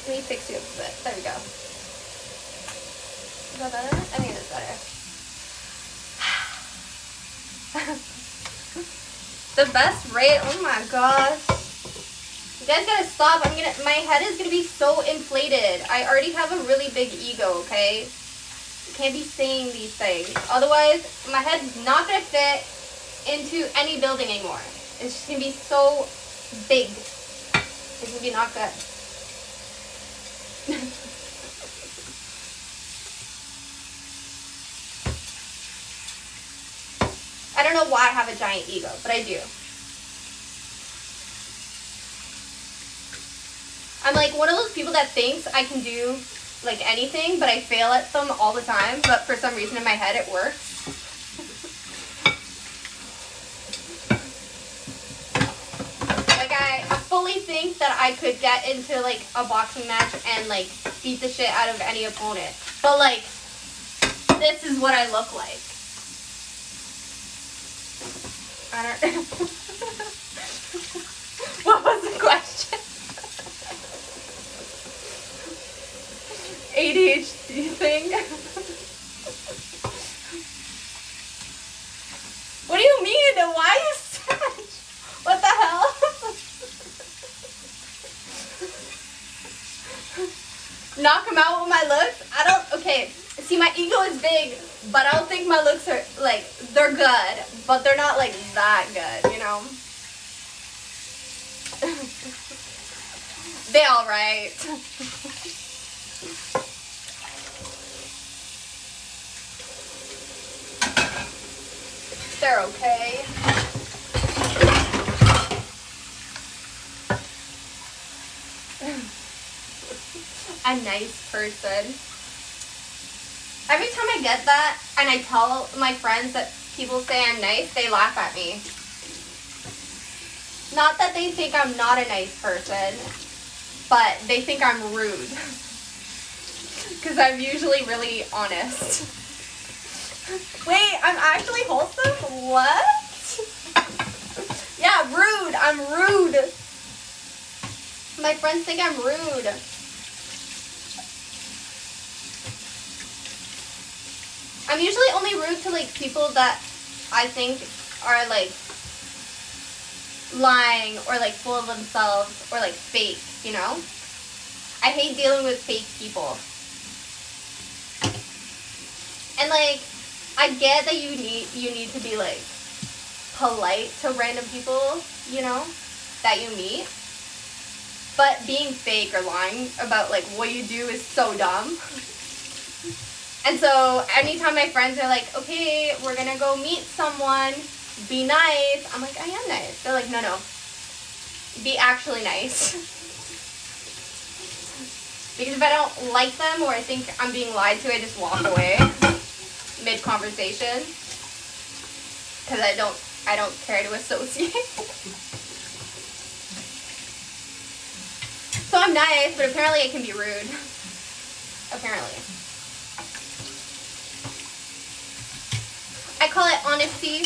Let me fix you up a bit. There we go. Is that better? I think that's better. The best rate? Oh my gosh. You guys gotta stop. My head is gonna be so inflated. I already have a really big ego, okay? You can't be saying these things. Otherwise, my head's not gonna fit into any building anymore. It's just gonna be so big. It's gonna be not good. I don't know why I have a giant ego, but I do. I'm like one of those people that thinks I can do like anything, but I fail at them all the time, but for some reason in my head it works. Like I fully think that I could get into like a boxing match and like beat the shit out of any opponent. But like, this is what I look like. I don't What was the question? ADHD thing? What do you mean? Why are you sad? What the hell? Knock him out with my looks? Okay, see, my ego is big, but I don't think my looks are, like, they're good, but they're not, like, that good, you know? They all right. They're okay. A nice person. Every time I get that and I tell my friends that people say I'm nice, they laugh at me. Not that they think I'm not a nice person, but they think I'm rude. Because I'm usually really honest. Wait, I'm actually wholesome? What? Yeah, rude. I'm rude. My friends think I'm rude. I'm usually only rude to like people that I think are like lying or like full of themselves or like fake, you know? I hate dealing with fake people. And like, I get that you need to be like polite to random people, you know, that you meet. But being fake or lying about like what you do is so dumb. And so anytime my friends are like, okay, we're gonna go meet someone, be nice. I'm like, I am nice. They're like, no. Be actually nice. Because if I don't like them or I think I'm being lied to, I just walk away mid-conversation. Because I don't care to associate. So I'm nice, but apparently I can be rude. Apparently. I call it honesty.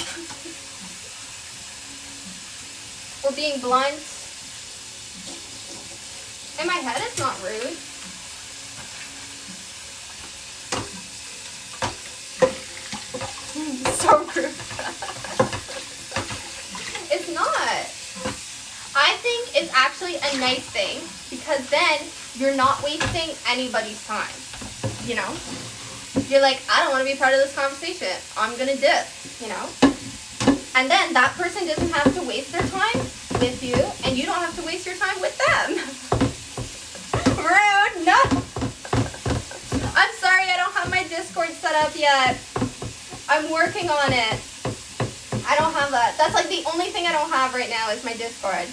Or being blunt. In my head, it's not rude. So rude. It's not. I think it's actually a nice thing because then you're not wasting anybody's time. You know? You're like, I don't want to be part of this conversation. I'm going to dip, you know? And then that person doesn't have to waste their time with you, and you don't have to waste your time with them. Rude, no. I'm sorry, I don't have my Discord set up yet. I'm working on it. I don't have that. That's like the only thing I don't have right now is my Discord.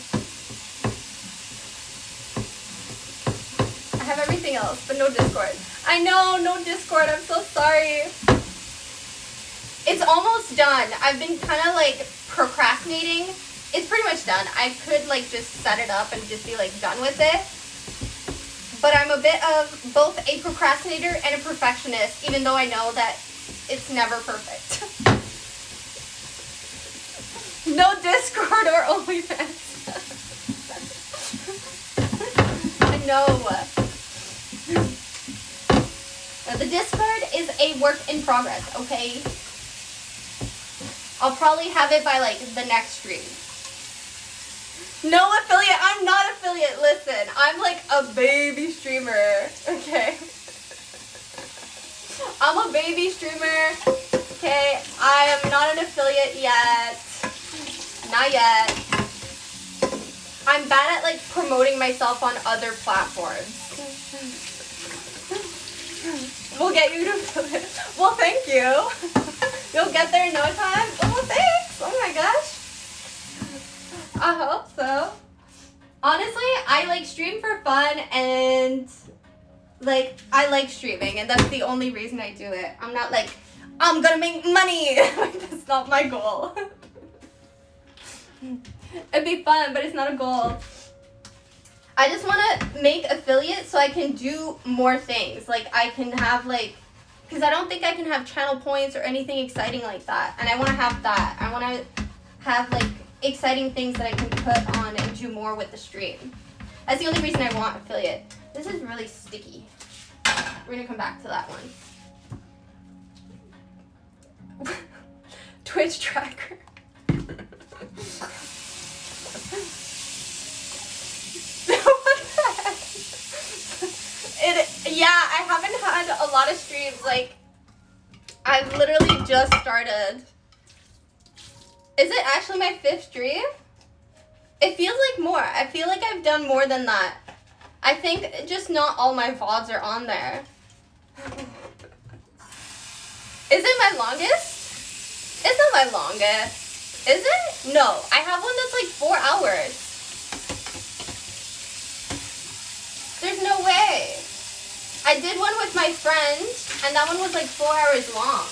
I have everything else, but no Discord. I know, no Discord. I'm so sorry. It's almost done. I've been kind of like procrastinating. It's pretty much done. I could like just set it up and just be like done with it. But I'm a bit of both a procrastinator and a perfectionist, even though I know that it's never perfect. No Discord or OnlyFans. I know. The Discord is a work in progress, okay? I'll probably have it by like the next stream. No affiliate. I'm not affiliate. Listen, I'm like a baby streamer. Okay. I'm a baby streamer. Okay. I am not an affiliate yet. Not yet. I'm bad at like promoting myself on other platforms. We'll get you to affiliate. Well, thank you. You'll get there in no time. Oh, thanks. Oh my gosh. I hope so. Honestly, I like stream for fun and like I like streaming and that's the only reason I do it. I'm not like I'm gonna make money. That's not my goal. It'd be fun, but it's not a goal. I just want to make affiliates so I can do more things. Like I can have like, because I don't think I can have channel points or anything exciting like that. And I want to have that. I want to have like exciting things that I can put on and do more with the stream. That's the only reason I want affiliate. This is really sticky. We're going to come back to that one. Twitch tracker. Yeah, I haven't had a lot of streams. Like, I've literally just started. Is it actually my 5th stream? It feels like more. I feel like I've done more than that. I think just not all my VODs are on there. Is it my longest? It's not my longest. Is it? No. I have one that's like 4 hours. There's no way. I did one with my friend, and that one was like 4 hours long.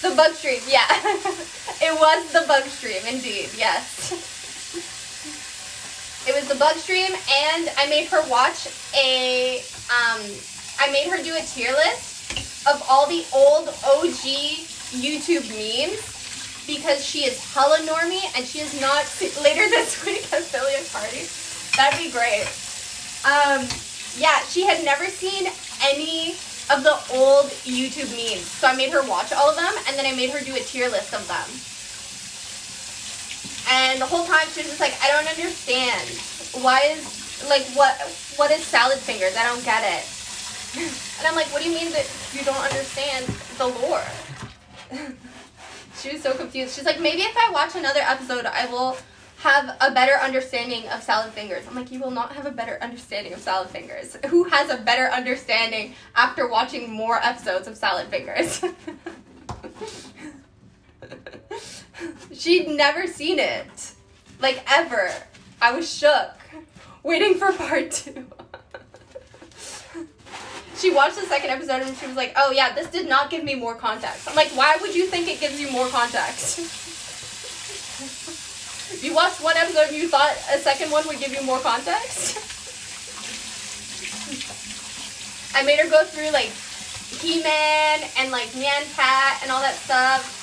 The bug stream, yeah. It was the bug stream, indeed, yes. It was the bug stream, and I made her watch I made her do a tier list of all the old OG YouTube memes. Because she is hella normie and she is not later this week affiliate party. That'd be great. Yeah, she had never seen any of the old YouTube memes. So I made her watch all of them and then I made her do a tier list of them. And the whole time she was just like, I don't understand. Why is, like, what is salad fingers? I don't get it. And I'm like, what do you mean that you don't understand the lore? She was so confused. She's like, maybe if I watch another episode, I will have a better understanding of salad fingers. I'm like, you will not have a better understanding of salad fingers. Who has a better understanding after watching more episodes of salad fingers? She'd never seen it. Like, ever. I was shook. Waiting for part 2. She watched the 2nd episode and she was like, oh yeah, this did not give me more context. I'm like, why would you think it gives you more context? You watched one episode and you thought a second one would give you more context? I made her go through like He-Man and like Man-Cat and all that stuff.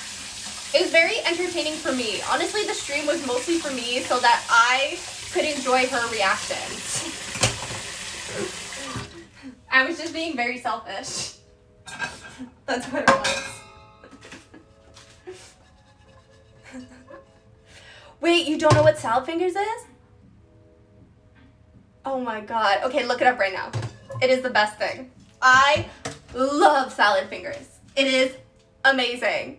It was very entertaining for me. Honestly, the stream was mostly for me so that I could enjoy her reactions. I was just being very selfish. That's what it was. Wait, you don't know what salad fingers is? Oh my god. Okay, look it up right now. It is the best thing. I love salad fingers. It is amazing.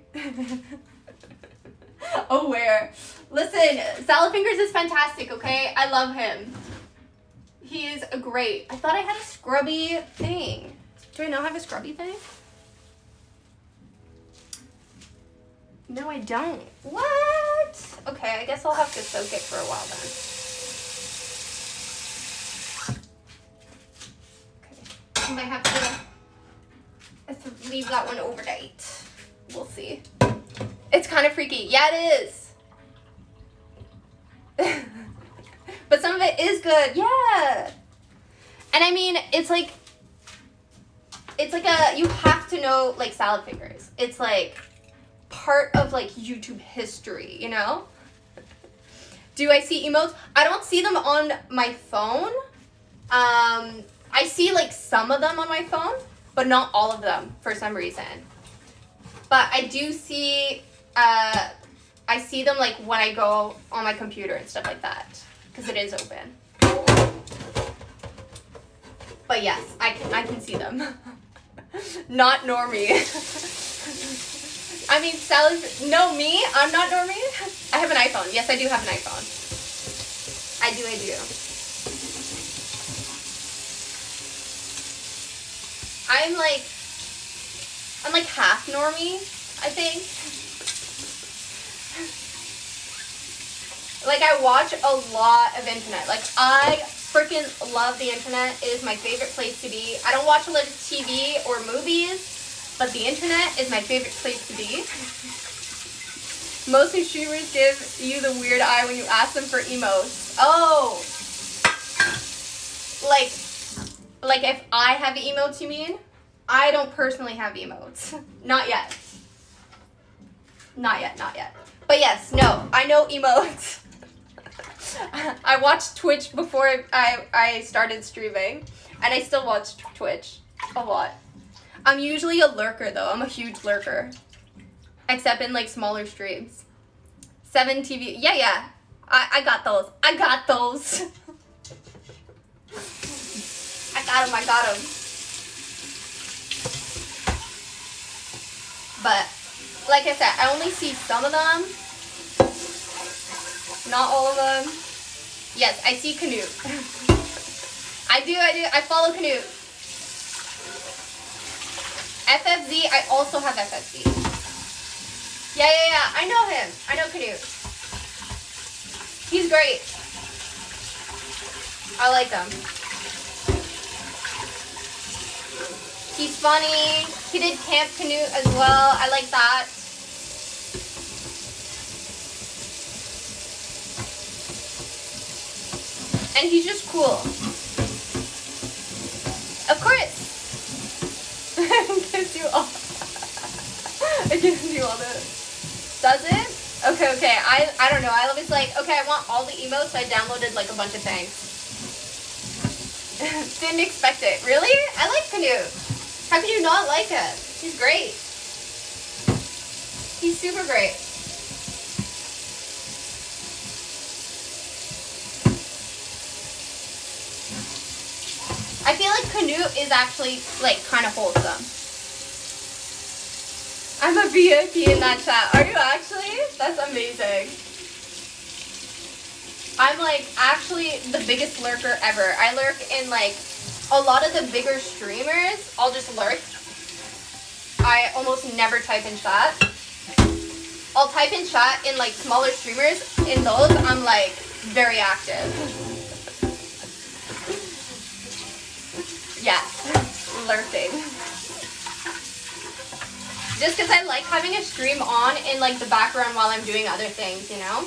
Oh, where? Listen, salad fingers is fantastic, okay? I love him. He is great. I thought I had a scrubby thing. Do I now have a scrubby thing? No, I don't. What? Okay, I guess I'll have to soak it for a while then. Okay. I might have to leave that one overnight. We'll see. It's kind of freaky. Yeah, it is. But some of it is good. Yeah. And I mean, it's like you have to know, like, salad fingers. It's, like, part of, like, YouTube history, you know? Do I see emotes? I don't see them on my phone. I see, like, some of them on my phone, but not all of them for some reason. But I do see I see them like when I go on my computer and stuff like that, because it is open. But yes, I can see them. Not Normie. I mean, Sally's, no, me? I'm not Normie? I have an iPhone. Yes, I do have an iPhone. I do. I'm like half Normie, I think. Like, I watch a lot of internet. Like, I freaking love the internet. It is my favorite place to be. I don't watch a lot of TV or movies, but the internet is my favorite place to be. Most new streamers give you the weird eye when you ask them for emotes. Oh! Like if I have emotes, you mean? I don't personally have emotes. Not yet. Not yet. But yes, no, I know emotes. I watched Twitch before I started streaming, and I still watch Twitch a lot. I'm usually a lurker, though. I'm a huge lurker. Except in, like, smaller streams. 7 TV. Yeah. I got those. I got them. But, like I said, I only see some of them. Not all of them. Yes, I see Canute. I do. I follow Canute. FFZ, I also have FFZ. Yeah. I know him. I know Canute. He's great. I like him. He's funny. He did Camp Canute as well. I like that. And he's just cool. Of course. It gives you all. It gives you all this. Does it? Okay. I don't know. I was like, okay, I want all the emotes, so I downloaded like a bunch of things. Didn't expect it. Really? I like Canute. How could you not like it? He's great. He's super great. I feel like Canute is actually, like, kind of wholesome. I'm a VIP in that chat. Are you actually? That's amazing. I'm, like, actually the biggest lurker ever. I lurk in, like, a lot of the bigger streamers. I'll just lurk. I almost never type in chat. I'll type in chat in, like, smaller streamers. In those, I'm, like, very active. Yes, lurking. Just because I like having a stream on in, like, the background while I'm doing other things, you know?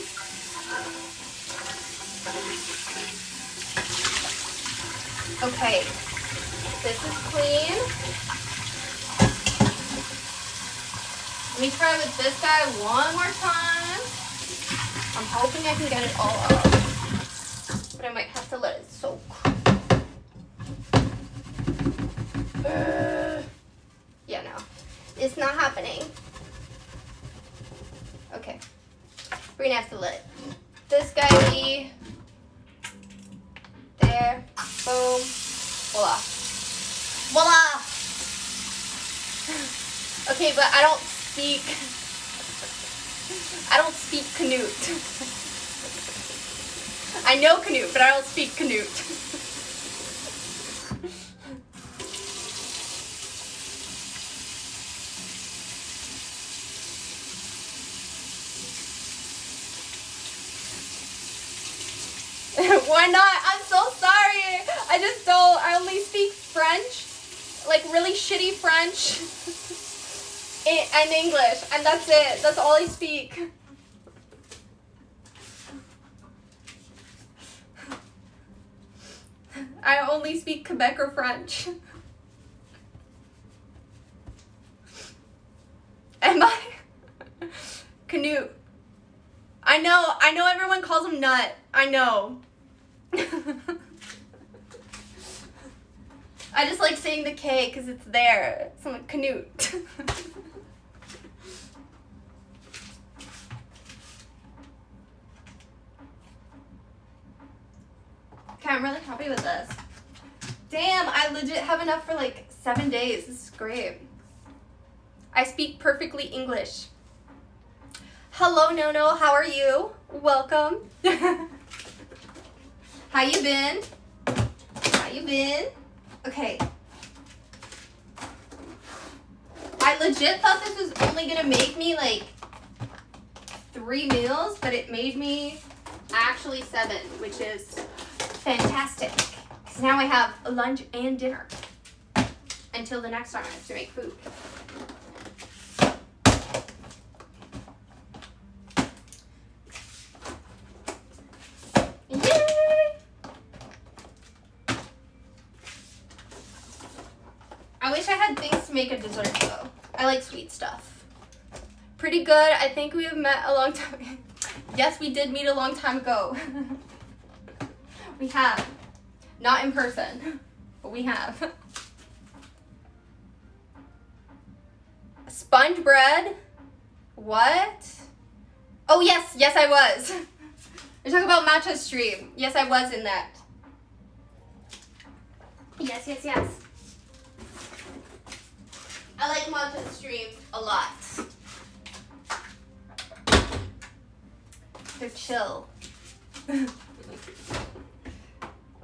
Okay, this is clean. Let me try with this guy one more time. I'm hoping I can get it all up, but I might have to let it soak. Yeah, no, it's not happening. Okay, we're gonna have to let this guy be there. Boom. Voila. Okay, but I don't speak Canute. I know Canute, but I don't speak Canute. Why not? I'm so sorry. I only speak French. Like really shitty French. And English. And that's it. That's all I speak. I only speak Quebec or French. Am I? Canute. I know everyone calls him Nut. I know. I just like saying the K because it's there. So I'm like, Canute. happy with this. Damn, I legit have enough for like 7 days. This is great. I speak perfectly English. Hello, Nono. How are you? Welcome. How you been? How you been? Okay. I legit thought this was only gonna make me like 3 meals, but it made me actually 7, which is fantastic. Because now I have lunch and dinner until the next time I have to make food. Yay! I wish I had things to make a dessert though. I like sweet stuff. Pretty good. I think we have met a long time. Yes, we did meet a long time ago. We have. Not in person, but we have. Sponge bread? What? Oh, yes. Yes, I was. You're talking about matcha stream. Yes, I was in that. Yes, yes, yes. I like matcha stream a lot. They're chill.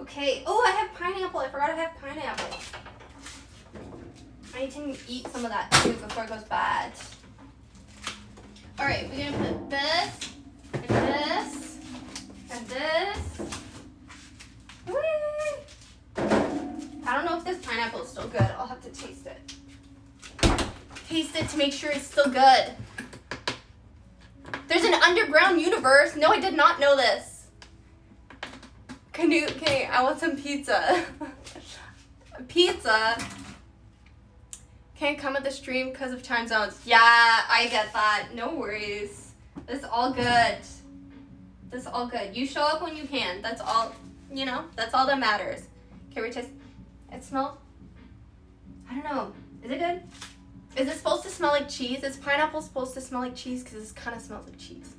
Okay. Oh, I have pineapple. I forgot I have pineapple. I need to eat some of that too before it goes bad. Alright, we're gonna put this, and this, and this. Whee! I don't know if this pineapple is still good. I'll have to taste it. Taste it to make sure it's still good. There's an underground universe. No, I did not know this. Okay, I want some pizza. Pizza? Can't come at the stream because of time zones. Yeah, I get that. No worries. This is all good. This is all good. You show up when you can. That's all, that's all that matters. Okay, we taste. It smells, I don't know. Is it good? Is it supposed to smell like cheese? Is pineapple supposed to smell like cheese? Because this kind of smells like cheese.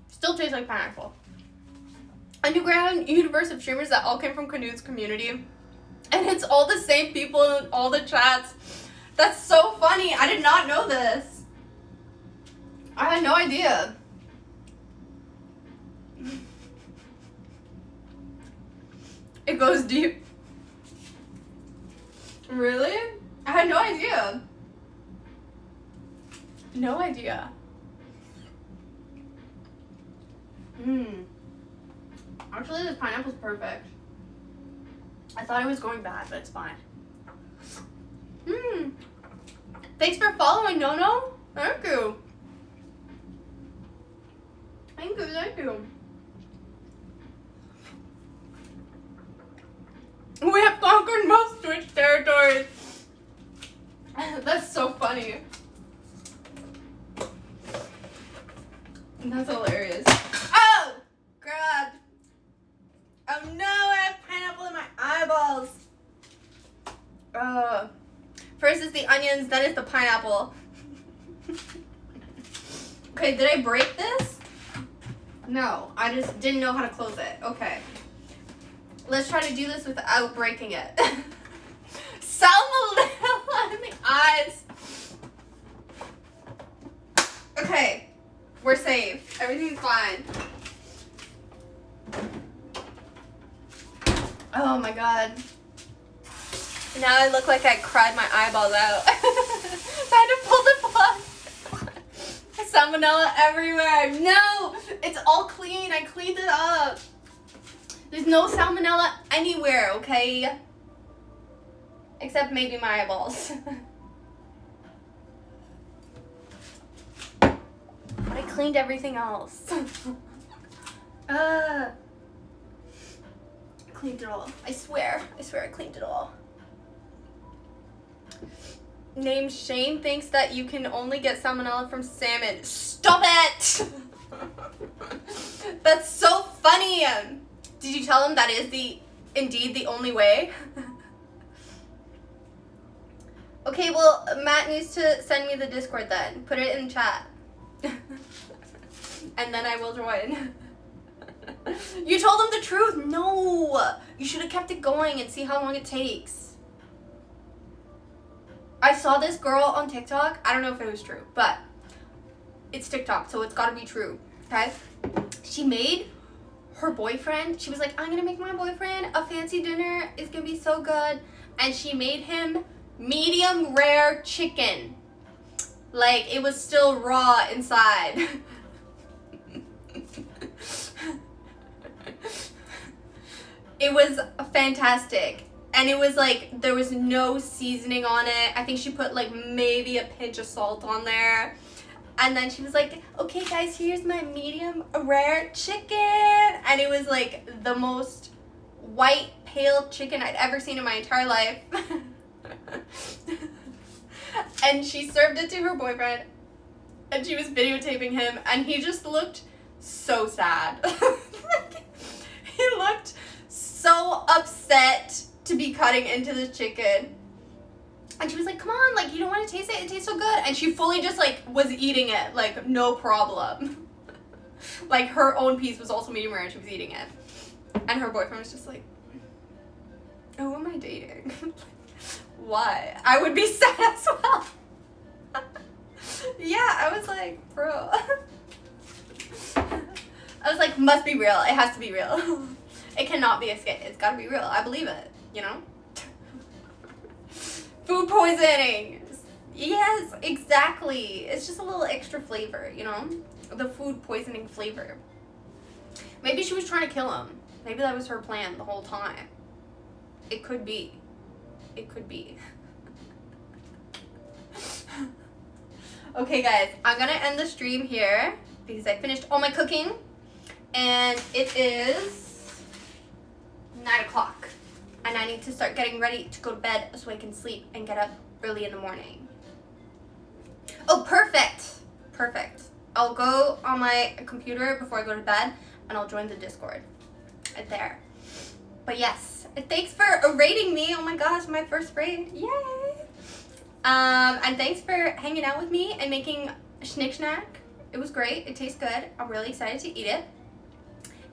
Still tastes like pineapple. Underground universe of streamers that all came from Canute's community. And it's all the same people in all the chats. That's so funny. I did not know this. I had no idea. It goes deep. Really? I had no idea. No idea. Actually, this pineapple's perfect. I thought it was going bad, but it's fine. Thanks for following, Nono. Thank you. Thank you, thank you. We have conquered most Twitch territories. That's so funny. That's hilarious. Oh! God. Oh no, I have pineapple in my eyeballs. First is the onions, then is the pineapple. Okay, did I break this? No, I just didn't know how to close it. Okay. Let's try to do this without breaking it. Salmonella in the eyes. Okay, we're safe. Everything's fine. Oh my god. Now I look like I cried my eyeballs out. I had to pull the plug. Salmonella everywhere. No, it's all clean. I cleaned it up. There's no salmonella anywhere, okay? Except maybe my eyeballs. But I cleaned everything else. Cleaned it all. I swear I cleaned it all. Name Shane thinks that you can only get salmonella from salmon. Stop it! That's so funny. Did you tell him that is indeed the only way? Okay, well, Matt needs to send me the Discord then. Put it in chat. and then I will join. You told him the truth. No. You should have kept it going and see how long it takes. I saw this girl on TikTok. I don't know if it was true, but it's TikTok, so it's got to be true. Okay? She made her boyfriend, she was like, I'm going to make my boyfriend a fancy dinner. It's going to be so good. And she made him medium rare chicken. Like, it was still raw inside. It was fantastic. And it was like, there was no seasoning on it. I think she put like maybe a pinch of salt on there. And then she was like, okay guys, here's my medium rare chicken. And it was like the most white, pale chicken I'd ever seen in my entire life. And she served it to her boyfriend. And she was videotaping him. And he just looked so sad. He looked so upset to be cutting into the chicken. And she was like, come on, like, you don't want to taste it? It tastes so good. And she fully just, like, was eating it, like, no problem. Like, her own piece was also medium rare and she was eating it. And her boyfriend was just like, who am I dating? Why? I would be sad as well. Yeah, I was like, bro. I was like, must be real. It has to be real. It cannot be a skit. It's gotta be real. I believe it, you know? Food poisoning. Yes, exactly. It's just a little extra flavor, you know? The food poisoning flavor. Maybe she was trying to kill him. Maybe that was her plan the whole time. It could be. It could be. Okay, guys. I'm gonna end the stream here because I finished all my cooking. And it is 9 o'clock. And I need to start getting ready to go to bed so I can sleep and get up early in the morning. Oh, perfect. Perfect. I'll go on my computer before I go to bed and I'll join the Discord right there. But yes, thanks for rating me. Oh my gosh, my first raid. Yay. And thanks for hanging out with me and making Schnick Snack. It was great. It tastes good. I'm really excited to eat it.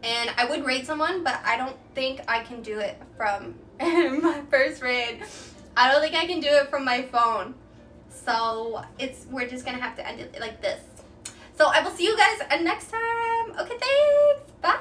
And I would rate someone, but I don't think I can do it from my first raid. I don't think I can do it from my phone. So we're just gonna have to end it like this. So I will see you guys next time. Okay, thanks. Bye.